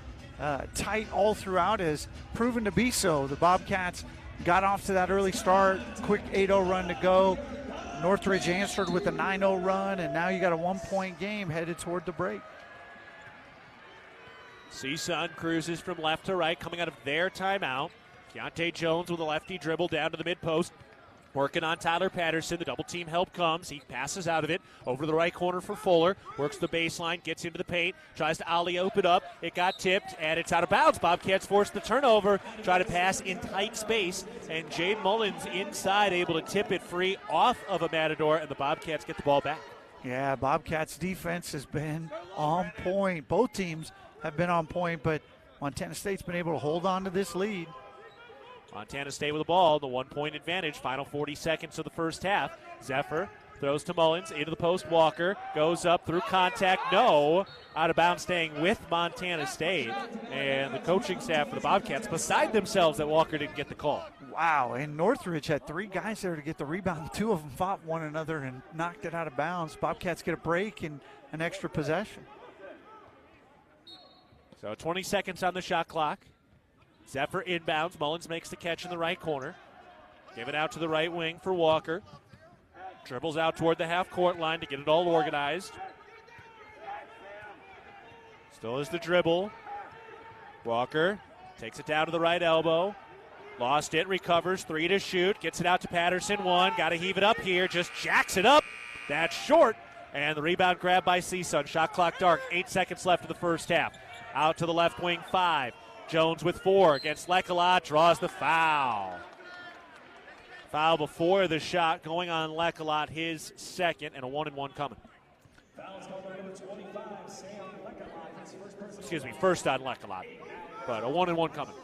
tight all throughout has proven to be so. The Bobcats got off to that early start, quick 8-0 run to go. Northridge answered with a 9-0 run, and now you got a 1-point game headed toward the break. CSUN cruises from left to right, coming out of their timeout. Keontae Jones with a lefty dribble down to the mid-post. Working on Tyler Patterson. The double team help comes. He passes out of it. Over to the right corner for Fuller. Works the baseline. Gets into the paint. Tries to alley-oop it up. It got tipped, and it's out of bounds. Bobcats forced the turnover. Try to pass in tight space. And Jade Mullins inside, able to tip it free off of a Matador, and the Bobcats get the ball back. Yeah, Bobcats defense has been on point. Both teams have been on point, but Montana State's been able to hold on to this lead. Montana State with the ball, the 1-point advantage. Final 40 seconds of the first half. Zephyr throws to Mullins, into the post. Walker goes up through contact. No. Out of bounds, staying with Montana State. And the coaching staff for the Bobcats beside themselves that Walker didn't get the call. Wow, and Northridge had 3 guys there to get the rebound. 2 of them fought one another and knocked it out of bounds. Bobcats get a break and an extra possession. So 20 seconds on the shot clock. Zephyr inbounds. Mullins makes the catch in the right corner. Give it out to the right wing for Walker. Dribbles out toward the half-court line to get it all organized. Still is the dribble. Walker takes it down to the right elbow. Lost it, recovers, 3 to shoot. Gets it out to Patterson, 1. Got to heave it up here. Just jacks it up. That's short. And the rebound grab by CSUN. Shot clock dark. 8 seconds left of the first half. Out to the left wing, 5. Jones with 4 against Lekalot, draws the foul. Foul before the shot going on Lekalot, his second, and a 1-and-1 coming. Excuse me, first on Lekalot, but a 1-and-1 coming.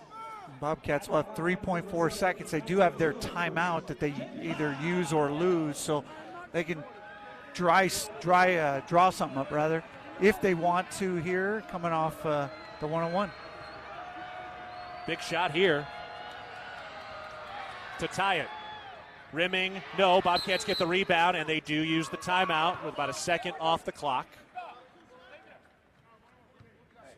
Bobcats left 3.4 seconds. They do have their timeout that they either use or lose, so they can draw something up, rather, if they want to here, coming off the 1-on-1. Big shot here to tie it. Rimming, no. Bobcats get the rebound, and they do use the timeout with about a second off the clock.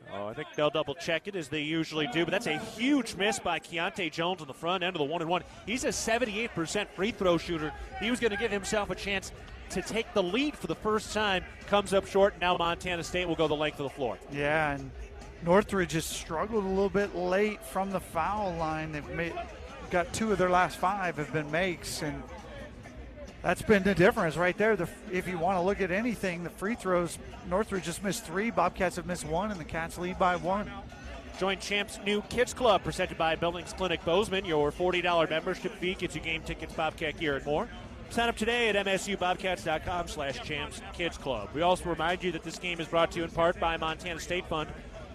So I think they'll double check it as they usually do, but that's a huge miss by Keontae Jones on the front end of the 1-and-1. He's a 78% free throw shooter. He was going to give himself a chance to take the lead for the first time. Comes up short. Now Montana State will go the length of the floor. Yeah, and Northridge has struggled a little bit late from the foul line. They've got 2 of their last 5 have been makes, and that's been the difference right there. If you want to look at anything, the free throws, Northridge just missed 3, Bobcats have missed 1, and the Cats lead by 1. Join Champs New Kids Club, presented by Billings Clinic Bozeman. Your $40 membership fee gets you game tickets, Bobcat gear, and more. Sign up today at msubobcats.com/Champs Kids Club. We also remind you that this game is brought to you in part by Montana State Fund,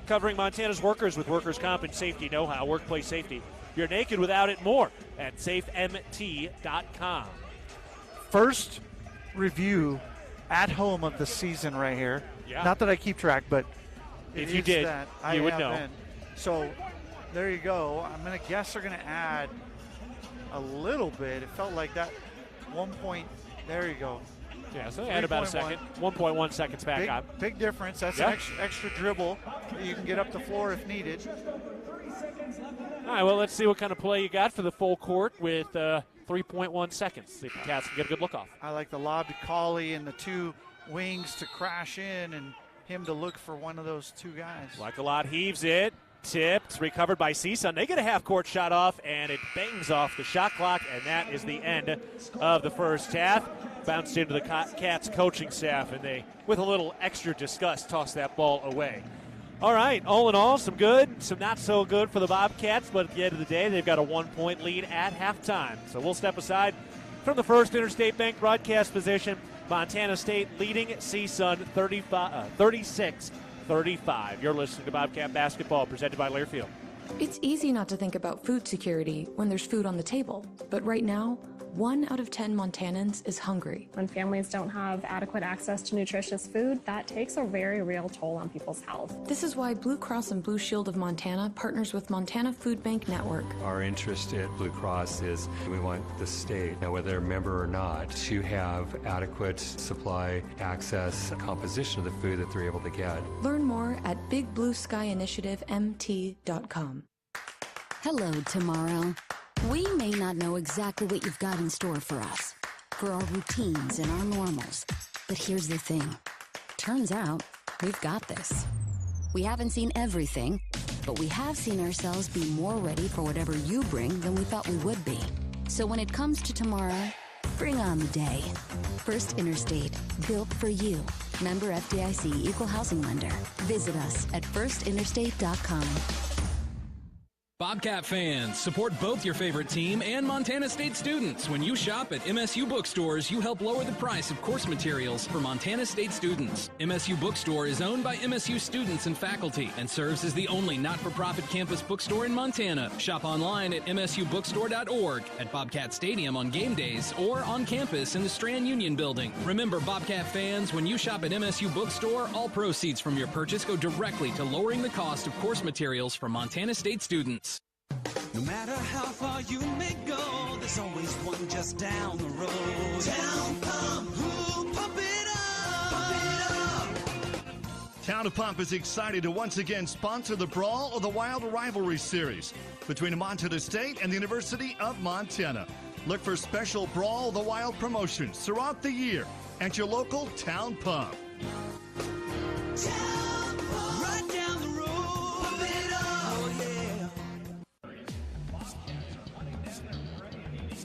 covering Montana's workers with workers' comp and safety know-how, workplace safety. You're naked without it, more at safemt.com. First review at home of the season right here. Yeah. Not that I keep track, but if you did, you would know. So there you go. I'm going to guess they're going to add a little bit. It felt like that 1 point. There you go. Yeah, so add about a second. 1.1 seconds back on. Big difference. That's an extra dribble. You can get up the floor if needed. All right, well, let's see what kind of play you got for the full court with 3.1 seconds. See if the Cats can get a good look off. I like the lob to Cauley and the 2 wings to crash in and him to look for one of those 2 guys. Like a lot, heaves it. Tipped, recovered by CSUN. They get a half-court shot off, and it bangs off the shot clock, and that is the end of the first half. Bounced into the Cats coaching staff, and they, with a little extra disgust, tossed that ball away. All right, all in all, some good, some not so good for the Bobcats, but at the end of the day, they've got a 1-point lead at halftime. So we'll step aside from the First Interstate Bank broadcast position. Montana State leading CSUN 36-35. You're listening to Bobcat Basketball, presented by Learfield. It's easy not to think about food security when there's food on the table, but right now, 1 out of 10 Montanans is hungry. When families don't have adequate access to nutritious food, that takes a very real toll on people's health. This is why Blue Cross and Blue Shield of Montana partners with Montana Food Bank Network. Our interest at Blue Cross is we want the state, whether they're a member or not, to have adequate supply, access, composition of the food that they're able to get. Learn more at bigblueskyinitiativemt.com. Hello, tomorrow. We may not know exactly what you've got in store for us, for our routines and our normals. But here's the thing. Turns out, we've got this. We haven't seen everything, but we have seen ourselves be more ready for whatever you bring than we thought we would be. So when it comes to tomorrow, bring on the day. First Interstate, built for you. Member FDIC, Equal Housing Lender. Visit us at firstinterstate.com. Bobcat fans, support both your favorite team and Montana State students. When you shop at MSU bookstores, you help lower the price of course materials for Montana State students. MSU Bookstore is owned by MSU students and faculty and serves as the only not-for-profit campus bookstore in Montana. Shop online at msubookstore.org, at Bobcat Stadium on game days, or on campus in the Strand Union building. Remember, Bobcat fans, when you shop at MSU Bookstore, all proceeds from your purchase go directly to lowering the cost of course materials for Montana State students. No matter how far you may go, there's always one just down the road. Town Pump, who pump it up, pump it up. Town of Pump is excited to once again sponsor the Brawl of the Wild Rivalry Series between Montana State and the University of Montana. Look for special Brawl of the Wild promotions throughout the year at your local Town Pump. Town Pump, right down the road, pump it up, oh yeah.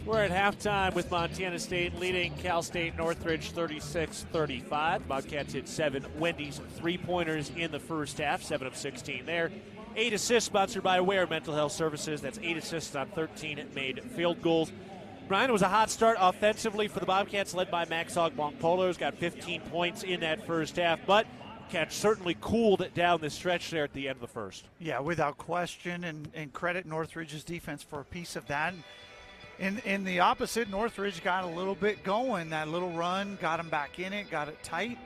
We're at halftime with Montana State leading Cal State Northridge 36-35. Bobcats hit 7 Wendy's three-pointers in the first half, 7 of 16 there. 8 assists sponsored by Aware Mental Health Services. That's 8 assists on 13 made field goals. Brian, it was a hot start offensively for the Bobcats, led by Max Ogbonkpolo. Got 15 points in that first half, but Bobcats certainly cooled it down the stretch there at the end of the first. Yeah, without question, and credit Northridge's defense for a piece of that. In the opposite, Northridge got a little bit going. That little run got them back in it, got it tight.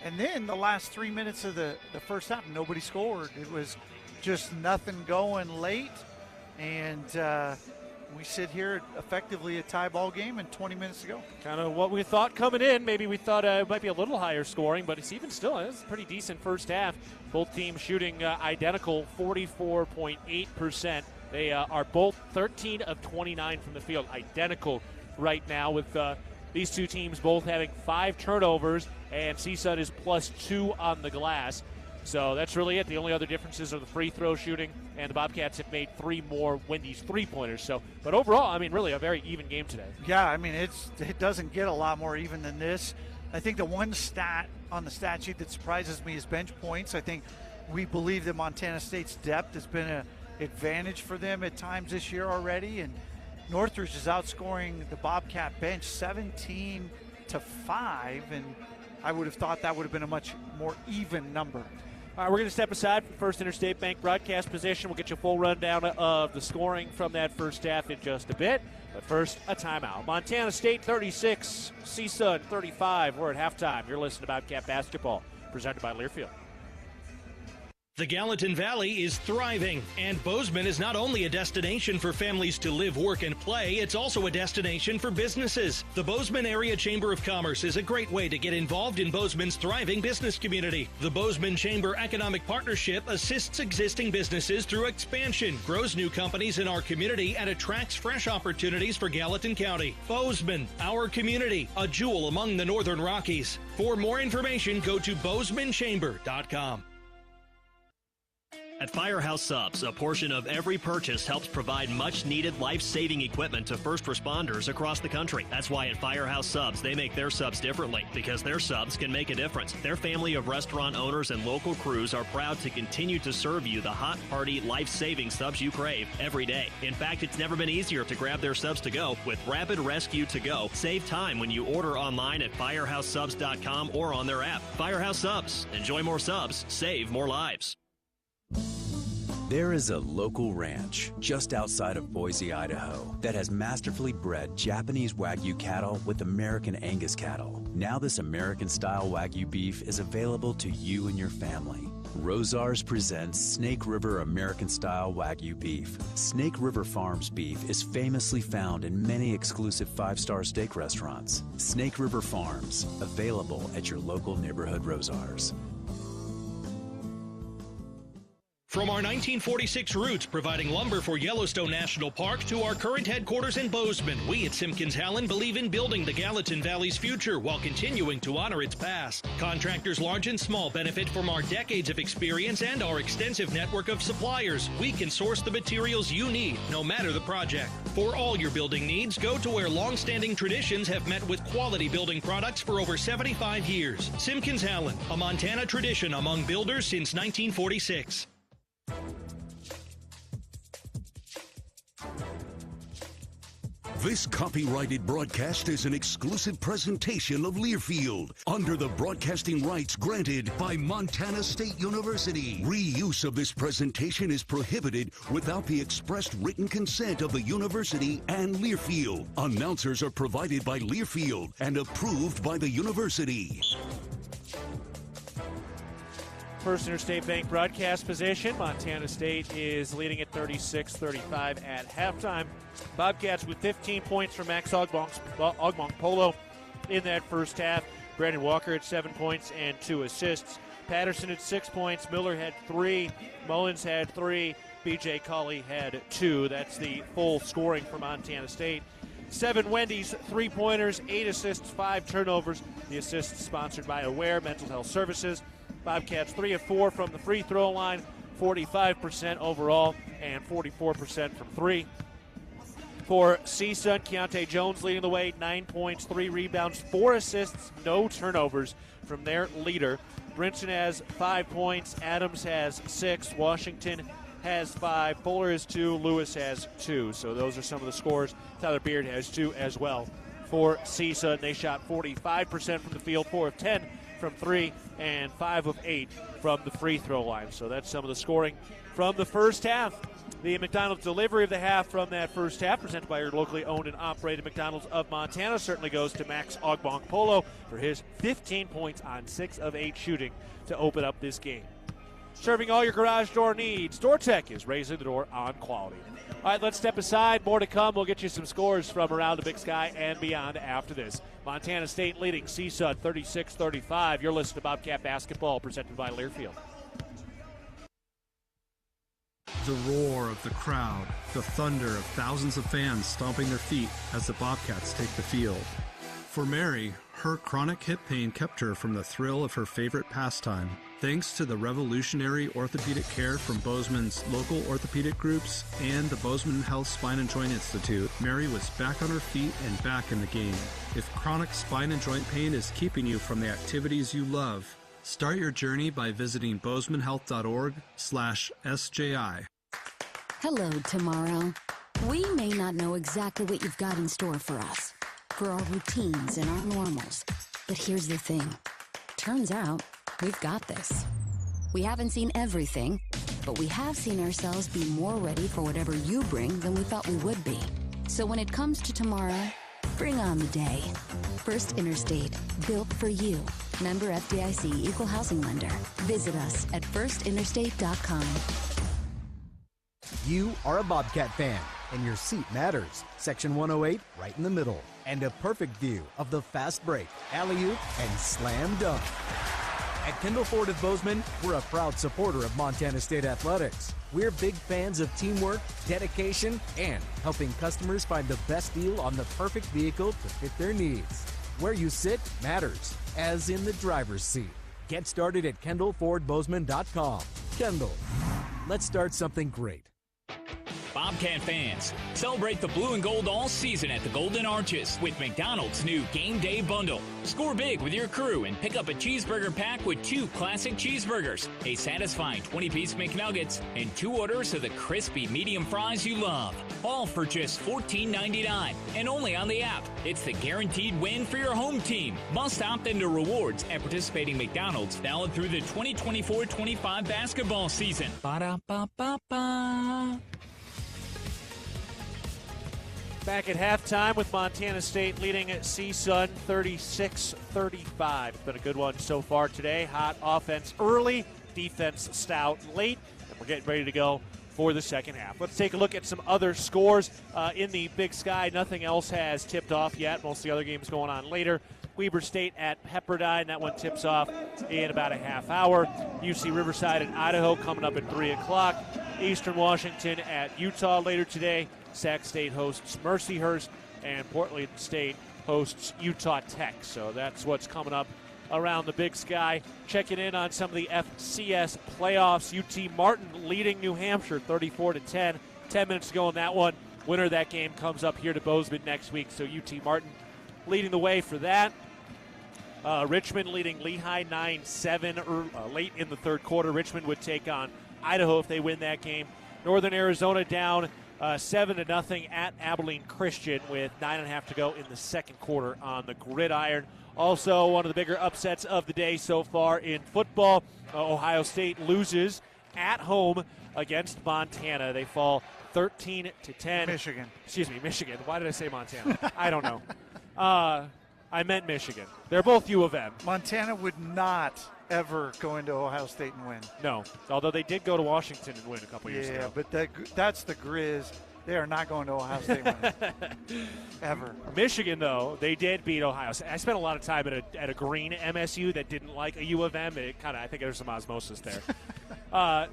And then the last 3 minutes of the first half, nobody scored. It was just nothing going late. And we sit here effectively a tie ball game and 20 minutes to go. Kind of what we thought coming in. Maybe we thought it might be a little higher scoring, but it's even still it's a pretty decent first half. Both teams shooting identical, 44.8%. They are both 13 of 29 from the field, identical right now, with these two teams both having 5 turnovers, and CSUN is +2 on the glass. So that's really it. The only other differences are the free throw shooting, and the Bobcats have made 3 more Wendy's three-pointers. So, but overall, I mean, really a very even game today. Yeah, I mean, it doesn't get a lot more even than this. I think the one stat on the stat sheet that surprises me is bench points. I think we believe that Montana State's depth has been an advantage for them at times this year already, and Northridge is outscoring the Bobcat bench 17-5, and I would have thought that would have been a much more even number. All right, we're going to step aside from First Interstate Bank broadcast position. We'll get you a full rundown of the scoring from that first half in just a bit. But first, a timeout. Montana State 36, CSUN 35. We're at halftime. You're listening to Bobcat Basketball, presented by Learfield. The Gallatin Valley is thriving, and Bozeman is not only a destination for families to live, work, and play, it's also a destination for businesses. The Bozeman Area Chamber of Commerce is a great way to get involved in Bozeman's thriving business community. The Bozeman Chamber Economic Partnership assists existing businesses through expansion, grows new companies in our community, and attracts fresh opportunities for Gallatin County. Bozeman, our community, a jewel among the Northern Rockies. For more information, go to bozemanchamber.com. At Firehouse Subs, a portion of every purchase helps provide much-needed life-saving equipment to first responders across the country. That's why at Firehouse Subs, they make their subs differently, because their subs can make a difference. Their family of restaurant owners and local crews are proud to continue to serve you the hot, hearty, life-saving subs you crave every day. In fact, it's never been easier to grab their subs to go with Rapid Rescue to Go. Save time when you order online at firehousesubs.com or on their app. Firehouse Subs. Enjoy more subs. Save more lives. There is a local ranch just outside of Boise, Idaho, that has masterfully bred Japanese Wagyu cattle with American Angus cattle. Now this American-style Wagyu beef is available to you and your family. Rosars presents Snake River American-style Wagyu beef. Snake River Farms beef is famously found in many exclusive 5-star steak restaurants. Snake River Farms, available at your local neighborhood Rosars. From our 1946 roots providing lumber for Yellowstone National Park to our current headquarters in Bozeman, we at Simpkins Hallen believe in building the Gallatin Valley's future while continuing to honor its past. Contractors large and small benefit from our decades of experience and our extensive network of suppliers. We can source the materials you need, no matter the project. For all your building needs, go to where long-standing traditions have met with quality building products for over 75 years. Simpkins Allen, a Montana tradition among builders since 1946. This copyrighted broadcast is an exclusive presentation of Learfield under the broadcasting rights granted by Montana State University. Reuse of this presentation is prohibited without the expressed written consent of the university and Learfield. Announcers are provided by Learfield and approved by the university. First Interstate Bank broadcast position. Montana State is leading at 36-35 at halftime. Bobcats with 15 points from Max Ogbong Polo in that first half. Brandon Walker had 7 points and 2 assists. Patterson had 6 points. Miller had 3. Mullins had 3. B.J. Colley had 2. That's the full scoring for Montana State. 7 Wendy's, 3-pointers, 8 assists, 5 turnovers. The assists sponsored by Aware Mental Health Services. Bobcats 3 of 4 from the free throw line, 45% overall, and 44% from 3. For CSUN, Keontae Jones leading the way, 9 points, 3 rebounds, 4 assists, no turnovers from their leader. Brinson has 5 points, Adams has 6, Washington has 5, Fuller has 2, Lewis has 2. So those are some of the scores. Tyler Beard has 2 as well. For CSUN, they shot 45% from the field, 4 of 10 from 3, and 5 of 8 from the free throw line. So that's some of the scoring from the first half. The McDonald's delivery of the half from that first half, presented by your locally owned and operated McDonald's of Montana, certainly goes to Max Ogbong Polo for his 15 points on 6 of 8 shooting to open up this game. Serving all your garage door needs, DoorTech is raising the door on quality. All right, let's step aside. More to come. We'll get you some scores from around the Big Sky and beyond after this. Montana State leading CSUN 36-35. You're listening to Bobcat Basketball, presented by Learfield. The roar of the crowd, the thunder of thousands of fans stomping their feet as the Bobcats take the field. For Mary, her chronic hip pain kept her from the thrill of her favorite pastime. Thanks to the revolutionary orthopedic care from Bozeman's local orthopedic groups and the Bozeman Health Spine and Joint Institute, Mary was back on her feet and back in the game. If chronic spine and joint pain is keeping you from the activities you love, start your journey by visiting bozemanhealth.org/SJI. Hello, tomorrow. We may not know exactly what you've got in store for us, for our routines and our normals. But here's the thing. Turns out, we've got this. We haven't seen everything, but we have seen ourselves be more ready for whatever you bring than we thought we would be. So when it comes to tomorrow, bring on the day. First Interstate, built for you. Member FDIC Equal Housing Lender. Visit us at firstinterstate.com. You are a Bobcat fan, and your seat matters. Section 108, right in the middle. And a perfect view of the fast break, alley-oop, and slam dunk. At Kendall Ford of Bozeman, we're a proud supporter of Montana State Athletics. We're big fans of teamwork, dedication, and helping customers find the best deal on the perfect vehicle to fit their needs. Where you sit matters, as in the driver's seat. Get started at KendallFordBozeman.com. Kendall, let's start something great. Bobcat fans, celebrate the blue and gold all season at the Golden Arches with McDonald's new Game Day Bundle. Score big with your crew and pick up a cheeseburger pack with 2 classic cheeseburgers, a satisfying 20-piece McNuggets, and 2 orders of the crispy medium fries you love. All for just $14.99 and only on the app. It's the guaranteed win for your home team. Must opt into rewards at participating McDonald's, valid through the 2024-25 basketball season. Ba-da-ba-ba-ba. Back at halftime with Montana State leading at CSUN 36-35. It's been a good one so far today. Hot offense early, defense stout late, and we're getting ready to go for the second half. Let's take a look at some other scores in the Big Sky. Nothing else has tipped off yet. Most of the other games going on later. Weber State at Pepperdine. That one tips off in about a half hour. UC Riverside and Idaho coming up at 3 o'clock. Eastern Washington at Utah later today. Sac State hosts Mercyhurst, and Portland State hosts Utah Tech. So that's what's coming up around the Big Sky. Checking in on some of the FCS playoffs. UT Martin leading New Hampshire 34-10. 10 minutes to go in that one. winner of that game comes up here to Bozeman next week. So UT Martin leading the way for that. Richmond leading Lehigh 9-7 late in the third quarter. Richmond would take on Idaho if they win that game. Northern Arizona down 7-0 at Abilene Christian with 9.5 to go in the second quarter on the gridiron. Also, one of the bigger upsets of the day so far in football, Ohio State loses at home against Montana. They fall 13-10. Michigan. Excuse me, Michigan. Why did I say Montana? I don't know. I meant Michigan. They're both U of M. Montana would not ever go into Ohio State and win. No, although they did go to Washington and win a couple years ago. Yeah, but that's the Grizz. They are not going to Ohio State and win. Ever. Michigan, though, they did beat Ohio State. I spent a lot of time at a green MSU that didn't like a U of M. It I think there's some osmosis there.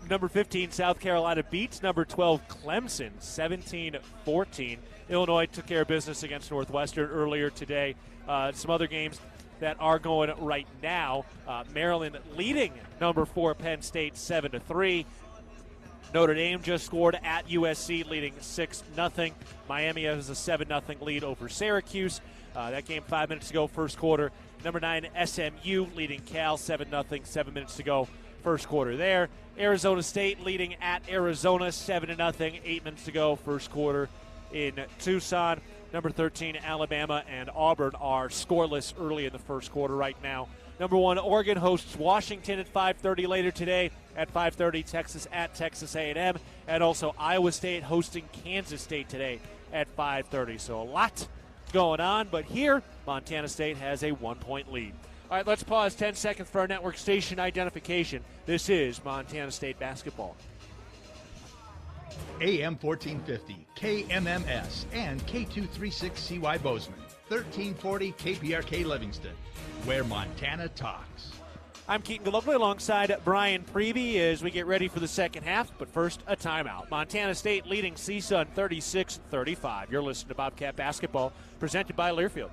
Number 15, South Carolina beats number 12, Clemson, 17-14. Illinois took care of business against Northwestern earlier today. Some other games that are going right now. Maryland leading number 4, Penn State, 7-3. Notre Dame just scored at USC, leading 6-0. Miami has a 7-0 lead over Syracuse. That game 5 minutes to go, first quarter. Number 9, SMU leading Cal, 7-0, 7 minutes to go, first quarter there. Arizona State leading at Arizona, 7-0, 8 minutes to go, first quarter in Tucson. Number 13, Alabama and Auburn are scoreless early in the first quarter right now. Number 1, Oregon hosts Washington at 5:30 later today. At 5:30, Texas at Texas A&M. And also Iowa State hosting Kansas State today at 5:30. So a lot going on. But here, Montana State has a 1-point lead. All right, let's pause 10 seconds for our network station identification. This is Montana State basketball. AM 1450, KMMS, and K236CY Bozeman, 1340 KPRK Livingston, where Montana talks. I'm Keaton Gillogly alongside Brian Priebe as we get ready for the second half, but first, a timeout. Montana State leading CSUN 36-35. You're listening to Bobcat Basketball, presented by Learfield.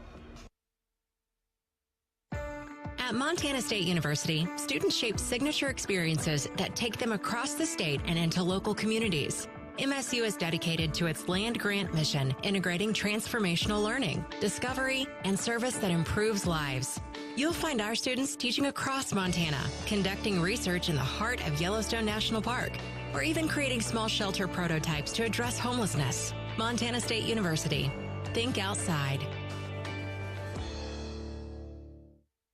At Montana State University, students shape signature experiences that take them across the state and into local communities. MSU is dedicated to its land grant mission, integrating transformational learning, discovery, and service that improves lives. You'll find our students teaching across Montana, conducting research in the heart of Yellowstone National Park, or even creating small shelter prototypes to address homelessness. Montana State University. Think outside.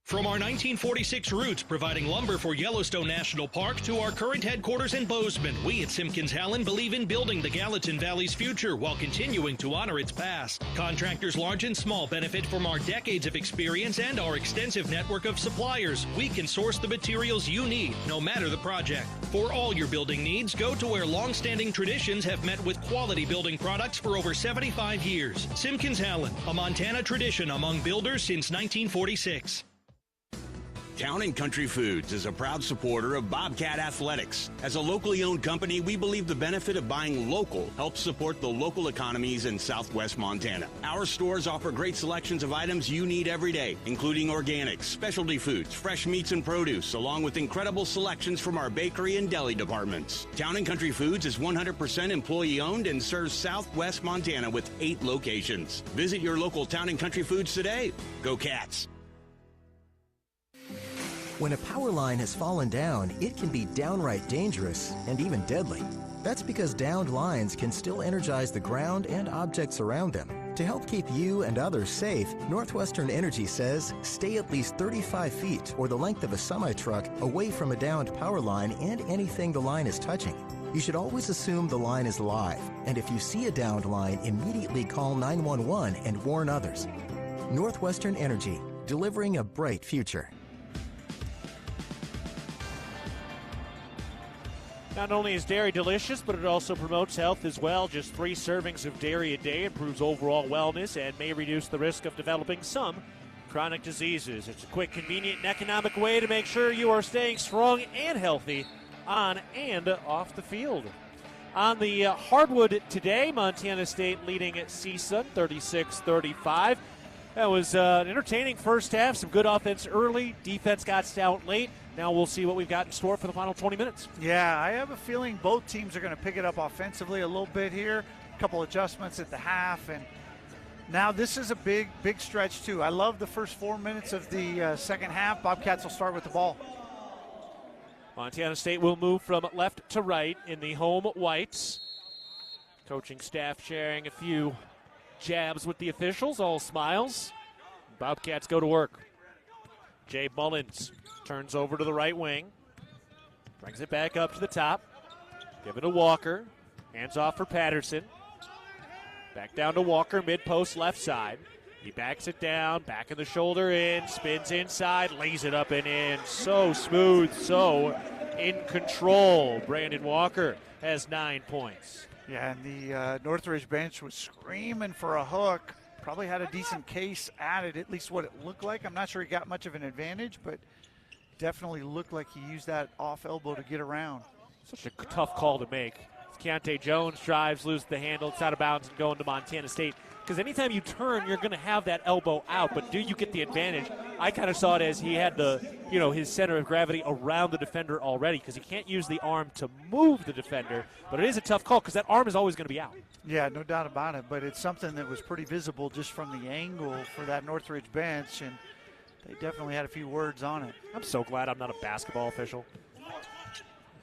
From our 1946 roots providing lumber for Yellowstone National Park to our current headquarters in Bozeman, we at Simpkins-Hallen believe in building the Gallatin Valley's future while continuing to honor its past. Contractors large and small benefit from our decades of experience and our extensive network of suppliers. We can source the materials you need, no matter the project. For all your building needs, go to where long-standing traditions have met with quality building products for over 75 years. Simpkins-Hallen, a Montana tradition among builders since 1946. Town & Country Foods is a proud supporter of Bobcat Athletics. As a locally owned company, we believe the benefit of buying local helps support the local economies in southwest Montana. Our stores offer great selections of items you need every day, including organics, specialty foods, fresh meats and produce, along with incredible selections from our bakery and deli departments. Town & Country Foods is 100% employee-owned and serves southwest Montana with 8 locations. Visit your local Town & Country Foods today. Go Cats! When a power line has fallen down, it can be downright dangerous and even deadly. That's because downed lines can still energize the ground and objects around them. To help keep you and others safe, Northwestern Energy says stay at least 35 feet or the length of a semi-truck away from a downed power line and anything the line is touching. You should always assume the line is live, and if you see a downed line, immediately call 911 and warn others. Northwestern Energy, delivering a bright future. Not only is dairy delicious, but it also promotes health as well. Just 3 servings of dairy a day improves overall wellness and may reduce the risk of developing some chronic diseases. It's a quick, convenient, and economic way to make sure you are staying strong and healthy on and off the field. On the hardwood today, Montana State leading at CSUN 36-35. That was an entertaining first half. Some good offense early. Defense got stout late. Now we'll see what we've got in store for the final 20 minutes. Yeah, I have a feeling both teams are going to pick it up offensively a little bit here. couple adjustments at the half, and now this is a big stretch too. I love the first 4 minutes of the second half. Bobcats will start with the ball. Montana State will move from left to right in the home whites. Coaching staff sharing a few jabs with the officials, all smiles. Bobcats go to work. Jay Mullins turns over to the right wing. Brings it back up to the top. Give it to Walker. Hands off for Patterson. Back down to Walker, mid-post left side. He backs it down, back of the shoulder in, spins inside, lays it up and in. So smooth, so in control. Brandon Walker has 9 points. Yeah, and the Northridge bench was screaming for a hook. Probably had a decent case at it, at least what it looked like. I'm not sure he got much of an advantage, but definitely looked like he used that off elbow to get around. Such a tough call to make. Keontae Jones drives, loses the handle, it's out of bounds and going to Montana State. Because anytime you turn, you're going to have that elbow out, but do you get the advantage? I kind of saw it as he had his center of gravity around the defender already, because he can't use the arm to move the defender, but it is a tough call because that arm is always going to be out. Yeah, no doubt about it, but it's something that was pretty visible just from the angle for that Northridge bench, and they definitely had a few words on it. I'm so glad I'm not a basketball official.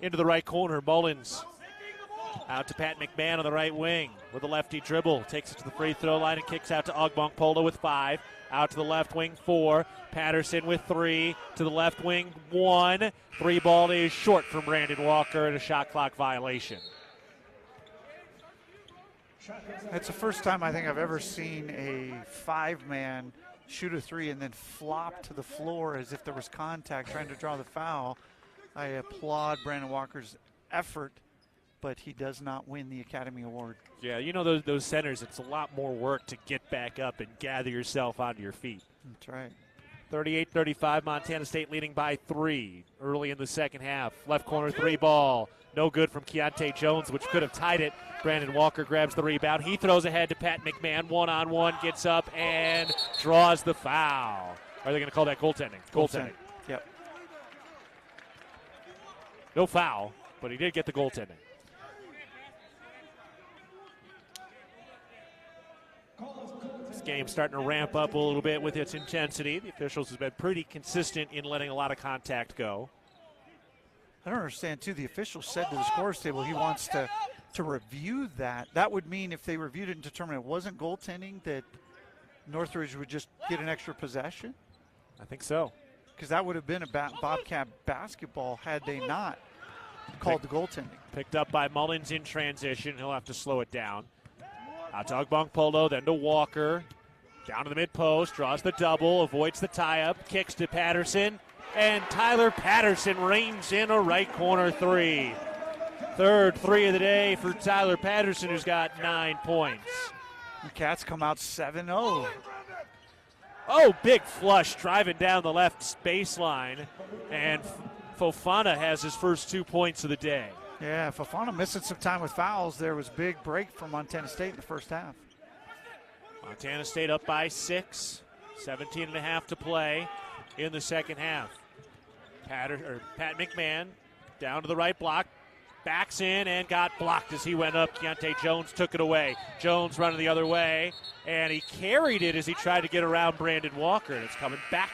Into the right corner, Mullins. Out to Pat McMahon on the right wing with a lefty dribble. Takes it to the free throw line and kicks out to Ogbong Polo with 5. Out to the left wing, 4. Patterson with 3. To the left wing, 1. 3 ball is short from Brandon Walker and a shot clock violation. That's the first time I think I've ever seen a 5-man shoot a 3 and then flop to the floor as if there was contact trying to draw the foul. I applaud Brandon Walker's effort, but he does not win the Academy Award. Yeah, those centers, it's a lot more work to get back up and gather yourself onto your feet. That's right. 38-35, Montana State leading by 3 early in the second half. Left corner 3 ball. No good from Keontae Jones, which could have tied it. Brandon Walker grabs the rebound. He throws ahead to Pat McMahon. One-on-one, gets up and draws the foul. Are they going to call that goaltending? Goaltending. Yep. No foul, but he did get the goaltending. This game's starting to ramp up a little bit with its intensity. The officials have been pretty consistent in letting a lot of contact go. I don't understand, too. The official said to the scores table he wants to review that. That would mean if they reviewed it and determined it wasn't goaltending, that Northridge would just get an extra possession? I think so. Because that would have been a Bobcat basketball had they not called the goaltending. Picked up by Mullins in transition. He'll have to slow it down. Out to Ogbong Polo, then to Walker. Down to the mid-post, draws the double, avoids the tie-up, kicks to Patterson, and Tyler Patterson reins in a right corner 3. Third 3 of the day for Tyler Patterson, who's got 9 points. The Cats come out 7-0. Oh, big flush driving down the left baseline, and Fofana has his first 2 points of the day. Yeah, Fofana missing some time with fouls. There was a big break from Montana State in the first half. Montana State up by 6, 17.5 to play in the second half. Pat McMahon down to the right block, backs in and got blocked as he went up. Keontae Jones took it away. Jones running the other way, and he carried it as he tried to get around Brandon Walker, and it's coming back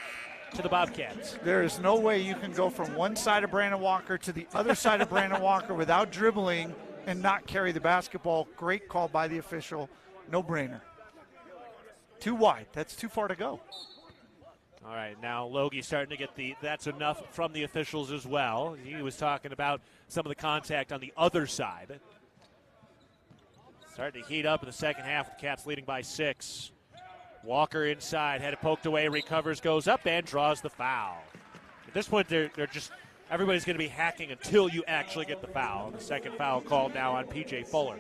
to the Bobcats. There is no way you can go from one side of Brandon Walker to the other side of Brandon Walker without dribbling and not carry the basketball. Great call by the official. No brainer. Too wide. That's too far to go. All right, now Logie starting to get that's enough from the officials as well. He was talking about some of the contact on the other side. Starting to heat up in the second half. The Cats leading by 6. Walker inside, had it poked away, recovers, goes up, and draws the foul. At this point, they're just everybody's going to be hacking until you actually get the foul. The second foul called now on P.J. Fuller.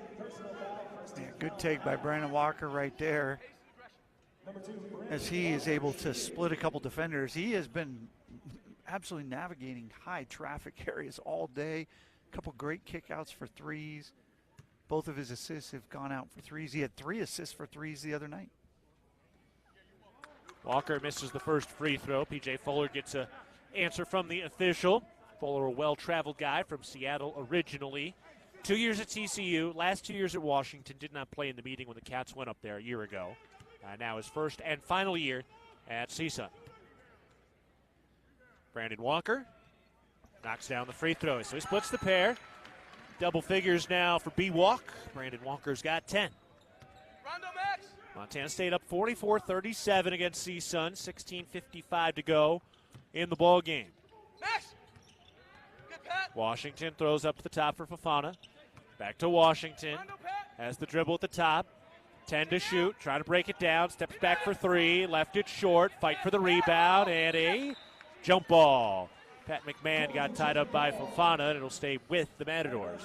Yeah, good take by Brandon Walker right there. As he is able to split a couple defenders. He has been absolutely navigating high traffic areas all day. A couple great kickouts for threes. Both of his assists have gone out for threes. He had 3 assists for threes the other night. Walker misses the first free throw. P.J. Fuller gets an answer from the official. Fuller, a well-traveled guy from Seattle originally. 2 years at TCU, last 2 years at Washington, did not play in the meeting when the Cats went up there a year ago. Now his first and final year at CSUN. Brandon Walker knocks down the free throw, so he splits the pair. Double figures now for B-Walk. Brandon Walker's got 10. Montana State up 44-37 against CSUN. 16:55 to go in the ball game. Washington throws up to the top for Fofana. Back to Washington. Has the dribble at the top. 10 to shoot. Trying to break it down. Steps back for three. Left it short. Fight for the rebound. And a jump ball. Pat McMahon got tied up by Fofana, and it'll stay with the Matadors.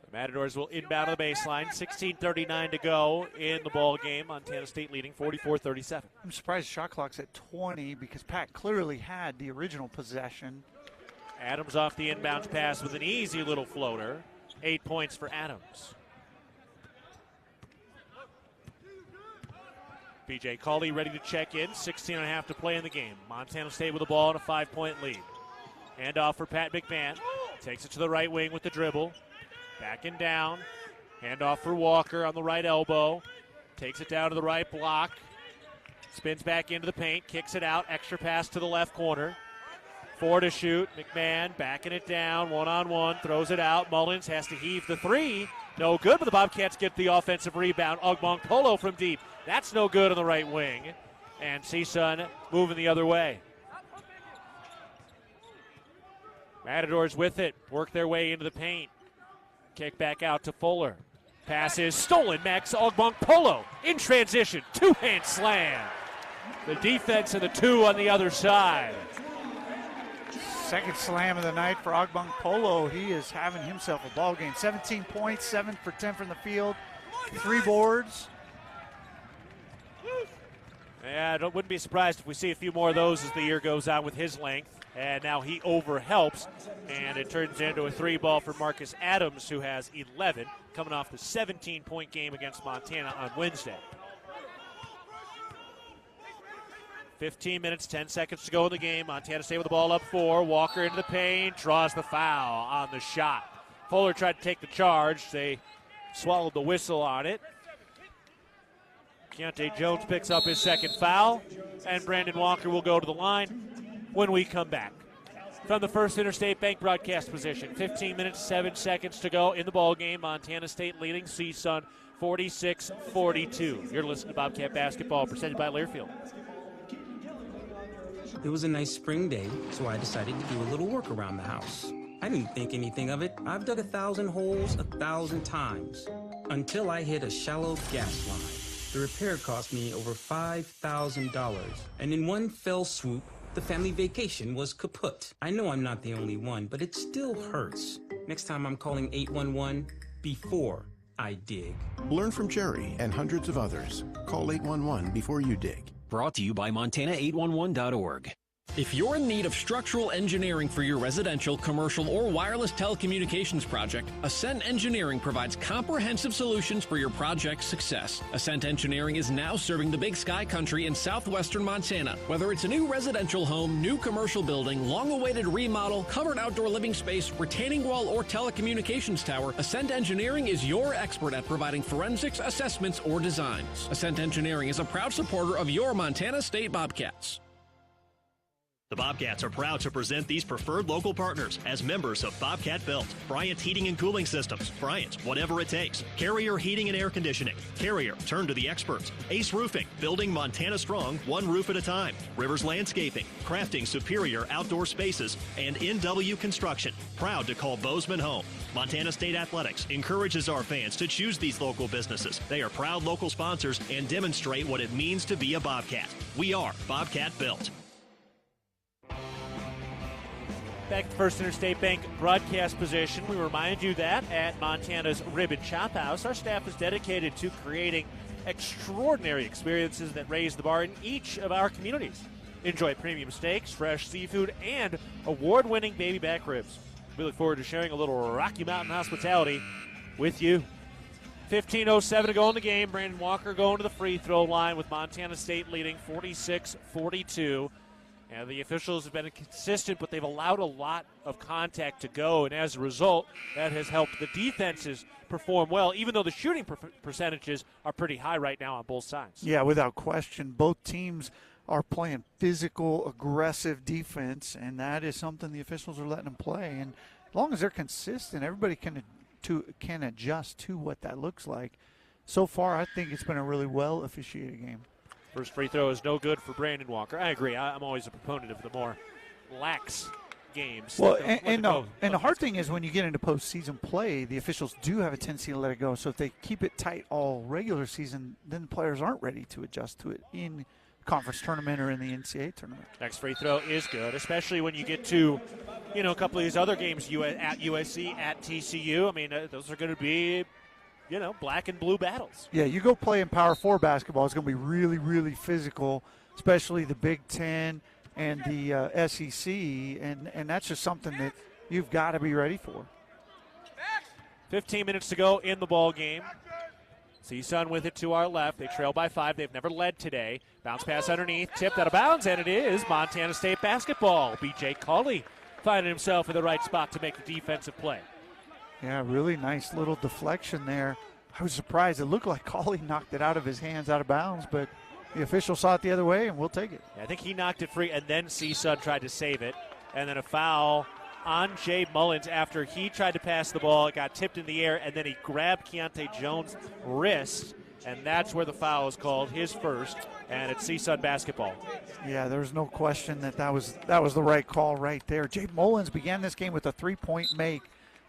The Matadors will inbound to the baseline. 16:39 to go in the ball game. Montana State leading 44-37. I'm surprised the shot clock's at 20 because Pat clearly had the original possession. Adams off the inbounds pass with an easy little floater. 8 points for Adams. B.J. Cawley ready to check in. 16.5 to play in the game. Montana State with the ball and a 5-point lead. Handoff for Pat McMahon. Takes it to the right wing with the dribble. Back and down. Handoff for Walker on the right elbow. Takes it down to the right block. Spins back into the paint. Kicks it out. Extra pass to the left corner. 4 to shoot. McMahon backing it down. One-on-one. Throws it out. Mullins has to heave the three. No good, but the Bobcats get the offensive rebound. Ogbong Polo from deep. That's no good on the right wing. And CSUN moving the other way. Matadors with it. Work their way into the paint. Kick back out to Fuller. Pass is stolen. Max Ogbong Polo in transition. Two-hand slam. The defense and the two on the other side. Second slam of the night for Ogbong Polo. He is having himself a ball game. 17 points, 7 for 10 from the field, 3 boards. Yeah, I wouldn't be surprised if we see a few more of those as the year goes on with his length. And now he overhelps, and it turns into a 3-ball for Marcus Adams, who has 11, coming off the 17-point game against Montana on Wednesday. 15 minutes, 10 seconds to go in the game. Montana State with the ball up 4. Walker into the paint, draws the foul on the shot. Fuller tried to take the charge. They swallowed the whistle on it. Keontae Jones picks up his second foul, and Brandon Walker will go to the line when we come back. From the First Interstate Bank broadcast position, 15 minutes, 7 seconds to go in the ball game. Montana State leading CSUN 46-42. You're listening to Bobcat Basketball, presented by Learfield. It was a nice spring day, so I decided to do a little work around the house. I didn't think anything of it. I've dug 1,000 holes 1,000 times until I hit a shallow gas line. The repair cost me over $5,000, and in one fell swoop, the family vacation was kaput. I know I'm not the only one, but it still hurts. Next time I'm calling 811 before I dig. Learn from Jerry and hundreds of others. Call 811 before you dig. Brought to you by Montana811.org. If you're in need of structural engineering for your residential, commercial, or wireless telecommunications project, Ascent Engineering provides comprehensive solutions for your project's success. Ascent Engineering is now serving the Big Sky country in southwestern Montana. Whether it's a new residential home, new commercial building, long-awaited remodel, covered outdoor living space, retaining wall, or telecommunications tower, Ascent Engineering is your expert at providing forensics, assessments, or designs. Ascent Engineering is a proud supporter of your Montana State Bobcats. The Bobcats are proud to present these preferred local partners as members of Bobcat Built. Bryant Heating and Cooling Systems. Bryant, whatever it takes. Carrier Heating and Air Conditioning. Carrier, turn to the experts. Ace Roofing, building Montana strong, one roof at a time. Rivers Landscaping, crafting superior outdoor spaces. And NW Construction, proud to call Bozeman home. Montana State Athletics encourages our fans to choose these local businesses. They are proud local sponsors and demonstrate what it means to be a Bobcat. We are Bobcat Built. Back to First Interstate Bank broadcast position. We remind you that at Montana's Ribbon Chop House, our staff is dedicated to creating extraordinary experiences that raise the bar in each of our communities. Enjoy premium steaks, fresh seafood, and award-winning baby back ribs. We look forward to sharing a little Rocky Mountain hospitality with you. 15:07 to go in the game. Brandon Walker going to the free throw line with Montana State leading 46-42. And the officials have been consistent, but they've allowed a lot of contact to go, and as a result, that has helped the defenses perform well, even though the shooting percentages are pretty high right now on both sides. Yeah, without question. Both teams are playing physical, aggressive defense, and that is something the officials are letting them play. And as long as they're consistent, everybody can adjust to what that looks like. So far, I think it's been a really well-officiated game. First free throw is no good for Brandon Walker. I agree. I'm always a proponent of the more lax games. Well, and the hard thing is when you get into postseason play, the officials do have a tendency to let it go. So if they keep it tight all regular season, then the players aren't ready to adjust to it in conference tournament or in the NCAA tournament. Next free throw is good, especially when you get to, a couple of these other games at USC, at TCU. I mean, those are going to be black and blue battles. Yeah, you go play in Power 4 basketball, it's going to be really, really physical, especially the Big Ten and the SEC, and that's just something that you've got to be ready for. 15 minutes to go in the ball game. CSUN with it to our left. They trail by 5. They've never led today. Bounce pass underneath, tipped out of bounds, and it is Montana State basketball. B.J. Cawley finding himself in the right spot to make the defensive play. Yeah, really nice little deflection there. I was surprised. It looked like Cawley knocked it out of his hands, out of bounds, but the official saw it the other way, and we'll take it. I think he knocked it free, and then CSUN tried to save it. And then a foul on Jay Mullins after he tried to pass the ball. It got tipped in the air, and then he grabbed Keontae Jones' wrist, and that's where the foul is called, his first, and it's CSUN basketball. Yeah, there's no question that was the right call right there. Jay Mullins began this game with a three-point make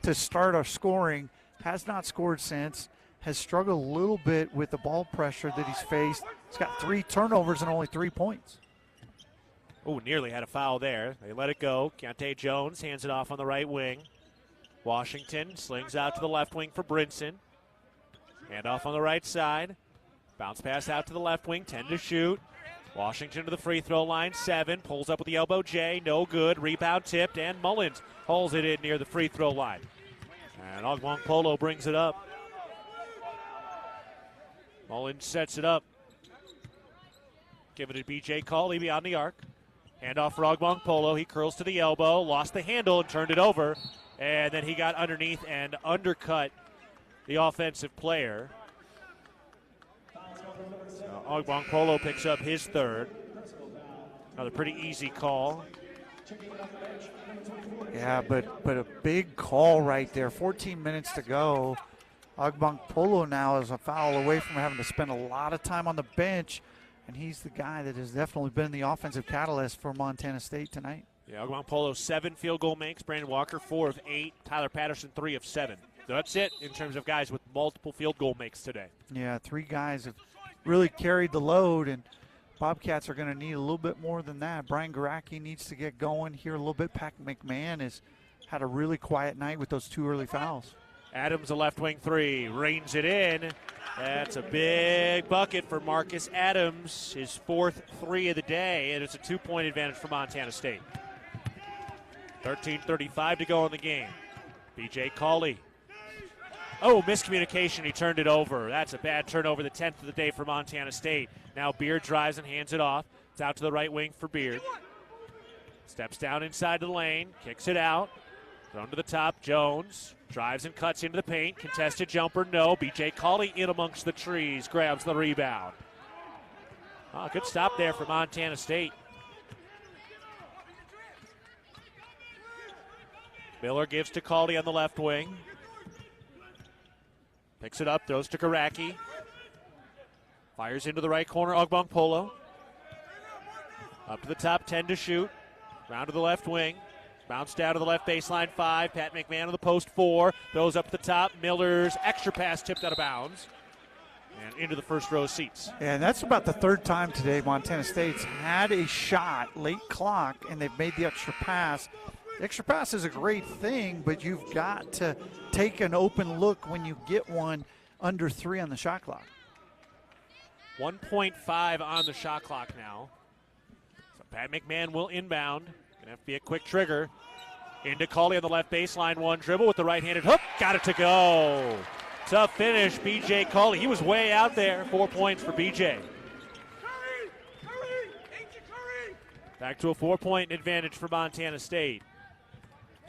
to start our scoring, has not scored since, has struggled a little bit with the ball pressure that he's faced. He's got 3 turnovers and only 3 points. Oh, nearly had a foul there. They let it go. Keontae Jones hands it off on the right wing. Washington slings out to the left wing for Brinson. Hand off on the right side. Bounce pass out to the left wing, 10 to shoot. Washington to the free throw line, 7. Pulls up with the elbow J, no good. Rebound tipped, and Mullins hauls it in near the free throw line. And Ogwong Polo brings it up. Mullins sets it up. Give it to B.J. Cawley beyond the arc. Hand off for Ogwong Polo. He curls to the elbow, lost the handle and turned it over. And then he got underneath and undercut the offensive player. So Ogwong Polo picks up his third. Another pretty easy call. Yeah, but a big call right there. 14 minutes to go. Ogwong Polo now is a foul away from having to spend a lot of time on the bench, and he's the guy that has definitely been the offensive catalyst for Montana State tonight. Yeah, Ogwong Polo 7 field goal makes. Brandon Walker 4 of 8. Tyler Patterson 3 of 7. So that's it in terms of guys with multiple field goal makes today. Yeah, 3 guys have really carried the load, and Bobcats are going to need a little bit more than that. Brian Garacki needs to get going here a little bit. Pat McMahon has had a really quiet night with those 2 early fouls. Adams, a left wing 3, reins it in. That's a big bucket for Marcus Adams, his 4th 3 of the day, and it's a 2-point advantage for Montana State. 13:35 to go in the game. B.J. Cawley. Oh, miscommunication. He turned it over. That's a bad turnover, the 10th of the day for Montana State. Now Beard drives and hands it off. It's out to the right wing for Beard. Steps down inside the lane, kicks it out. Thrown to the top, Jones drives and cuts into the paint. Contested jumper, no. B.J. Cawley in amongst the trees, grabs the rebound. Oh, good stop there for Montana State. Miller gives to Cawley on the left wing. Picks it up, throws to Garacki. Fires into the right corner, Ogwong Polo. Up to the top, 10 to shoot. Round to the left wing. Bounce down to the left baseline, 5. Pat McMahon on the post, 4. Those up at the top. Miller's extra pass tipped out of bounds. And into the first row seats. And that's about the 3rd time today Montana State's had a shot, late clock, and they've made the extra pass. The extra pass is a great thing, but you've got to take an open look when you get one under 3 on the shot clock. 1.5 on the shot clock now. So Pat McMahon will inbound. Gonna have to be a quick trigger. Into Cawley on the left baseline, 1 dribble with the right-handed hook. Got it to go. Tough finish, B.J. Cawley. He was way out there. 4 points for B.J. Back to a 4-point advantage for Montana State.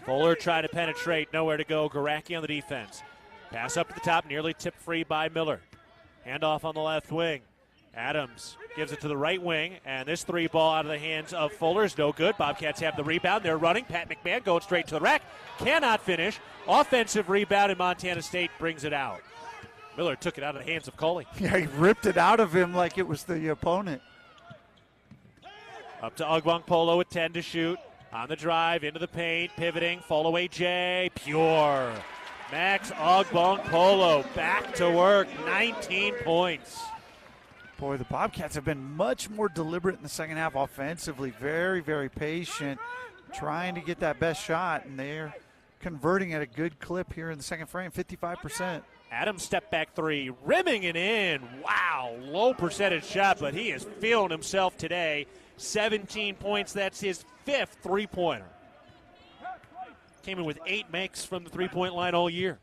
Fuller trying to penetrate, nowhere to go. Garacki on the defense. Pass up to the top, nearly tipped free by Miller. Handoff on the left wing. Adams gives it to the right wing, and this three ball out of the hands of Fuller is no good. Bobcats have the rebound. They're running. Pat McMahon going straight to the rack. Cannot finish. Offensive rebound, and Montana State brings it out. Miller took it out of the hands of Coley. Yeah, he ripped it out of him like it was the opponent. Up to Ogbong Polo with 10 to shoot. On the drive, into the paint, pivoting, fall away Jay, pure. Max Ogbong Polo back to work, 19 points. Boy, the Bobcats have been much more deliberate in the second half offensively. Very, very patient, trying to get that best shot, and they're converting at a good clip here in the second frame, 55%. Adams step back three, rimming it in. Wow, low percentage shot, but he is feeling himself today. 17 points, that's his 5th three-pointer. Came in with 8 makes from the three-point line all year.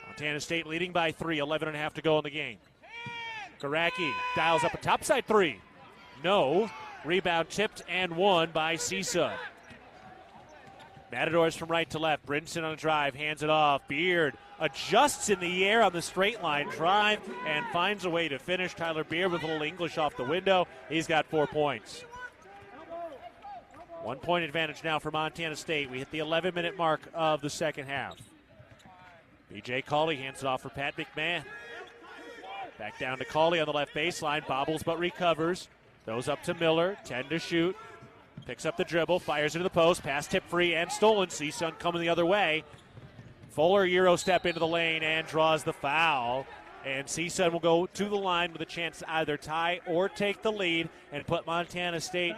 Montana State leading by 3, 11.5 to go in the game. Garacki dials up a topside three. No. Rebound tipped and won by CSUN. Matadors from right to left. Brinson on a drive, hands it off. Beard adjusts in the air on the straight line drive and finds a way to finish. Tyler Beard with a little English off the window. He's got 4 points. 1 point advantage now for Montana State. We hit the 11-minute mark of the second half. B.J. Cawley hands it off for Pat McMahon. Back down to Cawley on the left baseline. Bobbles but recovers. Throws up to Miller. 10 to shoot. Picks up the dribble. Fires into the post. Pass tip free and stolen. CSUN coming the other way. Fuller Euro step into the lane and draws the foul. And CSUN will go to the line with a chance to either tie or take the lead and put Montana State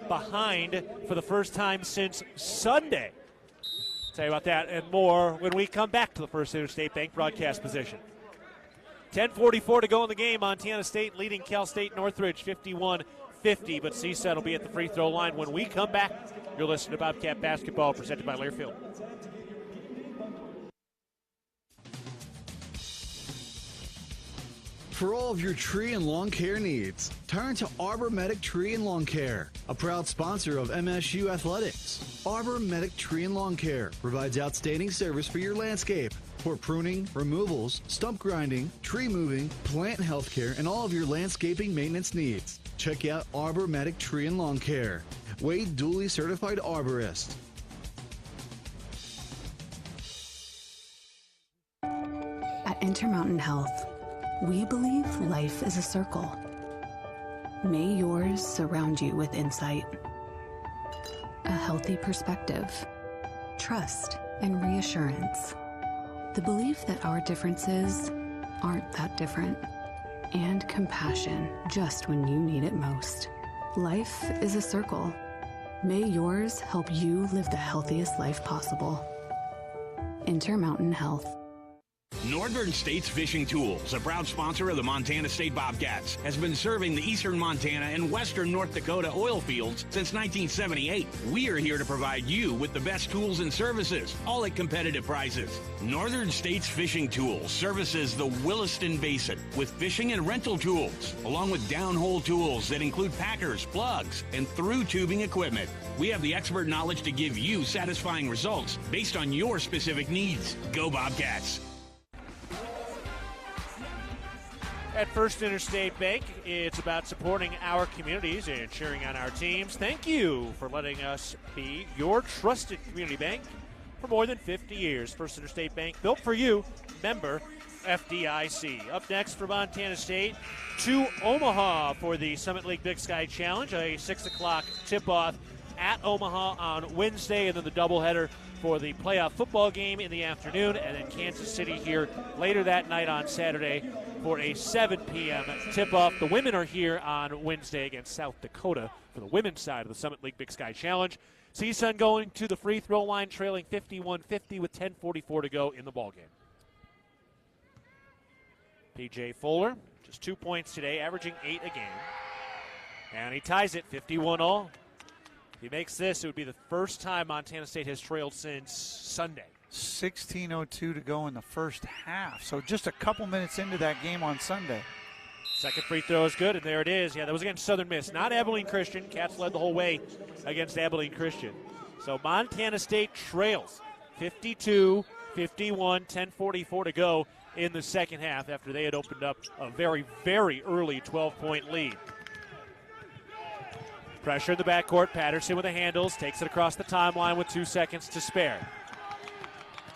behind for the first time since Sunday. Tell you about that and more when we come back to the First Interstate Bank broadcast position. 10:44 to go in the game. Montana State leading Cal State Northridge 51-50, but CSUN will be at the free throw line when we come back. You're listening to Bobcat Basketball presented by Learfield. For all of your tree and lawn care needs, turn to Arbor Medic Tree and Lawn Care, a proud sponsor of MSU Athletics. Arbor Medic Tree and Lawn Care provides outstanding service for your landscape. For pruning, removals, stump grinding, tree moving, plant health care, and all of your landscaping maintenance needs. Check out Arbor Medic Tree and Lawn Care. Wade duly certified arborist. At Intermountain Health, we believe life is a circle. May yours surround you with insight, a healthy perspective, trust, and reassurance. The belief that our differences aren't that different, and compassion just when you need it most. Life is a circle. May yours help you live the healthiest life possible. Intermountain Health. Northern States Fishing Tools, a proud sponsor of the Montana State Bobcats, has been serving the eastern Montana and western North Dakota oil fields since 1978. We are here to provide you with the best tools and services, all at competitive prices. Northern States Fishing Tools services the Williston Basin with fishing and rental tools, along with downhole tools that include packers, plugs, and through tubing equipment. We have the expert knowledge to give you satisfying results based on your specific needs. Go Bobcats! At First Interstate Bank, it's about supporting our communities and cheering on our teams. Thank you for letting us be your trusted community bank for more than 50 years. First Interstate Bank, built for you, member FDIC. Up next for Montana State, to Omaha for the Summit League Big Sky Challenge, a 6 o'clock tip-off at Omaha on Wednesday, and then the doubleheader for the playoff football game in the afternoon, and then Kansas City here later that night on Saturday for a 7 p.m. tip-off. The women are here on Wednesday against South Dakota for the women's side of the Summit League Big Sky Challenge. CSUN going to the free throw line, trailing 51-50 with 10:44 to go in the ballgame. P.J. Fuller, just 2 points today, averaging 8 a game. And he ties it 51-all. If he makes this, it would be the first time Montana State has trailed since Sunday. 16:02 to go in the first half. So just a couple minutes into that game on Sunday. Second free throw is good, and there it is. Yeah, that was against Southern Miss, not Abilene Christian. Cats led the whole way against Abilene Christian. So Montana State trails 52-51, 10:44 to go in the second half after they had opened up a very, very early 12-point lead. Pressure in the backcourt. Patterson with the handles, takes it across the timeline with 2 seconds to spare.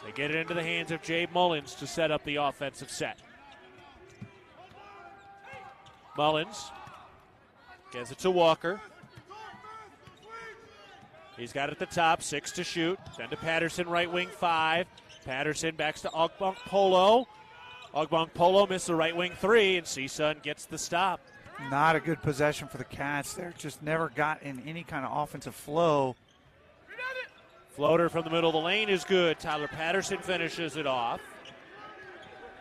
They get it into the hands of Jabe Mullins to set up the offensive set. Mullins gets it to Walker. He's got it at the top, 6 to shoot. Then to Patterson, right wing, 5. Patterson backs to Ogbongbolo. Ogbongbolo missed the right wing 3, and CSUN gets the stop. Not a good possession for the Cats. They're just never got in any kind of offensive flow. Floater from the middle of the lane is good. Tyler Patterson finishes it off.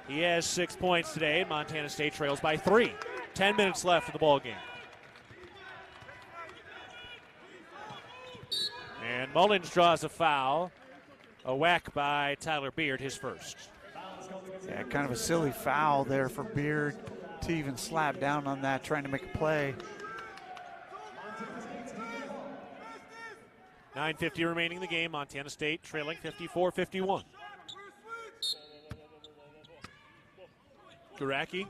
He has 6 points today, and Montana State trails by 3. 10 minutes left in the ball game. And Mullins draws a foul. A whack by Tyler Beard, his first. Yeah, kind of a silly foul there for Beard to even slap down on that, trying to make a play. 9:50 remaining in the game. Montana State trailing 54-51. Garacki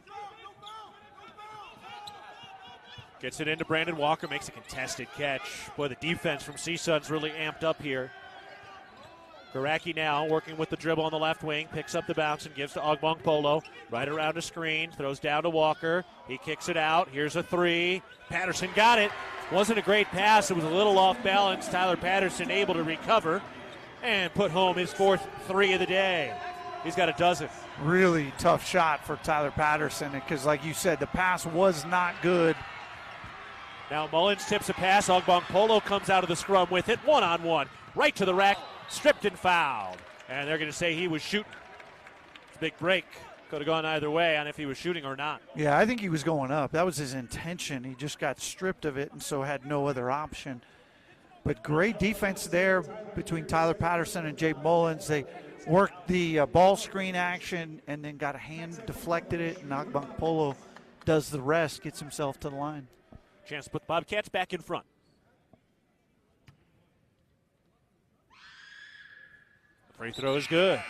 gets it into Brandon Walker, makes a contested catch. Boy, the defense from CSUN's really amped up here. Garacki now working with the dribble on the left wing, picks up the bounce and gives to Ogbongbolo. Right around the screen, throws down to Walker. He kicks it out. Here's a 3. Patterson got it. Wasn't a great pass. It was a little off balance. Tyler Patterson able to recover and put home his 4th 3 of the day. He's got a dozen. Really tough shot for Tyler Patterson because, like you said, the pass was not good. Now Mullins tips a pass. Ogbongbolo comes out of the scrum with it. 1-on-1. Right to the rack. Stripped and fouled. And they're going to say he was shooting. It's a big break. Could have gone either way on if he was shooting or not. Yeah, I think he was going up. That was his intention. He just got stripped of it and so had no other option. But great defense there between Tyler Patterson and Jabe Mullins. They worked the ball screen action and then got a hand, deflected it, and Ogbongbolo does the rest, gets himself to the line. Chance to put the Bobcats back in front. Free throw is good.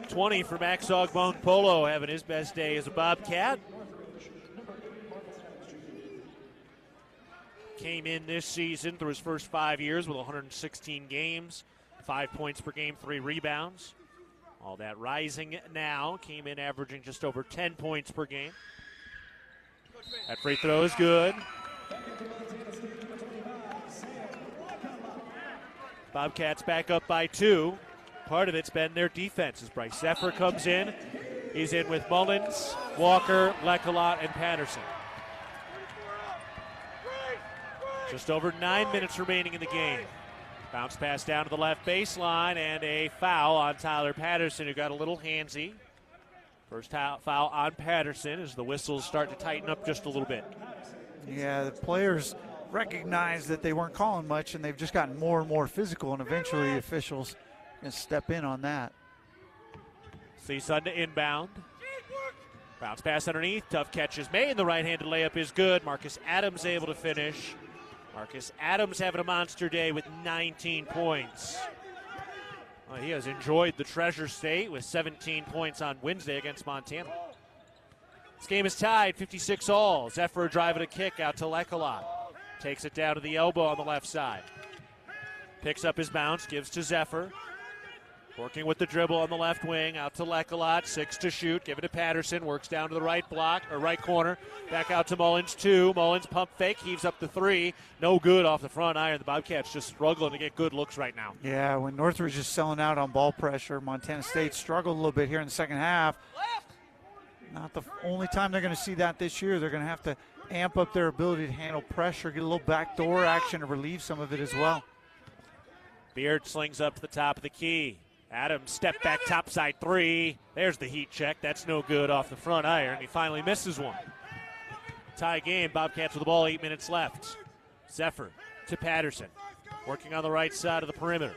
20 for Max Ogbongbolo, having his best day as a Bobcat. Came in this season through his first 5 years with 116 games, 5 points per game, 3 rebounds. All that rising now, came in averaging just over 10 points per game. That free throw is good. Bobcats back up by 2. Part of it's been their defense as Bryce Zephyr comes in. He's in with Mullins, Walker, Lecolot, and Patterson. Just over 9 minutes remaining in the game. Bounce pass down to the left baseline and a foul on Tyler Patterson, who got a little handsy. First foul on Patterson as the whistles start to tighten up just a little bit. Yeah, the players recognized that they weren't calling much, and they've just gotten more and more physical, and eventually the officials can step in on that. CSUN to inbound. Bounce pass underneath. Tough catch is made. The right-handed layup is good. Marcus Adams able to finish. Marcus Adams having a monster day with 19 points. Well, he has enjoyed the Treasure State with 17 points on Wednesday against Montana. This game is tied, 56 all. Zephyr driving a kick out to Lecolot. Takes it down to the elbow on the left side. Picks up his bounce, gives to Zephyr. Working with the dribble on the left wing, out to Lecolot, 6 to shoot, give it to Patterson, works down to the right block, or right corner, back out to Mullins, 2. Mullins pump fake, heaves up the 3. No good off the front iron. The Bobcats just struggling to get good looks right now. Yeah, when Northridge is selling out on ball pressure, Montana State struggled a little bit here in the second half. Not the only time they're going to see that this year. They're going to have to amp up their ability to handle pressure, get a little backdoor action to relieve some of it as well. Beard slings up to the top of the key. Adams step back topside 3. There's the heat check. That's no good off the front iron. He finally misses one. Tie game. Bobcats with the ball, 8 minutes left. Zephyr to Patterson. Working on the right side of the perimeter.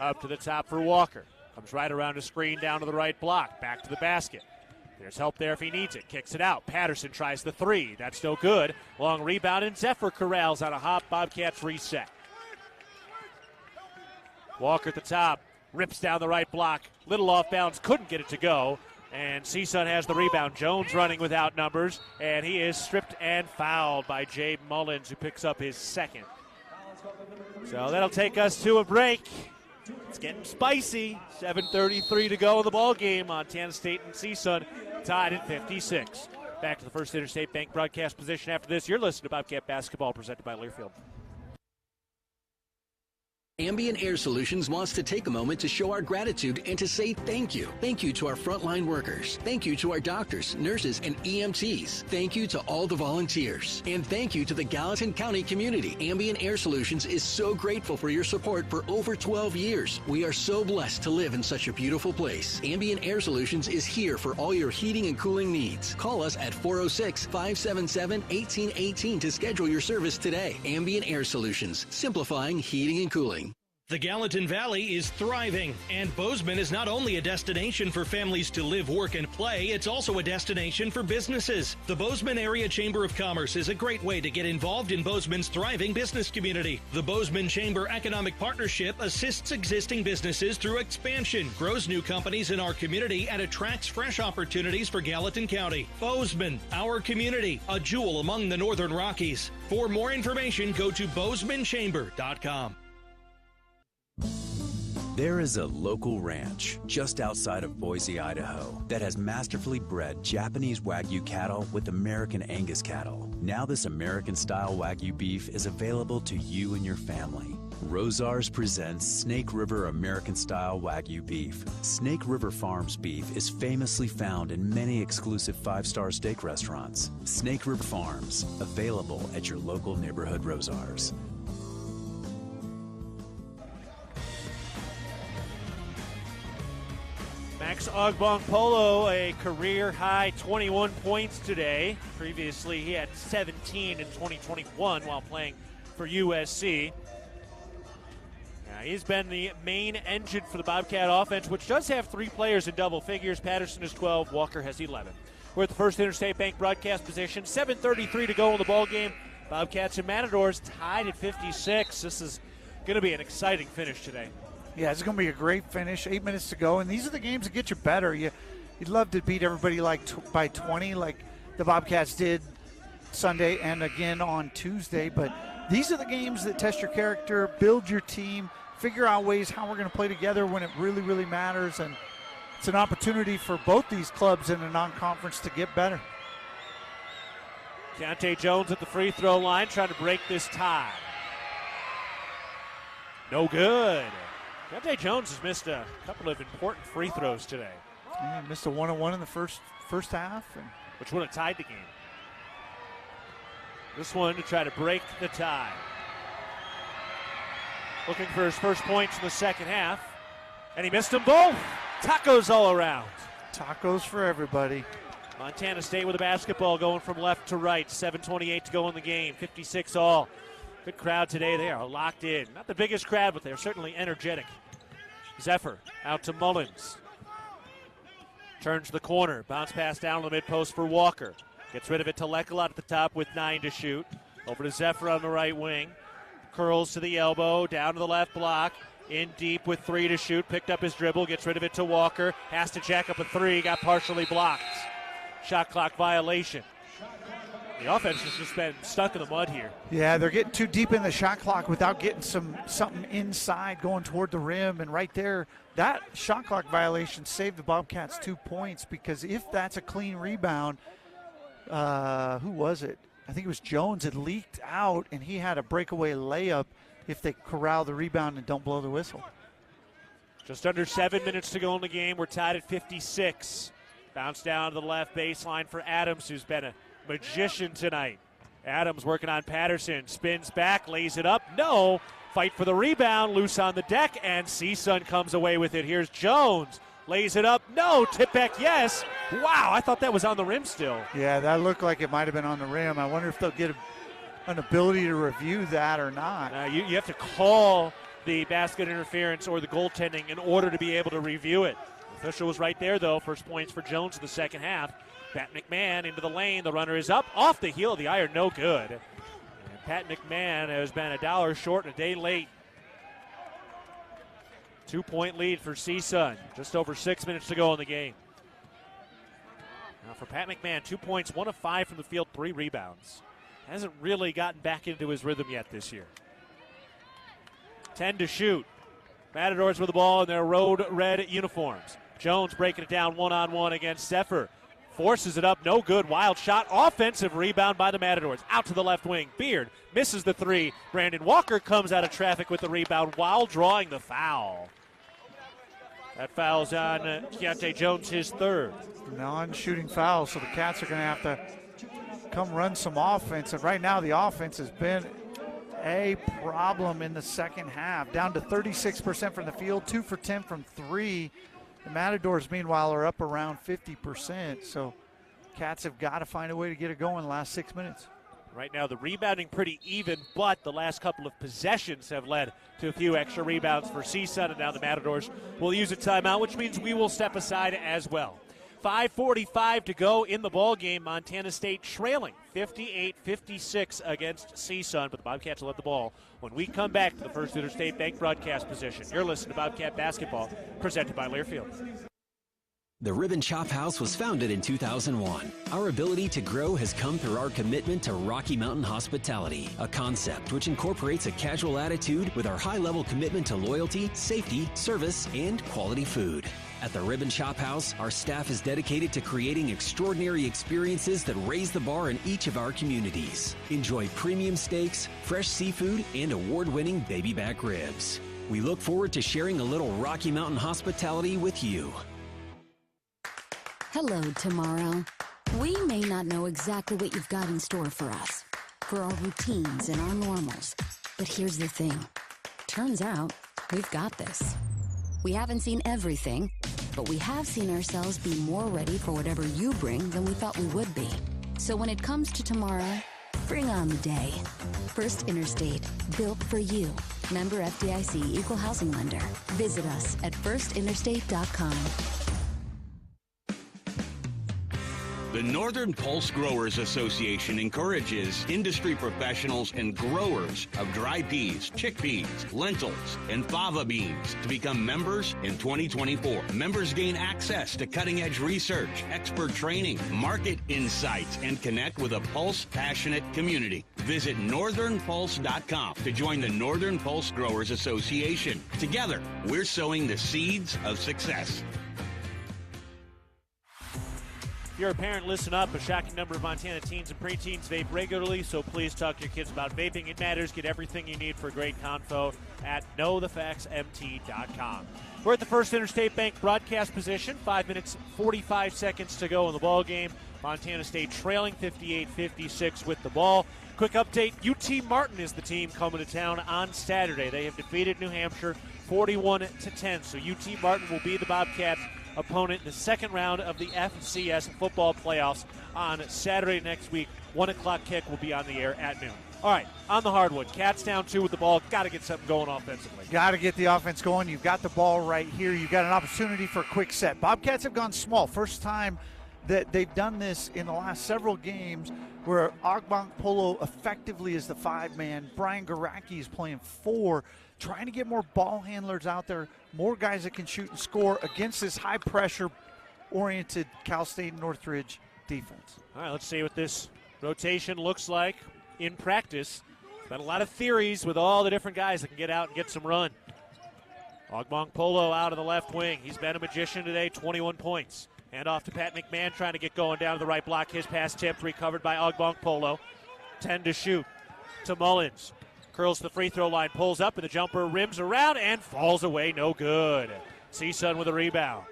Up to the top for Walker. Comes right around the screen down to the right block. Back to the basket. There's help there if he needs it. Kicks it out. Patterson tries the three. That's no good. Long rebound, and Zephyr corrals on a hop. Bobcats reset. Walker at the top. Rips down the right block. Little off bounds. Couldn't get it to go. And CSUN has the rebound. Jones running without numbers. And he is stripped and fouled by Jay Mullins, who picks up his second. So that'll take us to a break. It's getting spicy. 7:33 to go in the ball game. Montana State and CSUN tied at 56. Back to the First Interstate Bank broadcast position after this. You're listening to Bobcat Basketball presented by Learfield. Ambient Air Solutions wants to take a moment to show our gratitude and to say thank you. Thank you to our frontline workers. Thank you to our doctors, nurses, and EMTs. Thank you to all the volunteers. And thank you to the Gallatin County community. Ambient Air Solutions is so grateful for your support for over 12 years. We are so blessed to live in such a beautiful place. Ambient Air Solutions is here for all your heating and cooling needs. Call us at 406-577-1818 to schedule your service today. Ambient Air Solutions, simplifying heating and cooling. The Gallatin Valley is thriving, and Bozeman is not only a destination for families to live, work, and play, it's also a destination for businesses. The Bozeman Area Chamber of Commerce is a great way to get involved in Bozeman's thriving business community. The Bozeman Chamber Economic Partnership assists existing businesses through expansion, grows new companies in our community, and attracts fresh opportunities for Gallatin County. Bozeman, our community, a jewel among the Northern Rockies. For more information, go to bozemanchamber.com. There is a local ranch just outside of Boise, Idaho, that has masterfully bred Japanese Wagyu cattle with American Angus cattle. Now this American-style Wagyu beef is available to you and your family. Rosars presents Snake River American-style Wagyu beef. Snake River Farms beef is famously found in many exclusive five-star steak restaurants. Snake River Farms, available at your local neighborhood Rosars. Max Ogbong-Polo, a career-high 21 points today. Previously, he had 17 in 2021 while playing for USC. He's been the main engine for the Bobcat offense, which does have 3 players in double figures. Patterson is 12, Walker has 11. We're at the First Interstate Bank broadcast position. 7:33 to go in the ball game. Bobcats and Matadors tied at 56. This is going to be an exciting finish today. Yeah, it's going to be a great finish. 8 minutes to go, and these are the games that get you better. You'd love to beat everybody by 20 like the Bobcats did Sunday and again on Tuesday, but these are the games that test your character, build your team, figure out ways how we're going to play together when it really, really matters, and it's an opportunity for both these clubs in a non-conference to get better. Keontae Jones at the free throw line trying to break this tie. No good. Keontae Jones has missed a couple of important free throws today. Yeah, missed a 1-on-1 in the first half, which would have tied the game. This one to try to break the tie. Looking for his first points in the second half, and he missed them both. Tacos all around. Tacos for everybody. Montana State with a basketball going from left to right. 7:28 to go in the game. 56 all. Good crowd today. They are locked in. Not the biggest crowd, but they're certainly energetic. Zephyr out to Mullins. Turns the corner. Bounce pass down to the mid-post for Walker. Gets rid of it to Lekelot at the top with 9 to shoot. Over to Zephyr on the right wing. Curls to the elbow. Down to the left block. In deep with 3 to shoot. Picked up his dribble. Gets rid of it to Walker. Has to jack up a 3. Got partially blocked. Shot clock violation. The offense has just been stuck in the mud here. Yeah, they're getting too deep in the shot clock without getting something inside going toward the rim. And right there, that shot clock violation saved the Bobcats 2 points, because if that's a clean rebound, who was it? I think it was Jones had leaked out, and he had a breakaway layup if they corral the rebound and don't blow the whistle. Just under 7 minutes to go in the game. We're tied at 56. Bounce down to the left baseline for Adams, who's been a magician tonight. Adams working on Patterson. Spins back, lays it up. No. Fight for the rebound. Loose on the deck, and CSUN comes away with it. Here's Jones. Lays it up. No. Tip back, yes. Wow, I thought that was on the rim still. Yeah, that looked like it might have been on the rim. I wonder if they'll get an ability to review that or not. You have to call the basket interference or the goaltending in order to be able to review it. Official was right there, though. First points for Jones in the second half. Pat McMahon into the lane. The runner is up. Off the heel of the iron. No good. And Pat McMahon has been $1 short and a day late. 2-point lead for CSUN. Just over 6 minutes to go in the game. Now for Pat McMahon, 2 points, 1 of 5 from the field, 3 rebounds. Hasn't really gotten back into his rhythm yet this year. 10 to shoot. Matadors with the ball in their road red uniforms. Jones breaking it down one-on-one against Zephyr. Forces it up, no good. Wild shot, offensive rebound by the Matadors. Out to the left wing. Beard misses the three. Brandon Walker comes out of traffic with the rebound while drawing the foul. That foul's on Keaton Jones, his third. Non-shooting foul, so the Cats are going to have to come run some offense. And right now the offense has been a problem in the second half. Down to 36% from the field, 2 for 10 from 3. The Matadors, meanwhile, are up around 50%. So Cats have got to find a way to get it going in the last 6 minutes. Right now, the rebounding pretty even, but the last couple of possessions have led to a few extra rebounds for CSUN, and now the Matadors will use a timeout, which means we will step aside as well. 5:45 to go in the ball game. Montana State trailing 58-56 against CSUN, but the Bobcats will have the ball when we come back to the First Interstate Bank broadcast position. You're listening to Bobcat Basketball, presented by Learfield. The Ribbon Chop House was founded in 2001. Our ability to grow has come through our commitment to Rocky Mountain hospitality, a concept which incorporates a casual attitude with our high-level commitment to loyalty, safety, service, and quality food. At the Ribbon Chop House, our staff is dedicated to creating extraordinary experiences that raise the bar in each of our communities. Enjoy premium steaks, fresh seafood, and award-winning baby back ribs. We look forward to sharing a little Rocky Mountain hospitality with you. Hello, tomorrow. We may not know exactly what you've got in store for us, for our routines and our normals. But here's the thing. Turns out, we've got this. We haven't seen everything, but we have seen ourselves be more ready for whatever you bring than we thought we would be. So when it comes to tomorrow, bring on the day. First Interstate, built for you. Member FDIC Equal Housing Lender. Visit us at firstinterstate.com. The Northern Pulse Growers Association encourages industry professionals and growers of dry peas, chickpeas, lentils, and fava beans to become members in 2024. Members gain access to cutting-edge research, expert training, market insights, and connect with a Pulse-passionate community. Visit northernpulse.com to join the Northern Pulse Growers Association. Together, we're sowing the seeds of success. If you're a parent, listen up. A shocking number of Montana teens and preteens vape regularly, so please talk to your kids about vaping. It matters. Get everything you need for a great confo at knowthefactsmt.com. We're at the First Interstate Bank broadcast position. 5 minutes, 45 seconds to go in the ball game. Montana State trailing 58-56 with the ball. Quick update, UT Martin is the team coming to town on Saturday. They have defeated New Hampshire 41-10, so UT Martin will be the Bobcats' opponent in the second round of the FCS football playoffs on Saturday next week. 1 o'clock kick will be on the air at noon. All right, on the hardwood, Cats down 2 with the ball. Got to get something going offensively. Got to get the offense going. You've got the ball right here. You've got an opportunity for a quick set. Bobcats have gone small. First time that they've done this in the last several games where Ogbonk Polo effectively is the 5-man. Brian Garacki is playing 4, trying to get more ball handlers out there, more guys that can shoot and score against this high-pressure-oriented Cal State Northridge defense. All right, let's see what this rotation looks like in practice. Been a lot of theories with all the different guys that can get out and get some run. Ogbonk Polo out of the left wing. He's been a magician today, 21 points. Hand off to Pat McMahon, trying to get going down to the right block. His pass tipped, recovered by Ogbonk Polo. 10 to shoot to Mullins. Curls the free throw line, pulls up, and the jumper rims around and falls away. No good. CSUN with a rebound.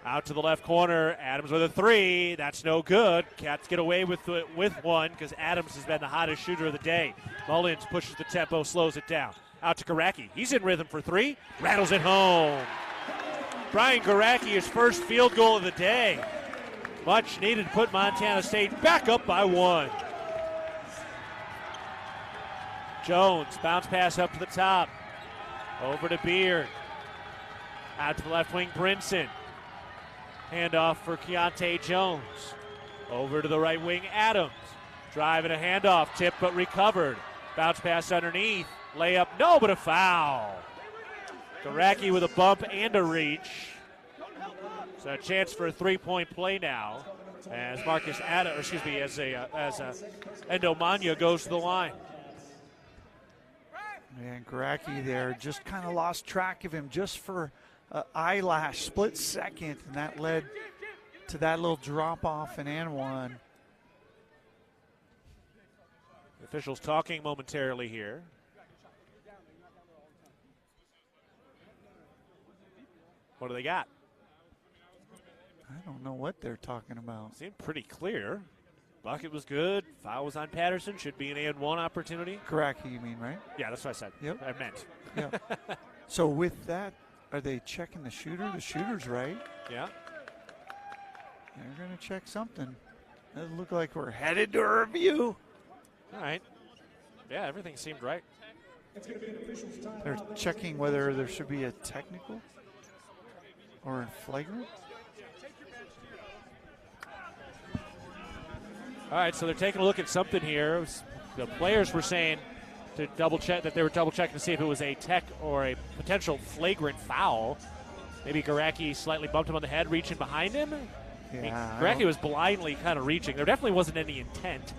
Out to the left corner. Adams with a 3. That's no good. Cats get away with one because Adams has been the hottest shooter of the day. Mullins pushes the tempo, slows it down. Out to Garacki. He's in rhythm for 3. Rattles it home. Brian Garacki, his first field goal of the day. Much needed to put Montana State back up by 1. Jones, bounce pass up to the top. Over to Beard. Out to the left wing, Brinson. Handoff for Keontae Jones. Over to the right wing, Adams. Driving a handoff, tipped but recovered. Bounce pass underneath. Layup, no, but a foul. Garacki with a bump and a reach. So a chance for a three-point play now as Endo Manya goes to the line. And Garacki there just kind of lost track of him just for an eyelash, split second, and that led to that little drop-off in and one. Officials talking momentarily here. What do they got? I don't know what they're talking about. Seemed pretty clear. Bucket was good. Foul was on Patterson. Should be an and one opportunity. Garacki, you mean, right? Yeah, that's what I said. Yep. I meant. Yeah. So with that, are they checking the shooter? The shooter's right. Yeah. They're going to check something. Doesn't look like we're headed to a review. All right. Yeah, everything seemed right. They're checking whether there should be a technical or a flagrant. All right, so they're taking a look at something here. The players were saying to double check that they were double checking to see if it was a tech or a potential flagrant foul. Maybe Garacki slightly bumped him on the head, reaching behind him. Yeah, Garacki was blindly kind of reaching. There definitely wasn't any intent,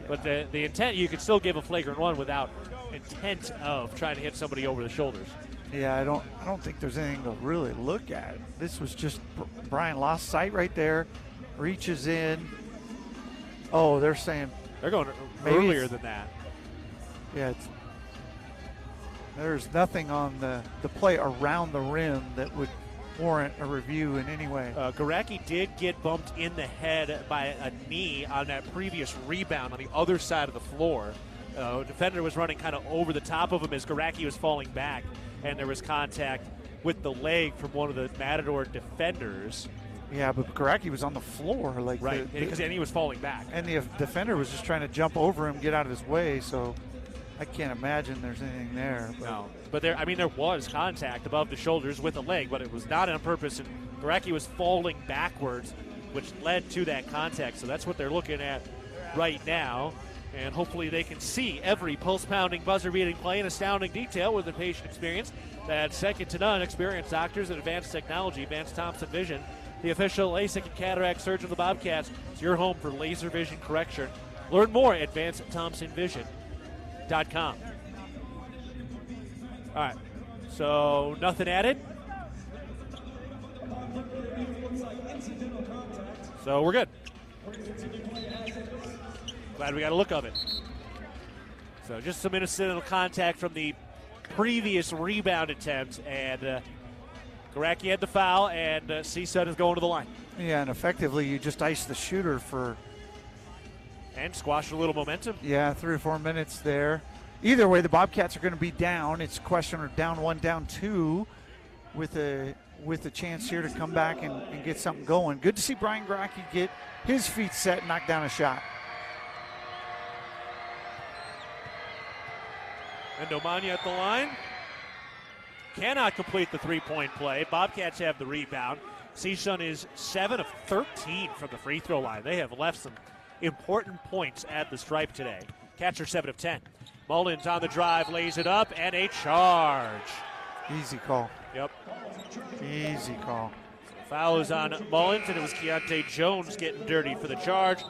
but the intent, you could still give a flagrant one without intent of trying to hit somebody over the shoulders. Yeah, I don't think there's anything to really look at. This was just Brian lost sight right there, reaches in. Oh, they're saying they're going earlier than that. Yeah, there's nothing on the play around the rim that would warrant a review in any way. Garacki did get bumped in the head by a knee on that previous rebound on the other side of the floor. Defender was running kind of over the top of him as Garacki was falling back, and there was contact with the leg from one of the Matador defenders. Yeah, but Garacki was on the floor. Right, because he was falling back. And the defender was just trying to jump over him, get out of his way, so I can't imagine there's anything there. But there was contact above the shoulders with the leg, but it was not on purpose, and Garacki was falling backwards, which led to that contact. So that's what they're looking at right now, and hopefully they can see every pulse-pounding, buzzer-beating play in astounding detail with the patient experience. That's second to none. Experienced doctors and advanced technology, Advanced Thompson Vision, the official LASIK and cataract surgeon of the Bobcats. It's your home for laser vision correction. Learn more at AdvancedThompsonVision.com. All right, so nothing added. So we're good. Glad we got a look of it. So just some incidental contact from the previous rebound attempt, and Garacki had the foul, and CSUN is going to the line. Yeah, and effectively you just ice the shooter for... And squash a little momentum. Yeah, 3 or 4 minutes there. Either way, the Bobcats are going to be down. It's a question of down 1, down 2 with a chance here to come back and get something going. Good to see Brian Garacki get his feet set and knock down a shot. And Omania at the line. Cannot complete the three-point play. Bobcats have the rebound. CSUN is 7 of 13 from the free throw line. They have left some important points at the stripe today. Cats are 7 of 10. Mullins on the drive, lays it up, and a charge. Easy call. Yep. Easy call. Foul is on Mullins, and it was Keontae Jones getting dirty for the charge.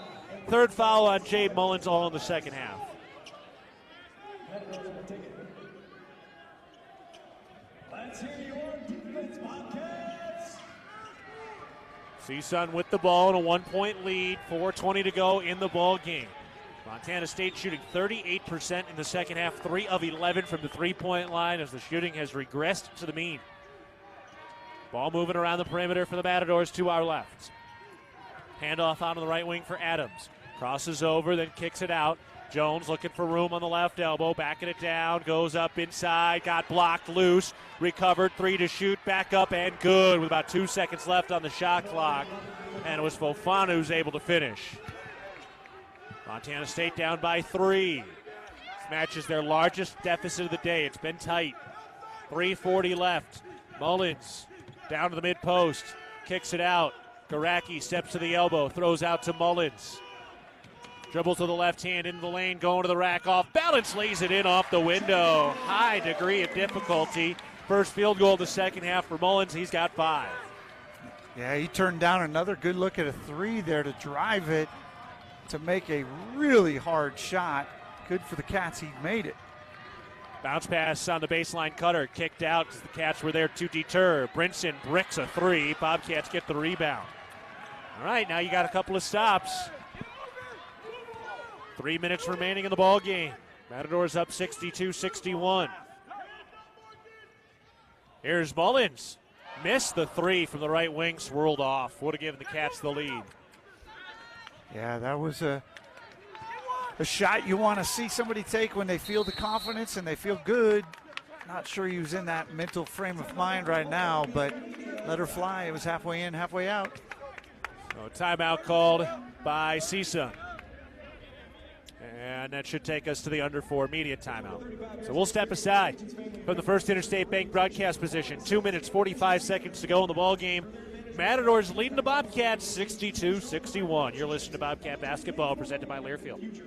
Third foul on Jay Mullins, all in the second half. CSUN with the ball and a 1-point lead, 4:20 to go in the ball game. Montana State shooting 38% in the second half, 3 of 11 from the three-point line as the shooting has regressed to the mean. Ball moving around the perimeter for the Matadors to our left. Handoff out on the right wing for Adams. Crosses over, then kicks it out. Jones looking for room on the left elbow, backing it down, goes up inside, got blocked loose, recovered, 3 to shoot, back up and good with about 2 seconds left on the shot clock. And it was Fofana who's able to finish. Montana State down by 3. This match is their largest deficit of the day. It's been tight. 3:40 left. Mullins Down to the mid-post. Kicks it out. Garacki steps to the elbow. Throws out to Mullins. Dribbles to the left hand into the lane. Going to the rack. Off balance. Lays it in off the window. High degree of difficulty. First field goal of the second half for Mullins. He's got 5. Yeah, he turned down another good look at a 3 there to drive it to make a really hard shot. Good for the Cats. He made it. Bounce pass on the baseline cutter. Kicked out because the Cats were there to deter. Brinson bricks a 3. Bobcats get the rebound. All right, now you got a couple of stops. 3 minutes remaining in the ball game. Matadors up 62-61. Here's Mullins. Missed the 3 from the right wing, swirled off. Would have given the Cats the lead. Yeah, that was a shot you want to see somebody take when they feel the confidence and they feel good. Not sure he was in that mental frame of mind right now, but let her fly. It was halfway in, halfway out. So timeout called by CSUN. And that should take us to the under 4 immediate timeout. So we'll step aside from the First Interstate Bank broadcast position. 2 minutes, 45 seconds to go in the ball game. Matadors leading the Bobcats 62-61. You're listening to Bobcat Basketball presented by Learfield.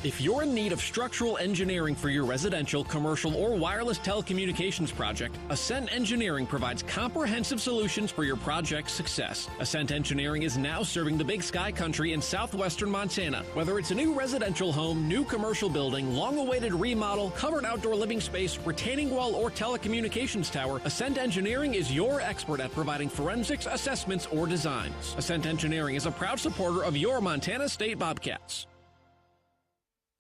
If you're in need of structural engineering for your residential, commercial, or wireless telecommunications project, Ascent Engineering provides comprehensive solutions for your project's success. Ascent Engineering is now serving the Big Sky Country in southwestern Montana. Whether it's a new residential home, new commercial building, long-awaited remodel, covered outdoor living space, retaining wall, or telecommunications tower, Ascent Engineering is your expert at providing forensics, assessments, or designs. Ascent Engineering is a proud supporter of your Montana State Bobcats.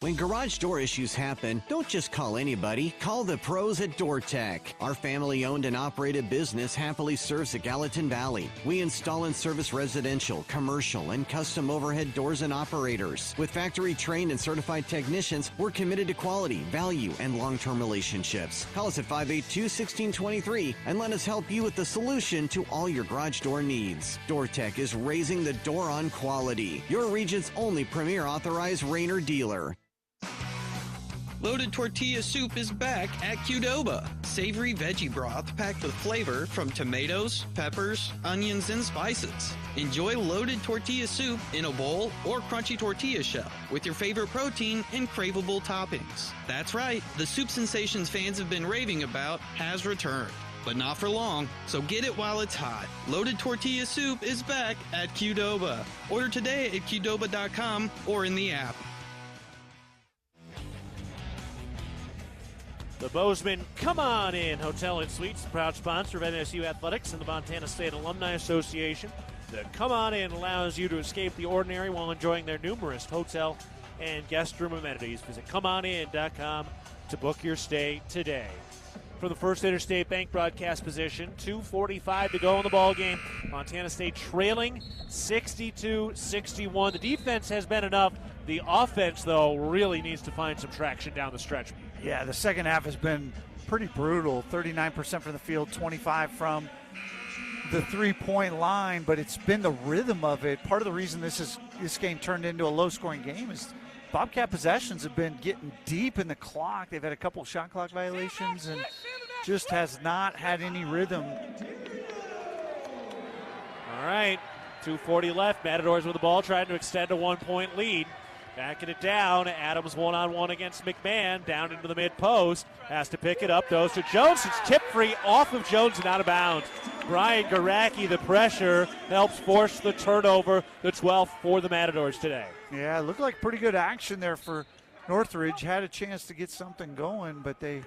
When garage door issues happen, don't just call anybody. Call the pros at DoorTech. Our family-owned and operated business happily serves the Gallatin Valley. We install and service residential, commercial, and custom overhead doors and operators. With factory-trained and certified technicians, we're committed to quality, value, and long-term relationships. Call us at 582-1623 and let us help you with the solution to all your garage door needs. DoorTech is raising the door on quality. Your region's only premier authorized Rainer dealer. Loaded Tortilla Soup is back at Qdoba. Savory veggie broth packed with flavor from tomatoes, peppers, onions, and spices. Enjoy Loaded Tortilla Soup in a bowl or crunchy tortilla shell with your favorite protein and craveable toppings. That's right, the soup sensations fans have been raving about has returned. But not for long, so get it while it's hot. Loaded Tortilla Soup is back at Qdoba. Order today at Qdoba.com or in the app. The Bozeman Come On In Hotel and Suites, the proud sponsor of MSU Athletics and the Montana State Alumni Association. The Come On In allows you to escape the ordinary while enjoying their numerous hotel and guest room amenities. Visit ComeOnIn.com to book your stay today. From the First Interstate Bank broadcast position, 2:45 to go in the ball game. Montana State trailing 62-61. The defense has been enough. The offense, though, really needs to find some traction down the stretch. Yeah, the second half has been pretty brutal. 39% from the field, 25 from the three-point line, but it's been the rhythm of it. Part of the reason this game turned into a low-scoring game is Bobcat possessions have been getting deep in the clock. They've had a couple shot clock violations and just has not had any rhythm. All right, 2:40 left. Matadors with the ball, trying to extend a 1-point lead. Backing it down. Adams one-on-one against McMahon. Down into the mid-post. Has to pick it up. Goes to Jones. It's tip free off of Jones and out of bounds. Brian Garacki, the pressure, helps force the turnover. The 12th for the Matadors today. Yeah, it looked like pretty good action there for Northridge. Had a chance to get something going, but they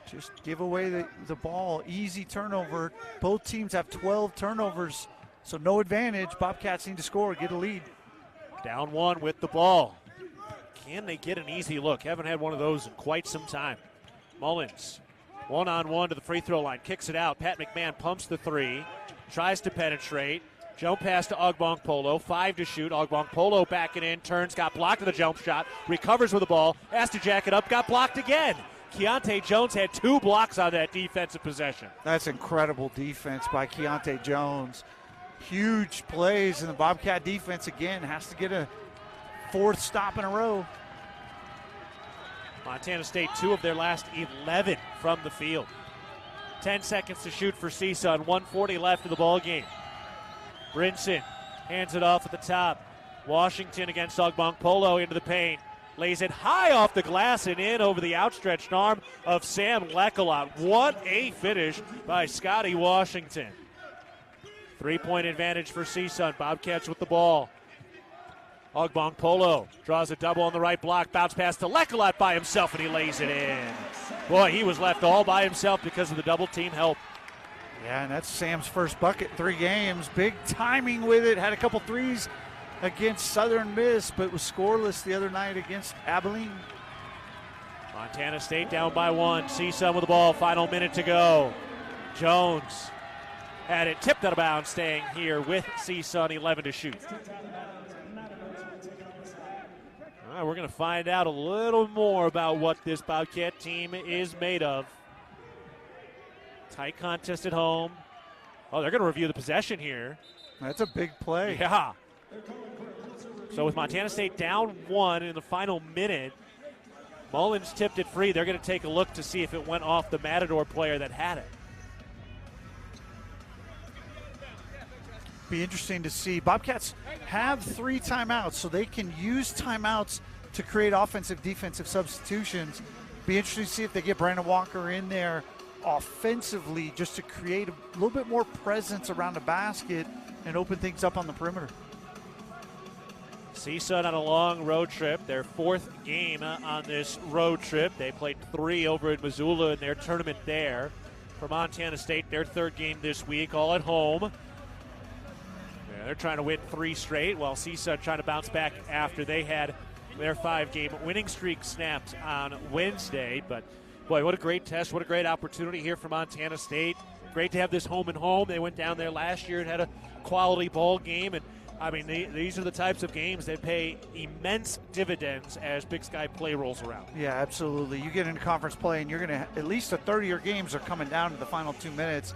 just give away the ball. Easy turnover. Both teams have 12 turnovers, so no advantage. Bobcats need to score, get a lead. Down one with the ball. Can they get an easy look? Haven't had one of those in quite some time. Mullins, one-on-one to the free throw line. Kicks it out. Pat McMahon pumps the three. Tries to penetrate. Jump pass to Ogbong Polo. 5 to shoot. Ogbong Polo backing in. Turns. Got blocked with a jump shot. Recovers with the ball. Has to jack it up. Got blocked again. Keontae Jones had 2 blocks on that defensive possession. That's incredible defense by Keontae Jones. Huge plays, and the Bobcat defense again has to get a 4th stop in a row. Montana State 2 of their last 11 from the field. 10 seconds to shoot for CSUN. 1:40 left in the ball game. Brinson hands it off at the top. Washington against Ogbong Polo into the paint. Lays it high off the glass and in over the outstretched arm of Sam Lecolot. What a finish by Scotty Washington. 3-point advantage for CSUN. Bobcats with the ball. Ogbong Polo draws a double on the right block. Bounce pass to Lecolot by himself, and he lays it in. Boy, he was left all by himself because of the double team help. Yeah, and that's Sam's first bucket in 3 games. Big timing with it. Had a couple threes against Southern Miss, but was scoreless the other night against Abilene. Montana State down by 1. CSUN with the ball. Final minute to go. Jones had it tipped out of bounds, staying here with CSUN. 11 to shoot. All right, we're going to find out a little more about what this Bobcat team is made of. Tight contest at home. Oh, they're going to review the possession here. That's a big play. Yeah. So with Montana State down 1 in the final minute, Mullins tipped it free. They're going to take a look to see if it went off the Matador player that had it. Be interesting to see. Bobcats have 3 timeouts, so they can use timeouts to create offensive, defensive substitutions. Be interesting to see if they get Brandon Walker in there offensively just to create a little bit more presence around the basket and open things up on the perimeter. CSUN on a long road trip, their 4th game on this road trip. They played 3 over in Missoula in their tournament there. For Montana State, their 3rd game this week, all at home. Yeah, they're trying to win 3 straight, while CSUN trying to bounce back after they had their 5-game winning streak snapped on Wednesday. But boy, what a great test, what a great opportunity here for Montana State. Great to have this home and home. They went down there last year and had a quality ball game, and I mean, these are the types of games that pay immense dividends as Big Sky play rolls around. Yeah, absolutely. You get into conference play, and you're going to, at least the 30 of your games are coming down to the final 2 minutes.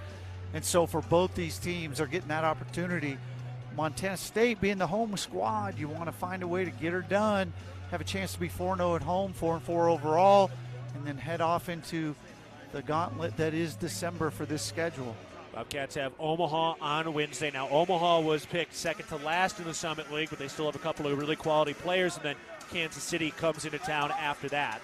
And so for both these teams, they're getting that opportunity. Montana State being the home squad, you want to find a way to get her done, have a chance to be 4-0 at home, 4-4 overall, and then head off into the gauntlet that is December for this schedule. Bobcats have Omaha on Wednesday. Now, Omaha was picked second to last in the Summit League, but they still have a couple of really quality players, and then Kansas City comes into town after that.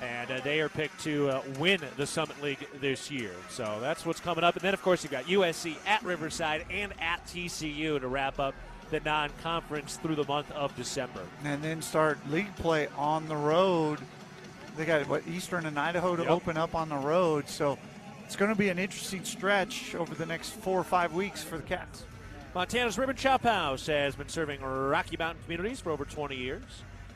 And they are picked to win the Summit League this year. So that's what's coming up. And then, of course, you've got USC at Riverside and at TCU to wrap up the non-conference through the month of December. And then start league play on the road. They got, Eastern and Idaho to open up on the road. So it's going to be an interesting stretch over the next 4 or 5 weeks for the Cats. Montana's Ribbon Chop House has been serving Rocky Mountain communities for over 20 years.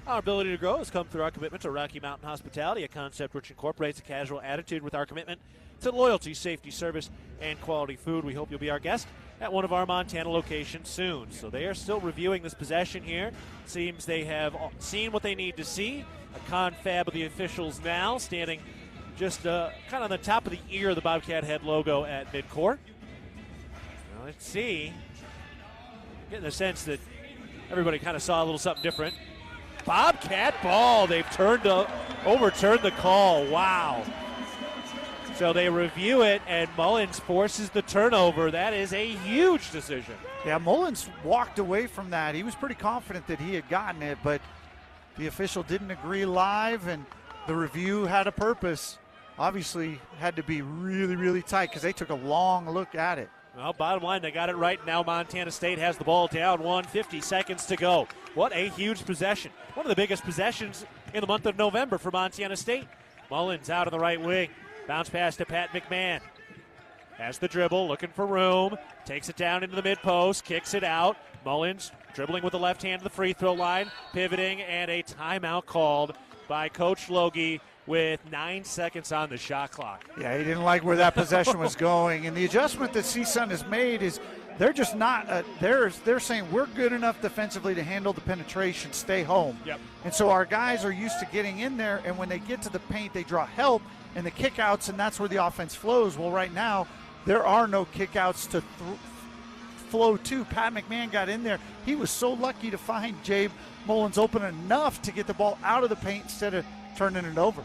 Our ability to grow has come through our commitment to Rocky Mountain hospitality, a concept which incorporates a casual attitude with our commitment to loyalty, safety, service, and quality food. We hope you'll be our guest at one of our Montana locations soon. So they are still reviewing this possession here. Seems they have seen what they need to see. A confab of the officials now, standing just kind of on the top of the ear of the Bobcat head logo at midcourt. Now let's see. Getting the sense that everybody kind of saw a little something different. Bobcat ball. They've overturned the call. Wow. So they review it, and Mullins forces the turnover. That is a huge decision. Yeah, Mullins walked away from that. He was pretty confident that he had gotten it, but the official didn't agree live, and the review had a purpose. Obviously had to be really, really tight because they took a long look at it. Well, bottom line, they got it right. Now Montana State has the ball down 50 seconds to go. What a huge possession. One of the biggest possessions in the month of November for Montana State. Mullins out on the right wing. Bounce pass to Pat McMahon. Has the dribble, looking for room. Takes it down into the mid-post, kicks it out. Mullins dribbling with the left hand to the free throw line, pivoting, and a timeout called by Coach Logie with 9 seconds on the shot clock. Yeah, he didn't like where that possession was going. And the adjustment that CSUN has made is they're just not, they're saying we're good enough defensively to handle the penetration, stay home. Yep. And so our guys are used to getting in there, and when they get to the paint, they draw help and the kickouts, and that's where the offense flows. Well, right now, there are no kickouts to flow to. Pat McMahon got in there. He was so lucky to find Jabe Mullins open enough to get the ball out of the paint instead of turning it over.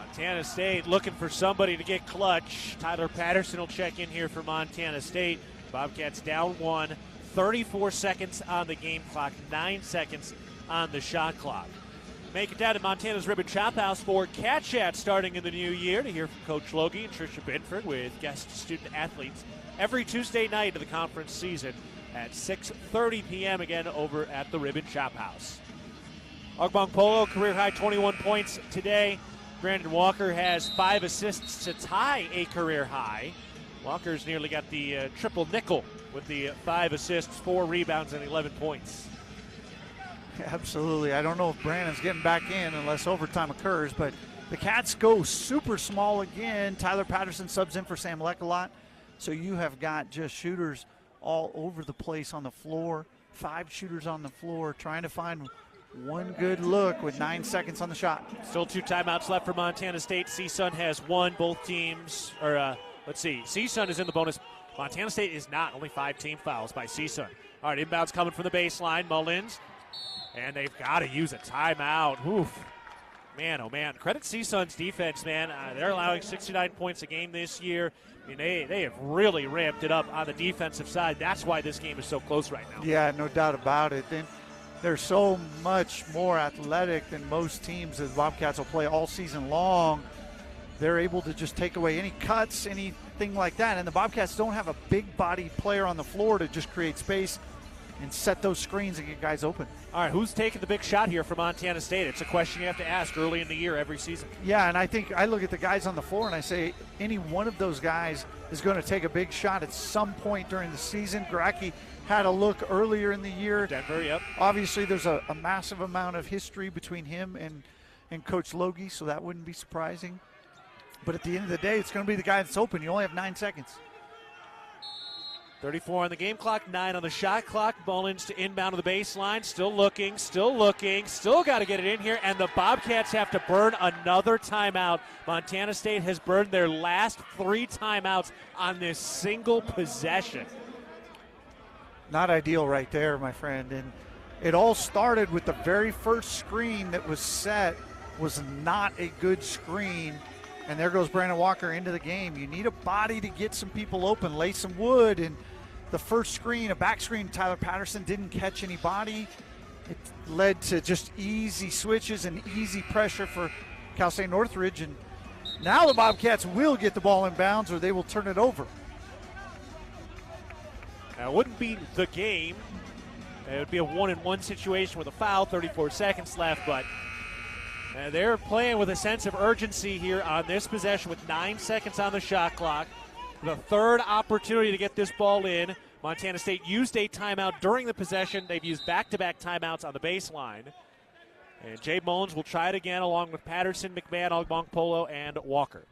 Montana State looking for somebody to get clutch. Tyler Patterson will check in here for Montana State. Bobcats down 1, 34 seconds on the game clock, 9 seconds on the shot clock. Make it down to Montana's Ribbon Chop House for Cat Chat starting in the new year to hear from Coach Logie and Tricia Binford with guest student athletes every Tuesday night of the conference season at 6:30 p.m. again over at the Ribbon Chop House. Ogbong Polo, career high 21 points today. Brandon Walker has 5 assists to tie a career high. Walker's nearly got the triple nickel with the 5 assists, 4 rebounds, and 11 points. Absolutely. I don't know if Brandon's getting back in unless overtime occurs, but the Cats go super small again. Tyler Patterson subs in for Sam Leck-a-lot. So you have got just shooters all over the place on the floor. 5 shooters on the floor trying to find one good look with 9 seconds on the shot. Still 2 timeouts left for Montana State. CSUN has 1. Both teams, CSUN is in the bonus. Montana State is not. Only 5 team fouls by CSUN. All right, inbounds coming from the baseline. Mullins. And they've got to use a timeout. Oof. Man, oh man. Credit CSUN's defense, man. They're allowing 69 points a game this year. I mean, they have really ramped it up on the defensive side. That's why this game is so close right now. Yeah, no doubt about it. And they're so much more athletic than most teams that the Bobcats will play all season long. They're able to just take away any cuts, anything like that. And the Bobcats don't have a big body player on the floor to just create space and set those screens and get guys open. All right, who's taking the big shot here for Montana State? It's a question you have to ask early in the year every season. Yeah, and I think I look at the guys on the floor and I say any one of those guys is going to take a big shot at some point during the season. Garacki had a look earlier in the year. Denver, yep. Obviously, there's a massive amount of history between him and Coach Logie, so that wouldn't be surprising. But at the end of the day, it's going to be the guy that's open. You only have 9 seconds. 34 on the game clock, 9 on the shot clock. Mullins to inbound to the baseline. Still looking. Still got to get it in here. And the Bobcats have to burn another timeout. Montana State has burned their last 3 timeouts on this single possession. Not ideal right there, my friend. And it all started with the very first screen that was set was not a good screen. And there goes Brandon Walker into the game. You need a body to get some people open, lay some wood. And the first screen, a back screen, Tyler Patterson didn't catch anybody. It led to just easy switches and easy pressure for Cal State Northridge. And now the Bobcats will get the ball in bounds or they will turn it over. Now, it wouldn't be the game. It would be a 1-and-1 situation with a foul, 34 seconds left, but they're playing with a sense of urgency here on this possession with 9 seconds on the shot clock. The third opportunity to get this ball in. Montana State used a timeout during the possession. They've used back-to-back timeouts on the baseline. And Jay Mullins will try it again along with Patterson, McMahon, Ogbong Polo, and Walker.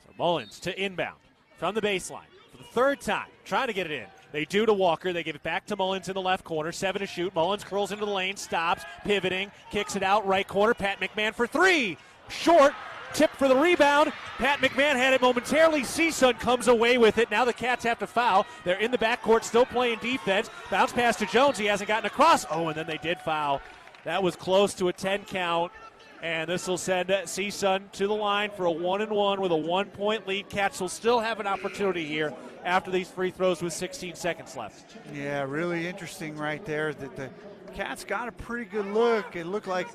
So Mullins to inbound from the baseline for the third time, trying to get it in. They do to Walker. They give it back to Mullins in the left corner. 7 to shoot. Mullins curls into the lane, stops, pivoting, kicks it out right corner. Pat McMahon for 3. Short. Tip for the rebound. Pat McMahon had it momentarily. CSUN comes away with it. Now the Cats have to foul. They're in the backcourt, still playing defense. Bounce pass to Jones. He hasn't gotten across. Oh, and then they did foul. That was close to a 10 count. And this will send CSUN to the line for a 1-and-1 with a 1-point lead. Cats will still have an opportunity here after these free throws with 16 seconds left. Yeah, really interesting right there that the Cats got a pretty good look. It looked like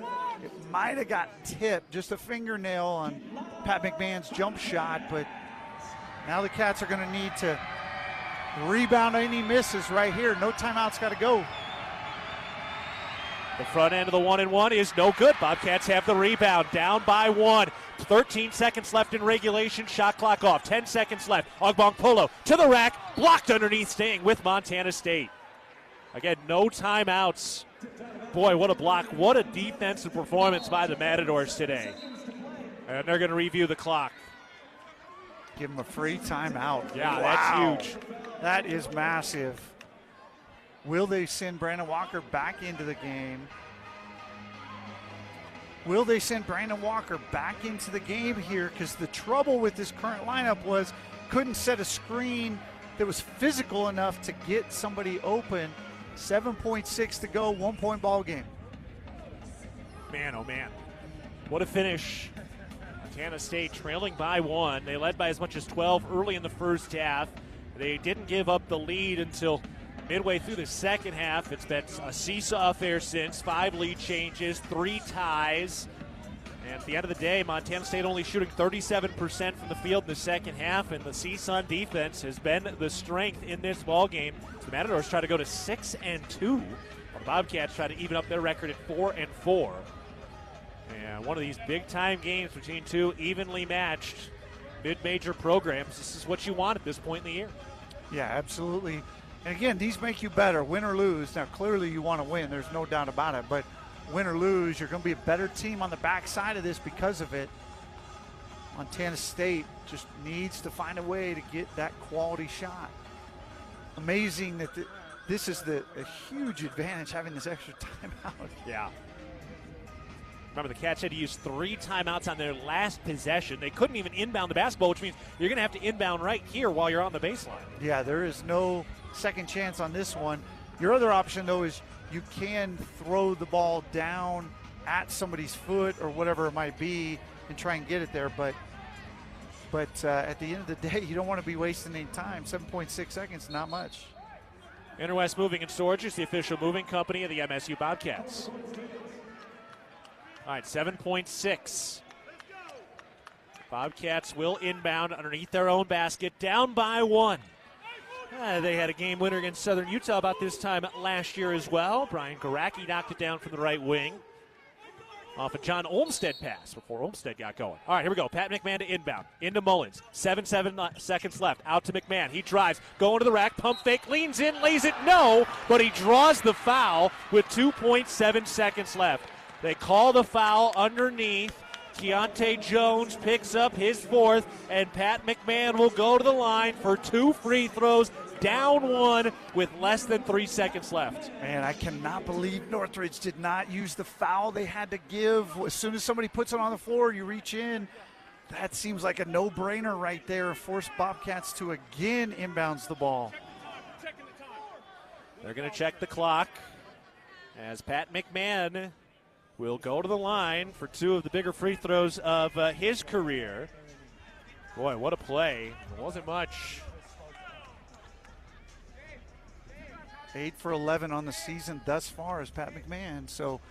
it might have got tipped, just a fingernail on Pat McMahon's jump shot, but now the Cats are going to need to rebound any misses right here. No timeouts, got to go. The front end of the 1-and-1 is no good. Bobcats have the rebound, down by 1. 13 seconds left in regulation, shot clock off. 10 seconds left. Ogbong Polo to the rack, blocked underneath, staying with Montana State. Again, no timeouts. Boy, what a block. What a defensive performance by the Matadors today. And they're going to review the clock. Give them a free timeout. Yeah, wow. That's huge. That is massive. Will they send Brandon Walker back into the game? Will they send Brandon Walker back into the game here? Because the trouble with this current lineup was couldn't set a screen that was physical enough to get somebody open. 7.6 to go, 1-point ball game. Man, oh man. What a finish. Montana State trailing by 1. They led by as much as 12 early in the first half. They didn't give up the lead until midway through the second half. It's been a seesaw affair since. 5 lead changes, 3 ties. And at the end of the day, Montana State only shooting 37% from the field in the second half, and the CSUN defense has been the strength in this ballgame. The Matadors try to go to 6-2, while the Bobcats try to even up their record at 4-4. And one of these big-time games between two evenly matched mid-major programs. This is what you want at this point in the year. Yeah, absolutely. And again, these make you better, win or lose. Now, clearly you want to win. There's no doubt about it. But win or lose, you're going to be a better team on the backside of this because of it. Montana State just needs to find a way to get that quality shot. Amazing that this is a huge advantage, having this extra timeout. Yeah. Remember, the Cats had to use 3 timeouts on their last possession. They couldn't even inbound the basketball, which means you're going to have to inbound right here while you're on the baseline. Yeah, there is no second chance on this one. Your other option, though, is you can throw the ball down at somebody's foot or whatever it might be and try and get it there. But at the end of the day, you don't want to be wasting any time. 7.6 seconds, not much. Interwest Moving and Storage is the official moving company of the MSU Bobcats. All right, 7.6. Bobcats will inbound underneath their own basket, down by 1. They had a game winner against Southern Utah about this time last year as well. Brian Garacki knocked it down from the right wing off a John Olmstead pass before Olmstead got going. All right, here we go. Pat McMahon to inbound. Into Mullins. 7 seconds left. Out to McMahon. He drives. Going to the rack. Pump fake. Leans in. Lays it. No. But he draws the foul with 2.7 seconds left. They call the foul underneath. Keontae Jones picks up his 4th, and Pat McMahon will go to the line for 2 free throws, down 1 with less than 3 seconds left. Man, I cannot believe Northridge did not use the foul they had to give. As soon as somebody puts it on the floor, you reach in. That seems like a no-brainer right there. Force Bobcats to again inbounds the ball. They're going to check the clock as Pat McMahon will go to the line for 2 of the bigger free throws of his career. Boy, what a play. It wasn't much. 8 for 11 on the season thus far as Pat McMahon. So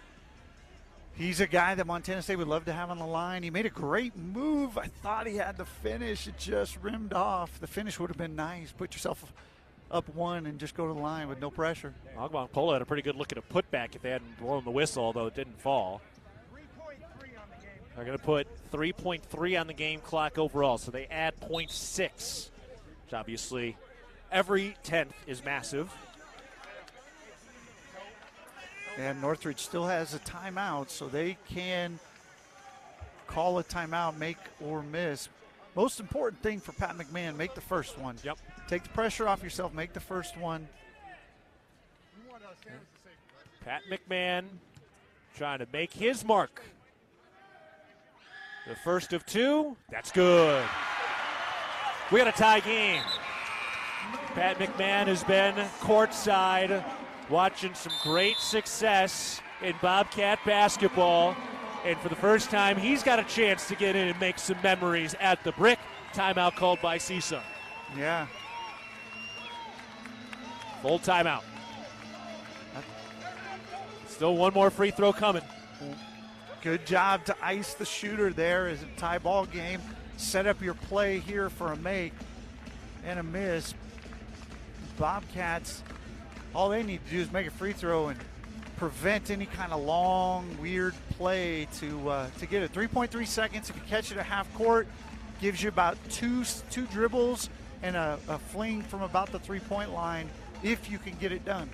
he's a guy that Montana State would love to have on the line. He made a great move. I thought he had the finish. It just rimmed off. The finish would have been nice. Put yourself up 1 and just go to the line with no pressure. Ogban Polo had a pretty good look at a putback if they hadn't blown the whistle, although it didn't fall. They're going to put 3.3 on the game clock overall, so they add 0.6, which obviously every 10th is massive. And Northridge still has a timeout, so they can call a timeout, make or miss. Most important thing for Pat McMahon, make the first one. Yep. Take the pressure off yourself, make the first one. Pat McMahon trying to make his mark. The first of 2, that's good. We got a tie game. Pat McMahon has been courtside watching some great success in Bobcat basketball. And for the first time, he's got a chance to get in and make some memories at the brick. Timeout called by CSUN. Yeah. Full timeout. Still 1 more free throw coming. Good job to ice the shooter there as a tie ball game. Set up your play here for a make and a miss. Bobcats, all they need to do is make a free throw and prevent any kind of long, weird play to get it. 3.3 seconds. If you catch it at half court, gives you about two dribbles and a fling from about the 3-point line if you can get it done.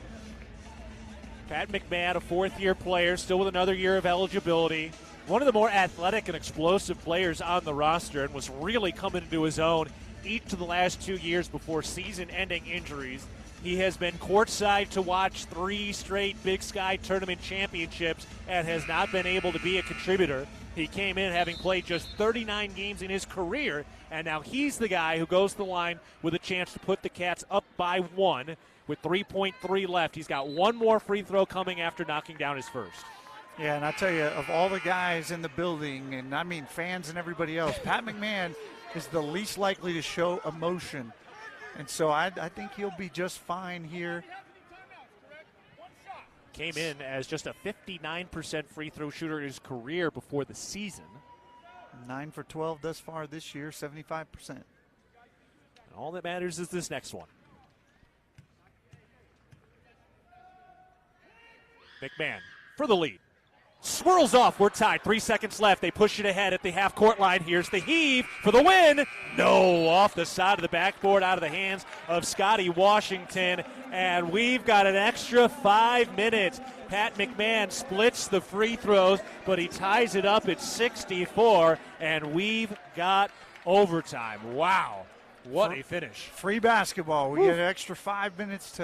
Pat McMahon, a 4th-year player, still with another year of eligibility. One of the more athletic and explosive players on the roster, and was really coming into his own each of the last 2 years before season-ending injuries. He has been courtside to watch 3 straight Big Sky Tournament championships and has not been able to be a contributor. He came in having played just 39 games in his career, and now he's the guy who goes to the line with a chance to put the Cats up by 1 with 3.3 left. He's got 1 more free throw coming after knocking down his first. Yeah, and I tell you, of all the guys in the building, and I mean fans and everybody else, Pat McMahon is the least likely to show emotion. And so I think he'll be just fine here. Came in as just a 59% free throw shooter in his career before the season. 9 for 12 thus far this year, 75%. And all that matters is this next one. McMahon for the lead. Swirls off. We're tied. 3 seconds left. They push it ahead at the half-court line. Here's the heave for the win. No, off the side of the backboard, out of the hands of Scotty Washington. And we've got an extra 5 minutes. Pat McMahon splits the free throws, but he ties it up at 64, and we've got overtime. Wow, what a finish. Free basketball. We get an extra 5 minutes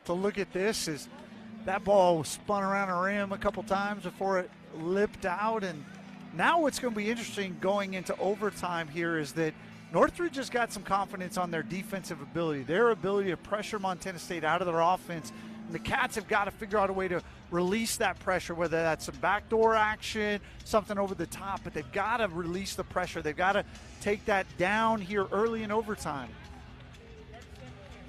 to look at this. As that ball spun around the rim a couple times before it lipped out. And now what's going to be interesting going into overtime here is that Northridge has got some confidence on their defensive ability, their ability to pressure Montana State out of their offense. And the Cats have got to figure out a way to release that pressure, whether that's some backdoor action, something over the top, but they've got to release the pressure. They've got to take that down here early in overtime.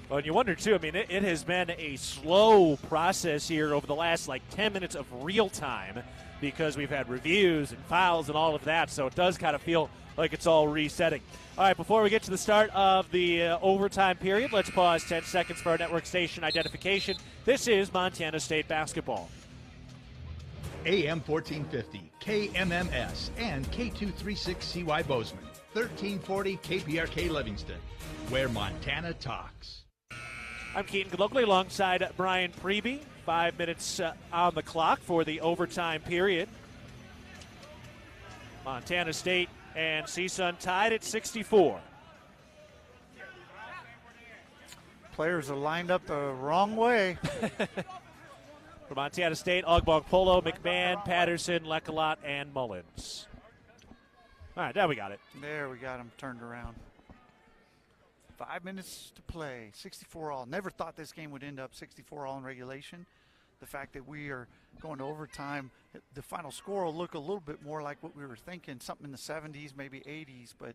Well, and you wonder, too, I mean, it has been a slow process here over the last, 10 minutes of real time because we've had reviews and fouls and all of that, so it does kind of feel like it's all resetting. All right, before we get to the start of the overtime period, let's pause 10 seconds for our network station identification. This is Montana State basketball. AM 1450, KMMS, and K236CY Bozeman, 1340 KPRK Livingston, where Montana talks. I'm Keaton Gillogly alongside Brian Priebe. 5 minutes on the clock for the overtime period. Montana State and CSUN tied at 64. Players are lined up the wrong way. For Montana State, Ogbong Polo, McMahon, Patterson, Lekalot, and Mullins. All right, now we got it. There, we got them turned around. 5 minutes to play, 64 all. Never thought this game would end up 64 all in regulation. The fact that we are going to overtime, the final score will look a little bit more like what we were thinking, something in the 70s, maybe 80s, but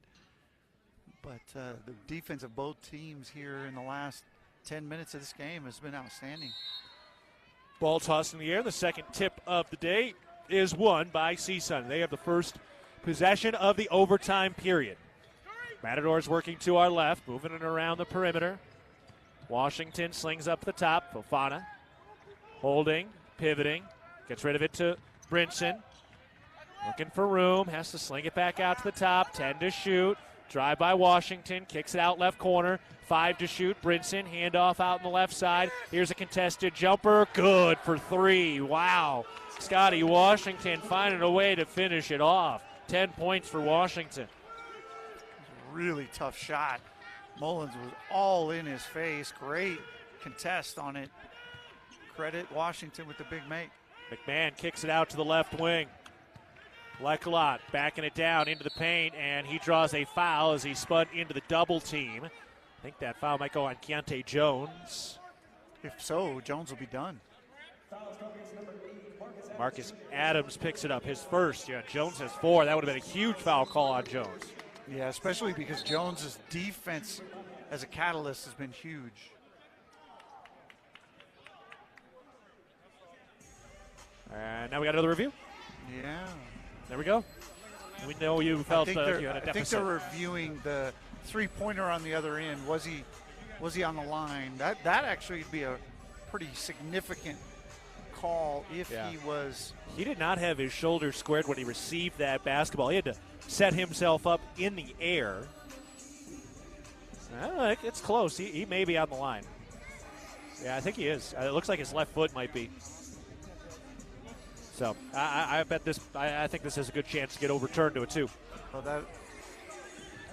the defense of both teams here in the last 10 minutes of this game has been outstanding. Ball tossed in the air. The second tip of the day is won by CSUN. They have the first possession of the overtime period. Matadors working to our left, moving it around the perimeter. Washington slings up the top. Fofana holding, pivoting, gets rid of it to Brinson. Looking for room, has to sling it back out to the top. 10 to shoot. Drive by Washington, kicks it out left corner. 5 to shoot. Brinson, handoff out on the left side. Here's a contested jumper. Good for 3. Wow. Scotty Washington finding a way to finish it off. 10 points for Washington. Really tough shot. Mullins was all in his face. Great contest on it. Credit Washington with the big make. McMahon kicks it out to the left wing. Lekalot backing it down into the paint, and he draws a foul as he spun into the double team. I think that foul might go on Keontae Jones. If so, Jones will be done. Marcus Adams picks it up, his first. Yeah, Jones has 4. That would have been a huge foul call on Jones. Yeah, especially because Jones's defense as a catalyst has been huge. And now we got another review. Yeah. There we go. We know you felt you had a deficit. I think they're reviewing the three-pointer on the other end. Was he on the line? That actually would be a pretty significant call if he was. He did not have his shoulders squared when he received that basketball. He had to set himself up in the air. It's close. He may be on the line. Yeah, I think he is. It looks like his left foot might be. So I bet this. I think this has a good chance to get overturned to it too. Well, that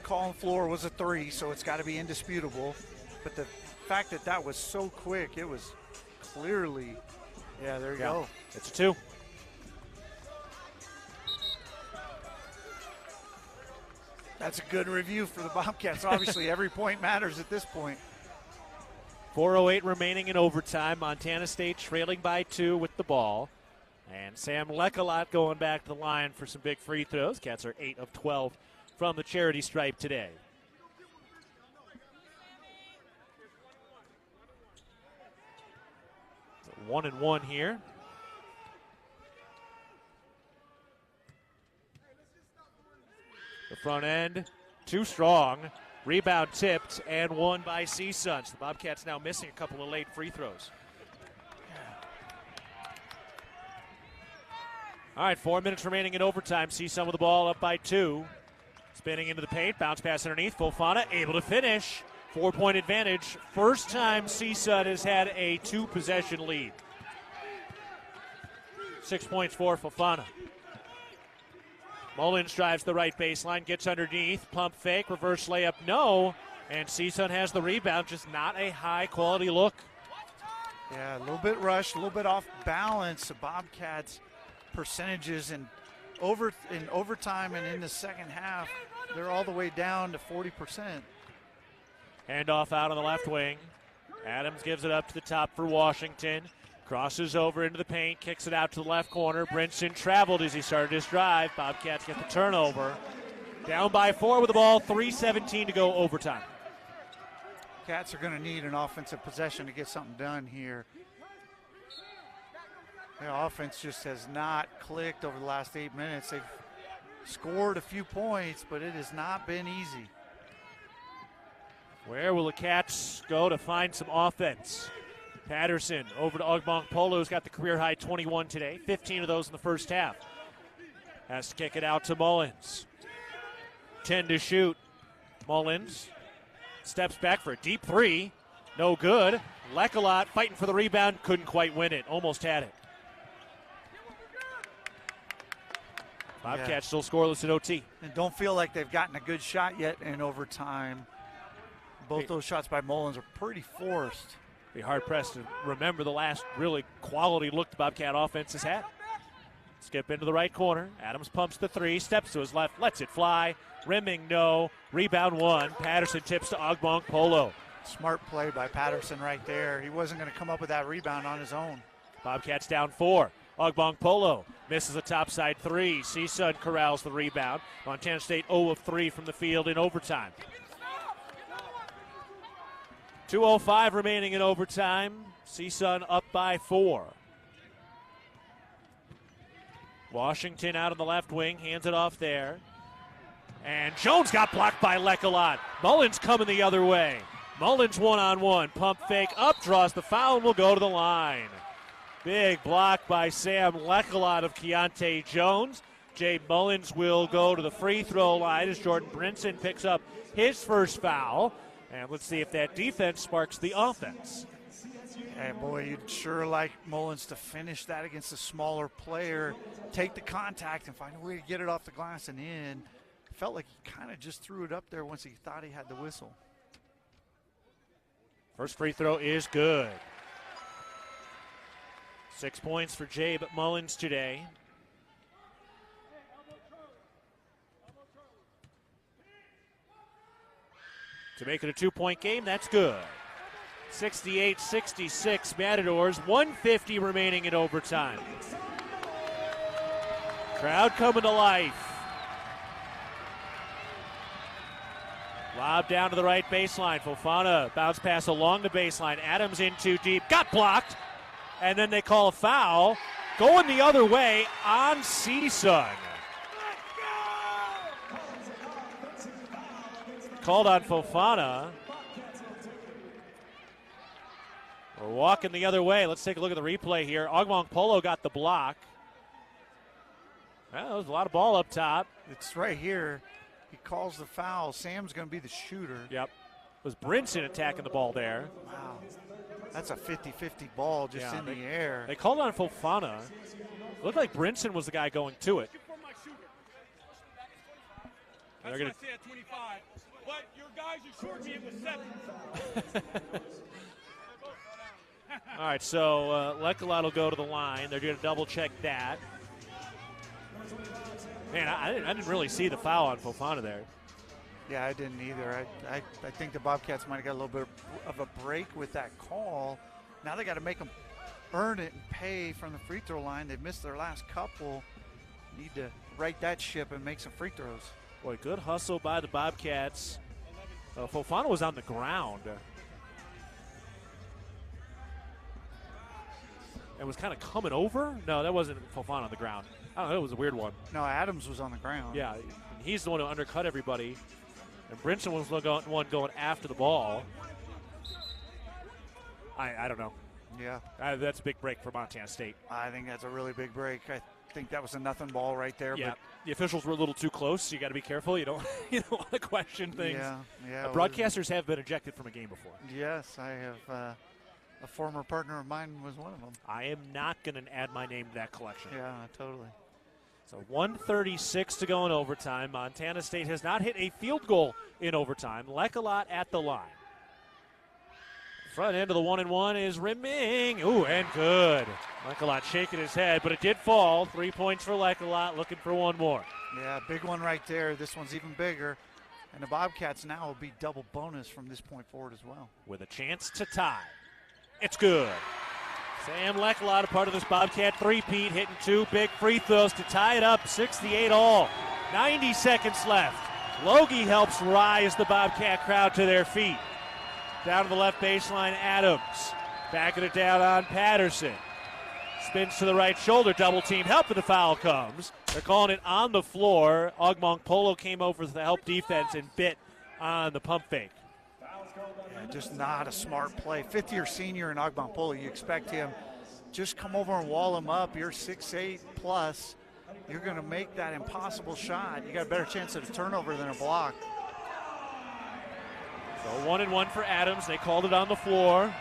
call on floor was a 3, so it's got to be indisputable. But the fact that that was so quick, it was clearly. Yeah, there you go. It's 2. That's a good review for the Bobcats. Obviously, every point matters at this point. 4:08 remaining in overtime. Montana State trailing by 2 with the ball. And Sam Lecolot going back to the line for some big free throws. Cats are 8 of 12 from the charity stripe today. So 1-1 here. The front end, too strong. Rebound tipped and won by CSUN. So the Bobcats now missing a couple of late free throws. All right, 4 minutes remaining in overtime. CSUN with the ball up by 2. Spinning into the paint, bounce pass underneath. Fofana able to finish. 4-point advantage. First time CSUN has had a 2-possession lead. 6 points for Fofana. Mullins drives the right baseline, gets underneath, pump fake, reverse layup, no. And CSUN has the rebound, just not a high-quality look. Yeah, a little bit rushed, a little bit off balance. The Bobcats' percentages in overtime and in the second half, they're all the way down to 40%. Handoff out on the left wing. Adams gives it up to the top for Washington. Crosses over into the paint, kicks it out to the left corner. Brinson traveled as he started his drive. Bobcats get the turnover. Down by 4 with the ball, 3:17 to go overtime. Cats are going to need an offensive possession to get something done here. Their offense just has not clicked over the last 8 minutes. They've scored a few points, but it has not been easy. Where will the Cats go to find some offense? Patterson over to Ogbong Polo, who's got the career-high 21 today. 15 of those in the first half. Has to kick it out to Mullins. 10 to shoot. Mullins steps back for a deep 3. No good. Lecolot fighting for the rebound. Couldn't quite win it. Almost had it. Bobcats still scoreless in OT. And don't feel like they've gotten a good shot yet in overtime. Both those shots by Mullins are pretty forced. Be hard-pressed to remember the last really quality look the Bobcat offense has had. Skip into the right corner. Adams pumps the 3, steps to his left, lets it fly. Rimming, no. Rebound 1. Patterson tips to Ogbong Polo. Smart play by Patterson right there. He wasn't going to come up with that rebound on his own. Bobcats down 4. Ogbong Polo misses a topside 3. CSUN corrals the rebound. Montana State 0 of 3 from the field in overtime. 2:05 remaining in overtime. CSUN up by 4. Washington out on the left wing, hands it off there. And Jones got blocked by Lecolot. Mullins coming the other way. Mullins one-on-one, pump fake up, draws the foul, and will go to the line. Big block by Sam Lecolot of Keontae Jones. Jay Mullins will go to the free throw line as Jordan Brinson picks up his first foul. And let's see if that defense sparks the offense. Hey, boy, you'd sure like Mullins to finish that against a smaller player, take the contact and find a way to get it off the glass and in. Felt like he kind of just threw it up there once he thought he had the whistle. First free throw is good. 6 points for Jay Mullins today. To make it a 2-point game, that's good. 68-66 Matadors, 150 remaining in overtime. Crowd coming to life. Lob down to the right baseline. Fofana bounce pass along the baseline. Adams in too deep, got blocked. And then they call a foul. Going the other way on CSUN. Called on Fofana. We're walking the other way. Let's take a look at the replay here. Ogbong Polo got the block. Well, there's a lot of ball up top. It's right here. He calls the foul. Sam's going to be the shooter. Yep. It was Brinson attacking the ball there. Wow. That's a 50-50 ball just in the air. They called on Fofana. It looked like Brinson was the guy going to it. That's what I say at 25. But your guys are short me with 7. All right, so Lecolot will go to the line. They're going to double-check that. Man, I didn't really see the foul on Fofana there. Yeah, I didn't either. I think the Bobcats might have got a little bit of a break with that call. Now they got to make them earn it and pay from the free throw line. They've missed their last couple. Need to right that ship and make some free throws. Boy, good hustle by the Bobcats. Fofana was on the ground and was kind of coming over. No, that wasn't Fofana on the ground. I don't know. It was a weird one. No, Adams was on the ground. Yeah, he's the one who undercut everybody. And Brinson was the one going after the ball. I don't know. Yeah. That's a big break for Montana State. I think that's a really big break. I think that was a nothing ball right there. Yeah, but the officials were a little too close, so you got to be careful. You don't want to question things. Yeah. Broadcasters have been ejected from a game before. Yes, I have. A former partner of mine was one of them. I am not going to add my name to that collection. Yeah, totally. So 1:36 to go in overtime. Montana State has not hit a field goal in overtime. Lekalot at the line. Front end of the 1-and-1 is rimming. Ooh, and good. Lekalot shaking his head, but it did fall. 3 points for Lekalot, looking for one more. Yeah, big one right there. This one's even bigger. And the Bobcats now will be double bonus from this point forward as well. With a chance to tie. It's good. Sam Lekalot, a part of this Bobcat three-peat, hitting 2 big free throws to tie it up, 68 all. 90 seconds left. Logie helps rise the Bobcat crowd to their feet. Down to the left baseline, Adams. Backing it down on Patterson. Spins to the right shoulder, double team help, and the foul comes. They're calling it on the floor. Ogmong Polo came over to the help defense and bit on the pump fake. Yeah, just not a smart play. Fifth-year senior in Ogmong Polo, you expect him just come over and wall him up. You're 6'8 plus. You're going to make that impossible shot. You got a better chance at a turnover than a block. So 1-and-1 for Adams. They called it on the floor.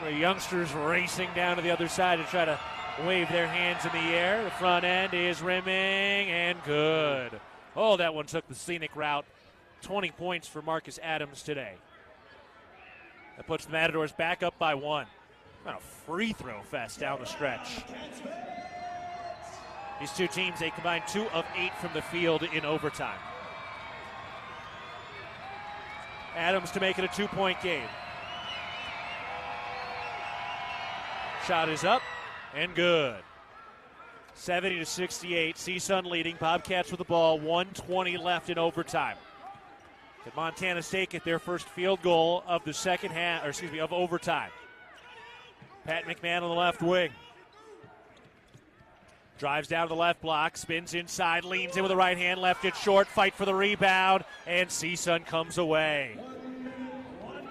The youngsters racing down to the other side to try to wave their hands in the air. The front end is rimming and good. Oh, that one took the scenic route. 20 points for Marcus Adams today. That puts the Matadors back up by 1. What a free throw fest down the stretch. These two teams, they combined 2 of 8 from the field in overtime. Adams to make it a 2-point game. Shot is up and good. 70-68. CSUN leading. Bobcats with the ball. 1:20 left in overtime. Could Montana State get their first field goal of the second half, or excuse me, of overtime? Pat McMahon on the left wing. Drives down to the left block, spins inside, leans in with the right hand, left it short, fight for the rebound, and CSUN comes away.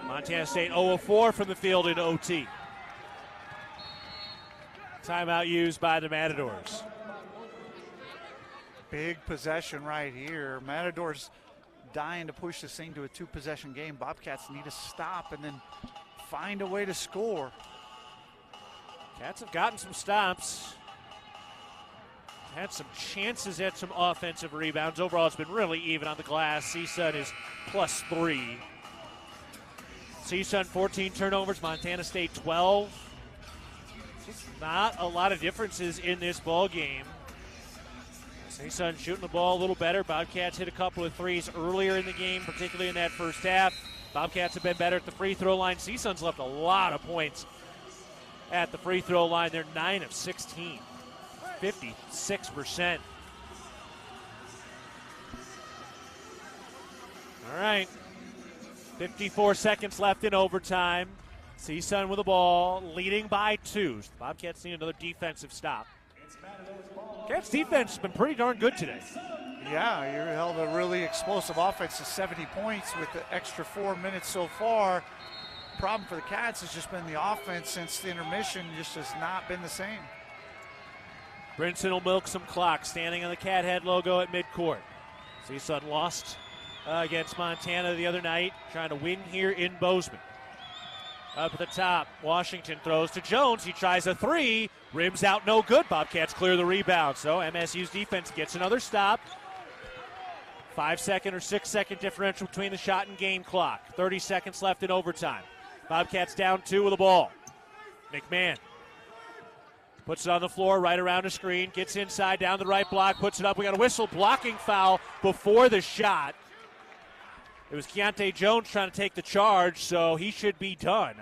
Montana State 0-4 from the field in OT. Timeout used by the Matadors. Big possession right here. Matadors dying to push this thing to a 2-possession game. Bobcats need to stop and then find a way to score. Cats have gotten some stops. Had some chances at some offensive rebounds. Overall, it's been really even on the glass. CSUN is +3. CSUN 14 turnovers, Montana State 12. Just not a lot of differences in this ball game. CSUN shooting the ball a little better. Bobcats hit a couple of threes earlier in the game, particularly in that first half. Bobcats have been better at the free throw line. CSUN's left a lot of points at the free throw line. They're 9 of 16. 56%. All right. 54 seconds left in overtime. CSUN with the ball, leading by 2. The Bobcats need another defensive stop. Cats defense has been pretty darn good today. Yeah, you held a really explosive offense to 70 points with the extra 4 minutes so far. Problem for the Cats has just been the offense since the intermission just has not been the same. Brinson will milk some clock, standing on the Cat Head logo at midcourt. CSUN lost against Montana the other night, trying to win here in Bozeman. Up at the top, Washington throws to Jones. He tries a 3, rims out, no good. Bobcats clear the rebound, so MSU's defense gets another stop. 5-second or 6-second differential between the shot and game clock. 30 seconds left in overtime. Bobcats down 2 with the ball. McMahon puts it on the floor, right around the screen, gets inside, down the right block, puts it up. We got a whistle, blocking foul before the shot. It was Keontae Jones trying to take the charge, so he should be done.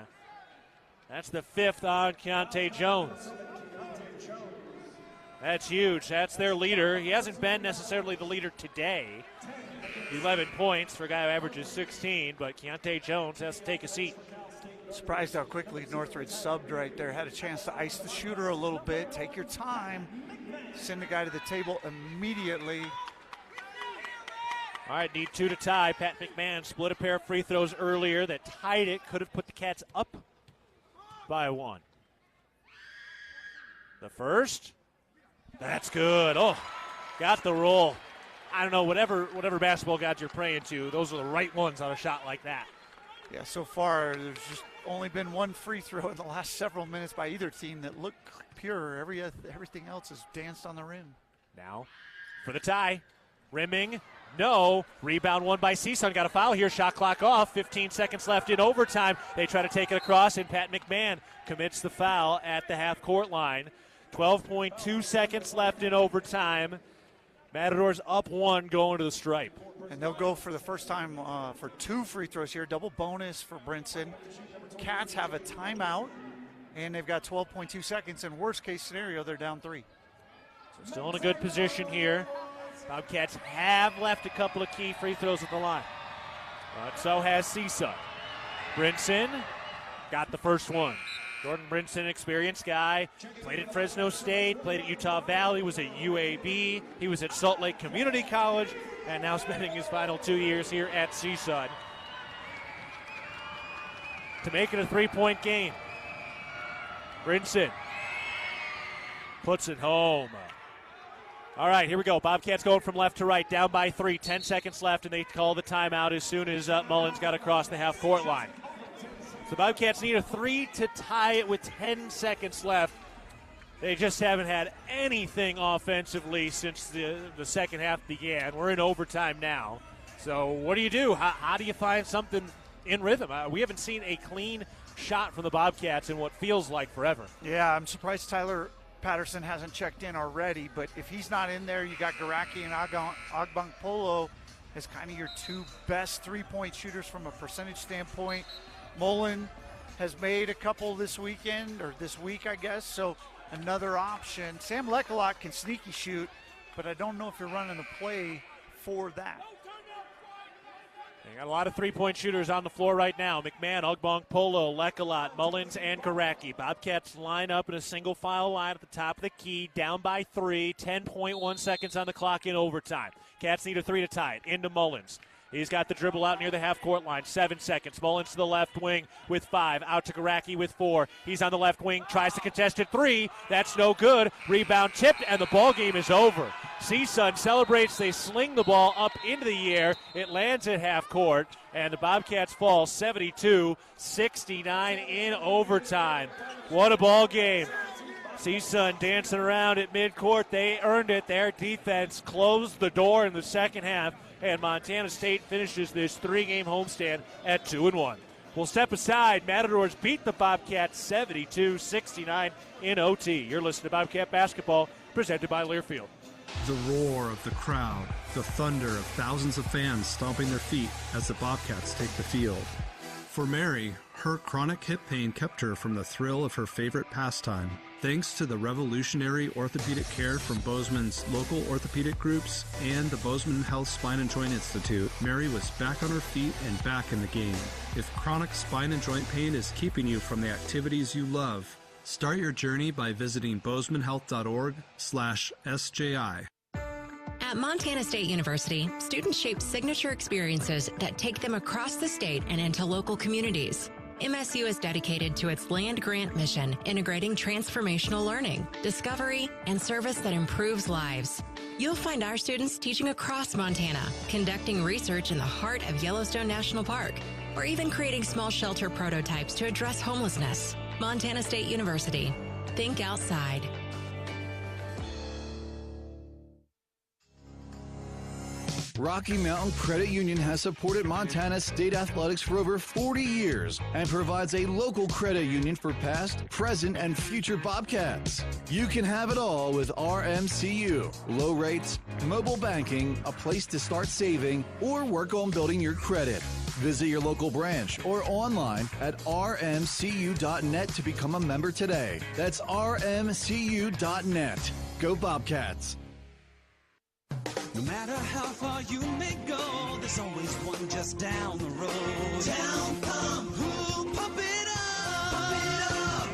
That's the 5th on Keontae Jones. That's huge. That's their leader. He hasn't been necessarily the leader today. 11 points for a guy who averages 16, but Keontae Jones has to take a seat. Surprised how quickly Northridge subbed right there. Had a chance to ice the shooter a little bit. Take your time. Send the guy to the table immediately. All right, need 2 to tie. Pat McMahon split a pair of free throws earlier that tied it. Could have put the Cats up by 1. The first. That's good. Oh, got the roll. I don't know, whatever basketball gods you're praying to, those are the right ones on a shot like that. Yeah, so far there's just only been one free throw in the last several minutes by either team that looked pure. Everything else has danced on the rim. Now for the tie. Rimming, no. Rebound won by CSUN. Got a foul here. Shot clock off. 15 seconds left in overtime. They try to take it across, and Pat McMahon commits the foul at the half-court line. 12.2 seconds left in overtime. Matadors up 1 going to the stripe. And they'll go for the first time for 2 free throws here. Double bonus for Brinson. Cats have a timeout, and they've got 12.2 seconds. In worst case scenario, they're down 3. So still in a good position here. Bobcats have left a couple of key free throws at the line. But so has CSUN. Brinson got the first one. Jordan Brinson, experienced guy, played at Fresno State, played at Utah Valley, was at UAB. He was at Salt Lake Community College, and now spending his final 2 years here at CSUN. To make it a 3-point game. Brinson puts it home. All right, here we go. Bobcats going from left to right, down by 3. 10 seconds left, and they call the timeout as soon as Mullins got across the half-court line. So Bobcats need a 3 to tie it with 10 seconds left. They just haven't had anything offensively since the second half began. We're in overtime now. So what do you do? How do you find something in rhythm? We haven't seen a clean shot from the Bobcats in what feels like forever. Yeah, I'm surprised Tyler Patterson hasn't checked in already, but if he's not in there, you got Garaki and Agbang Polo as kind of your 2 best 3-point shooters from a percentage standpoint. Mullen has made a couple this weekend, or this week, I guess, so another option. Sam Lekalot can sneaky shoot, but I don't know if you're running the play for that. They got a lot of 3-point shooters on the floor right now. McMahon, Ugbong, Polo, Lekalot, Mullins, and Garaki. Bobcats line up in a single file line at the top of the key, down by 3, 10.1 seconds on the clock in overtime. Cats need a 3 to tie it. Into Mullins. He's got the dribble out near the half-court line. 7 seconds. Mullins to the left wing with 5. Out to Garaki with 4. He's on the left wing. Tries to contest it 3. That's no good. Rebound tipped, and the ball game is over. CSUN celebrates. They sling the ball up into the air. It lands at half-court, and the Bobcats fall 72-69 in overtime. What a ball game. CSUN dancing around at midcourt. They earned it. Their defense closed the door in the second half, and Montana State finishes this 3-game homestand at 2-1. We'll step aside. Matadors beat the Bobcats 72-69 in OT. You're listening to Bobcat Basketball, presented by Learfield. The roar of the crowd, the thunder of thousands of fans stomping their feet as the Bobcats take the field. For Mary, her chronic hip pain kept her from the thrill of her favorite pastime. Thanks to the revolutionary orthopedic care from Bozeman's local orthopedic groups and the Bozeman Health Spine and Joint Institute, Mary was back on her feet and back in the game. If chronic spine and joint pain is keeping you from the activities you love, start your journey by visiting bozemanhealth.org/SJI. At Montana State University, students shape signature experiences that take them across the state and into local communities. MSU is dedicated to its land-grant mission, integrating transformational learning, discovery, and service that improves lives. You'll find our students teaching across Montana, conducting research in the heart of Yellowstone National Park, or even creating small shelter prototypes to address homelessness. Montana State University. Think outside. Rocky Mountain Credit Union has supported Montana State athletics for over 40 years and provides a local credit union for past, present, and future Bobcats. You can have it all with RMCU. Low rates, mobile banking, a place to start saving, or work on building your credit. Visit your local branch or online at rmcu.net to become a member today. That's rmcu.net. Go Bobcats. No matter how far you may go, there's always one just down the road. Town Pump, who pump it up, pump it up.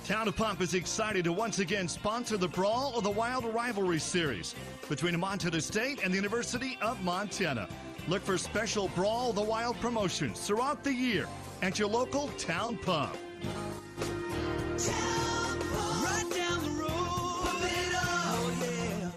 Town of Pump is excited to once again sponsor the Brawl of the Wild Rivalry Series between Montana State and the University of Montana. Look for special Brawl of the Wild promotions throughout the year at your local Town Pump. Town Pump, right down the road, pump it up, oh yeah.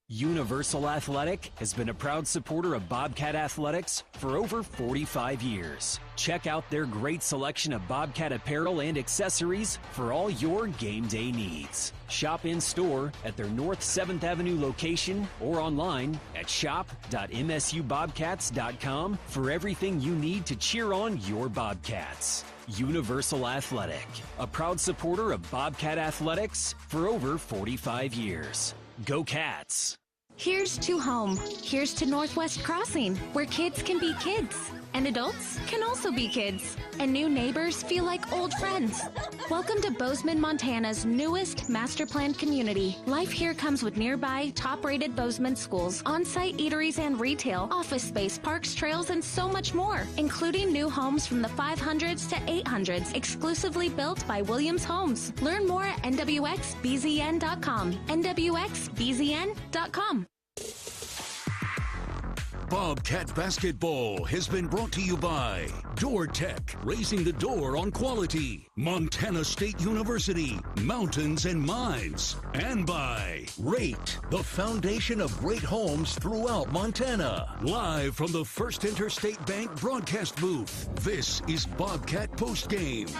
Universal Athletic has been a proud supporter of Bobcat Athletics for over 45 years. Check out their great selection of Bobcat apparel and accessories for all your game day needs. Shop in-store at their North 7th Avenue location or online at shop.msubobcats.com for everything you need to cheer on your Bobcats. Universal Athletic, a proud supporter of Bobcat Athletics for over 45 years. Go Cats! Here's to home. Here's to Northwest Crossing, where kids can be kids, and adults can also be kids, and new neighbors feel like old friends. Welcome to Bozeman, Montana's newest master planned community. Life here comes with nearby, top-rated Bozeman schools, on-site eateries and retail, office space, parks, trails, and so much more, including new homes from the 500s to 800s, exclusively built by Williams Homes. Learn more at nwxbzn.com. nwxbzn.com. Bobcat Basketball has been brought to you by Door Tech, raising the door on quality, Montana State University, Mountains and Mines, and by Rate, the foundation of great homes throughout Montana. Live from the First Interstate Bank broadcast booth, this is Bobcat Postgame.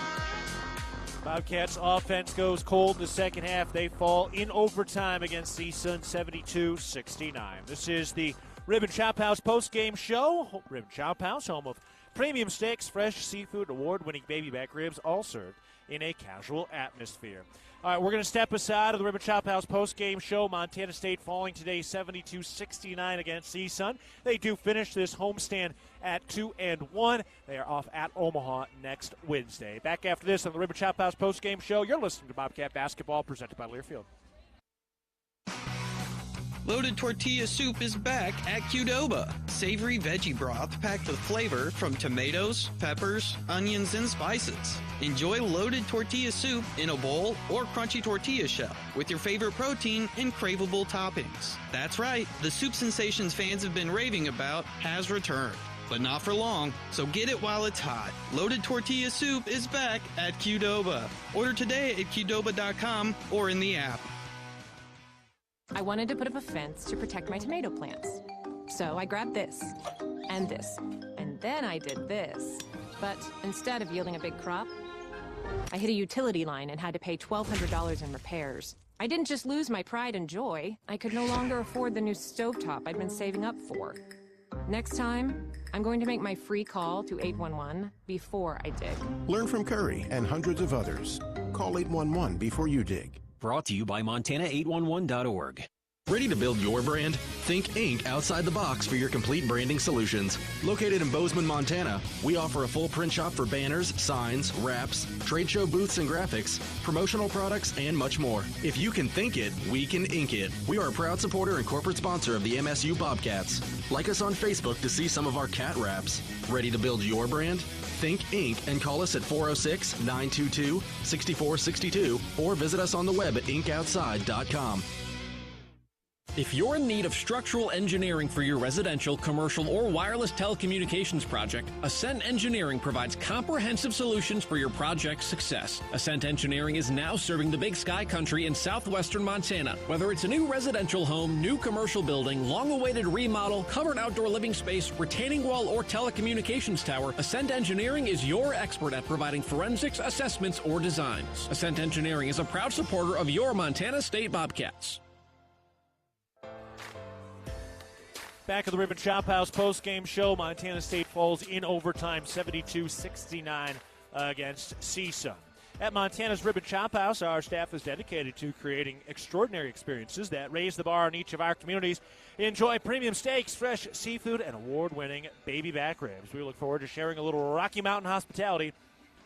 Bobcats offense goes cold in the second half. They fall in overtime against CSUN 72-69. This is the Ribbon Chop House post-game show. Ribbon Chop House, home of premium steaks, fresh seafood, award-winning baby back ribs, all served in a casual atmosphere. All right, we're going to step aside of the Ribbon Chop House post-game show. Montana State falling today 72-69 against CSUN. They do finish this homestand at 2-1. They are off at Omaha next Wednesday. Back after this on the Ribbon Chop House post-game show. You're listening to Bobcat Basketball presented by Learfield. Loaded tortilla soup is back at Qdoba. Savory veggie broth packed with flavor from tomatoes, peppers, onions, and spices. Enjoy loaded tortilla soup in a bowl or crunchy tortilla shell with your favorite protein and craveable toppings. That's right, the soup sensations fans have been raving about has returned. But not for long, so get it while it's hot. Loaded tortilla soup is back at Qdoba. Order today at qdoba.com or in the app. I wanted to put up a fence to protect my tomato plants. So I grabbed this, and then I did this. But instead of yielding a big crop, I hit a utility line and had to pay $1,200 in repairs. I didn't just lose my pride and joy, I could no longer afford the new stovetop I'd been saving up for. Next time, I'm going to make my free call to 811 before I dig. Learn from Curry and hundreds of others. Call 811 before you dig. Brought to you by Montana811.org. Ready to build your brand? Think Inc. outside the box for your complete branding solutions. Located in Bozeman, Montana, we offer a full print shop for banners, signs, wraps, trade show booths and graphics, promotional products, and much more. If you can think it, we can ink it. We are a proud supporter and corporate sponsor of the MSU Bobcats. Like us on Facebook to see some of our cat wraps. Ready to build your brand? Think Inc. and call us at 406-922-6462 or visit us on the web at inkoutside.com. If you're in need of structural engineering for your residential, commercial, or wireless telecommunications project, Ascent Engineering provides comprehensive solutions for your project's success. Ascent Engineering is now serving the Big Sky Country in southwestern Montana. Whether it's a new residential home, new commercial building, long-awaited remodel, covered outdoor living space, retaining wall, or telecommunications tower, Ascent Engineering is your expert at providing forensics, assessments, or designs. Ascent Engineering is a proud supporter of your Montana State Bobcats. Back at the Ribbon Chop House post-game show, Montana State falls in overtime 72-69 against CSUN. At Montana's Ribbon Chop House, our staff is dedicated to creating extraordinary experiences that raise the bar in each of our communities. Enjoy premium steaks, fresh seafood, and award-winning baby back ribs. We look forward to sharing a little Rocky Mountain hospitality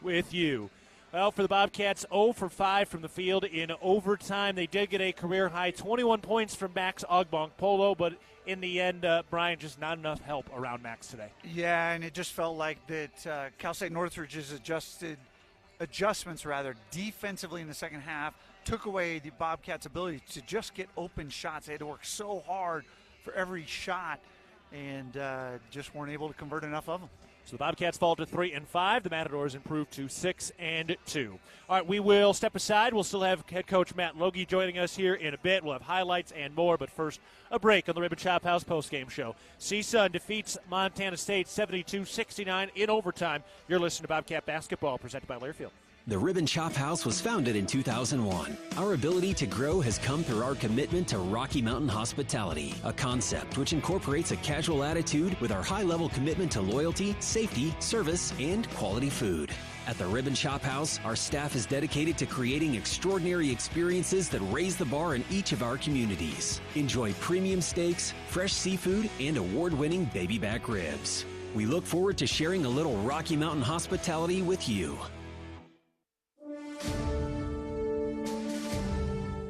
with you. Well, for the Bobcats, 0 for 5 from the field in overtime. They did get a career-high 21 points from Max Ogbong Polo, but in the end, Brian, just not enough help around Max today. Yeah, and it just felt like that Cal State Northridge's adjustments defensively in the second half took away the Bobcats' ability to just get open shots. They had to work so hard for every shot and just weren't able to convert enough of them. So the Bobcats fall to 3-5. The Matadors improve to 6-2. All right, we will step aside. We'll still have head coach Matt Logie joining us here in a bit. We'll have highlights and more, but first, a break on the Ribbon Chop House postgame show. CSUN defeats Montana State 72-69 in overtime. You're listening to Bobcat Basketball, presented by Learfield. The Ribbon Chop House was founded in 2001. Our ability to grow has come through our commitment to Rocky Mountain hospitality, a concept which incorporates a casual attitude with our high-level commitment to loyalty, safety, service, and quality food. At the Ribbon Chop House, our staff is dedicated to creating extraordinary experiences that raise the bar in each of our communities. Enjoy premium steaks, fresh seafood, and award-winning baby back ribs. We look forward to sharing a little Rocky Mountain hospitality with you.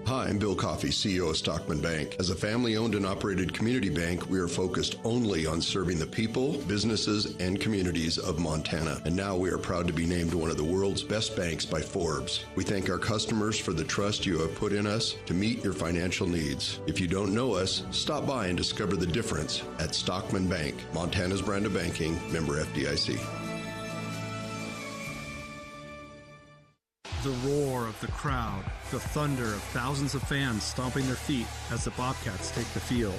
Hi, I'm Bill Coffey, CEO of Stockman Bank. As a family-owned and operated community bank, we are focused only on serving the people, businesses, and communities of Montana. And now we are proud to be named one of the world's best banks by Forbes. We thank our customers for the trust you have put in us to meet your financial needs. If you don't know us, stop by and discover the difference at Stockman Bank, Montana's brand of banking, member FDIC. The roar of the crowd, the thunder of thousands of fans stomping their feet as the Bobcats take the field.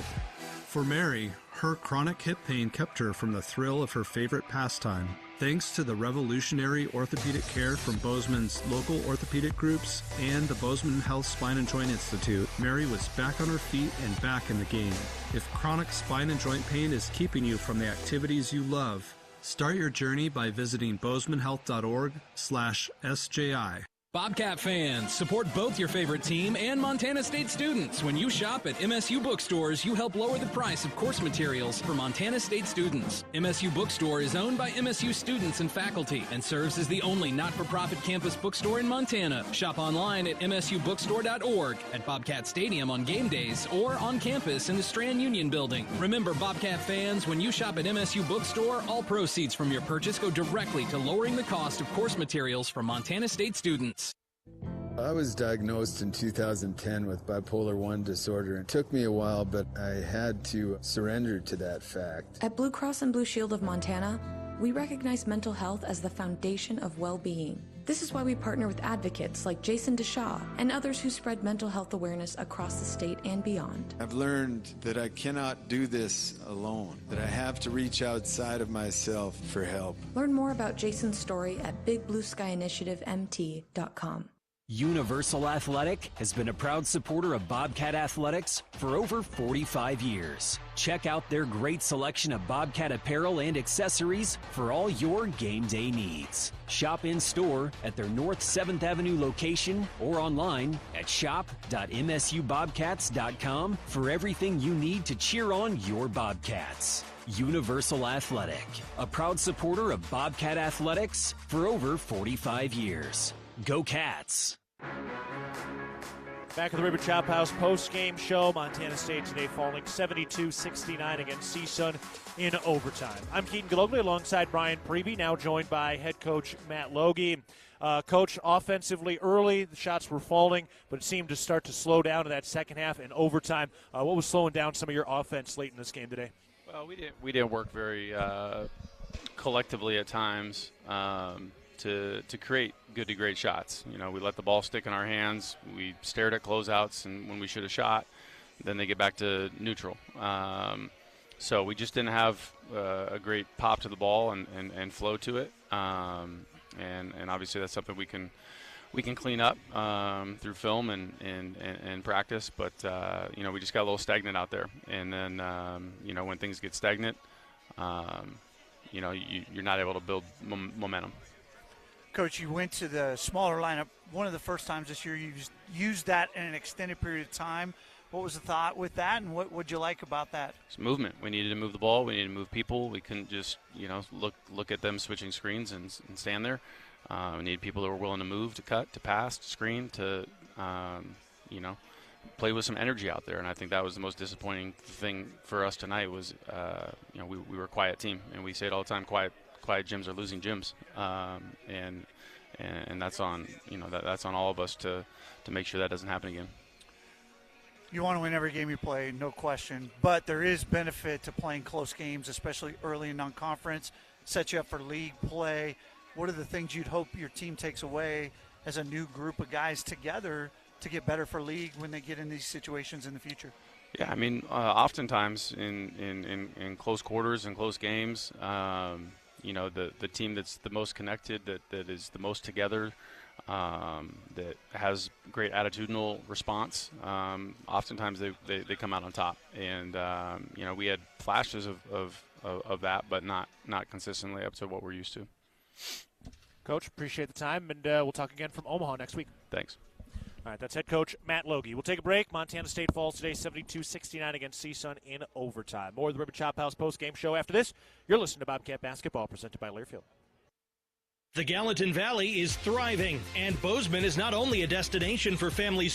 For Mary, her chronic hip pain kept her from the thrill of her favorite pastime. Thanks to the revolutionary orthopedic care from Bozeman's local orthopedic groups and the Bozeman Health Spine and Joint Institute, Mary was back on her feet and back in the game. If chronic spine and joint pain is keeping you from the activities you love, start your journey by visiting bozemanhealth.org/SJI. Bobcat fans, support both your favorite team and Montana State students. When you shop at MSU bookstores, you help lower the price of course materials for Montana State students. MSU Bookstore is owned by MSU students and faculty and serves as the only not-for-profit campus bookstore in Montana. Shop online at msubookstore.org, at Bobcat Stadium on game days, or on campus in the Strand Union Building. Remember, Bobcat fans, when you shop at MSU Bookstore, all proceeds from your purchase go directly to lowering the cost of course materials for Montana State students. I was diagnosed in 2010 with bipolar 1 disorder. It took me a while, but I had to surrender to that fact. At Blue Cross and Blue Shield of Montana, we recognize mental health as the foundation of well-being. This is why we partner with advocates like Jason DeShaw and others who spread mental health awareness across the state and beyond. I've learned that I cannot do this alone, that I have to reach outside of myself for help. Learn more about Jason's story at bigblueskyinitiativemt.com. Universal Athletic has been a proud supporter of Bobcat Athletics for over 45 years. Check out their great selection of Bobcat apparel and accessories for all your game day needs. Shop in-store at their North 7th Avenue location or online at shop.msubobcats.com for everything you need to cheer on your Bobcats. Universal Athletic, a proud supporter of Bobcat Athletics for over 45 years. Go Cats! Back at the Ribbon Chop House post-game show, Montana State today falling 72-69 against CSUN in overtime. I'm Keaton Gillogly alongside Brian Priebe, now joined by head coach Matt Logie. Coach, offensively early, the shots were falling, but it seemed to start to slow down in that second half in overtime. What was slowing down some of your offense late in this game today? Well, we didn't work very collectively at times. To create good to great shots. You know, we let the ball stick in our hands. We stared at closeouts and when we should have shot. Then they get back to neutral. So we just didn't have a great pop to the ball and flow to it. And obviously that's something we can clean up through film and practice. But you know, we just got a little stagnant out there. And then you know, when things get stagnant, you know, you're not able to build momentum. Coach, you went to the smaller lineup. One of the first times this year you've used that in an extended period of time. What was the thought with that, and what would you like about that? It's movement. We needed to move the ball. We needed to move people. We couldn't just, look at them switching screens and stand there. We needed people that were willing to move, to cut, to pass, to screen, to, play with some energy out there. And I think that was the most disappointing thing for us tonight was, we were a quiet team. And we say it all the time, quiet gyms are losing gyms. And that's on, that's on all of us to make sure that doesn't happen again. You want to win every game you play, no question. But there is benefit to playing close games, especially early in non-conference, set you up for league play. What are the things you'd hope your team takes away as a new group of guys together to get better for league when they get in these situations in the future? Yeah, I mean, oftentimes in close quarters and close games, the team that's the most connected, that is the most together, that has great attitudinal response, oftentimes they come out on top. And, we had flashes of that, but not consistently up to what we're used to. Coach, appreciate the time, and we'll talk again from Omaha next week. Thanks. All right, that's head coach Matt Logie. We'll take a break. Montana State falls today 72-69 against CSUN in overtime. More of the Ribbon Chop House post-game show after this. You're listening to Bobcat Basketball, presented by Learfield. The Gallatin Valley is thriving, and Bozeman is not only a destination for families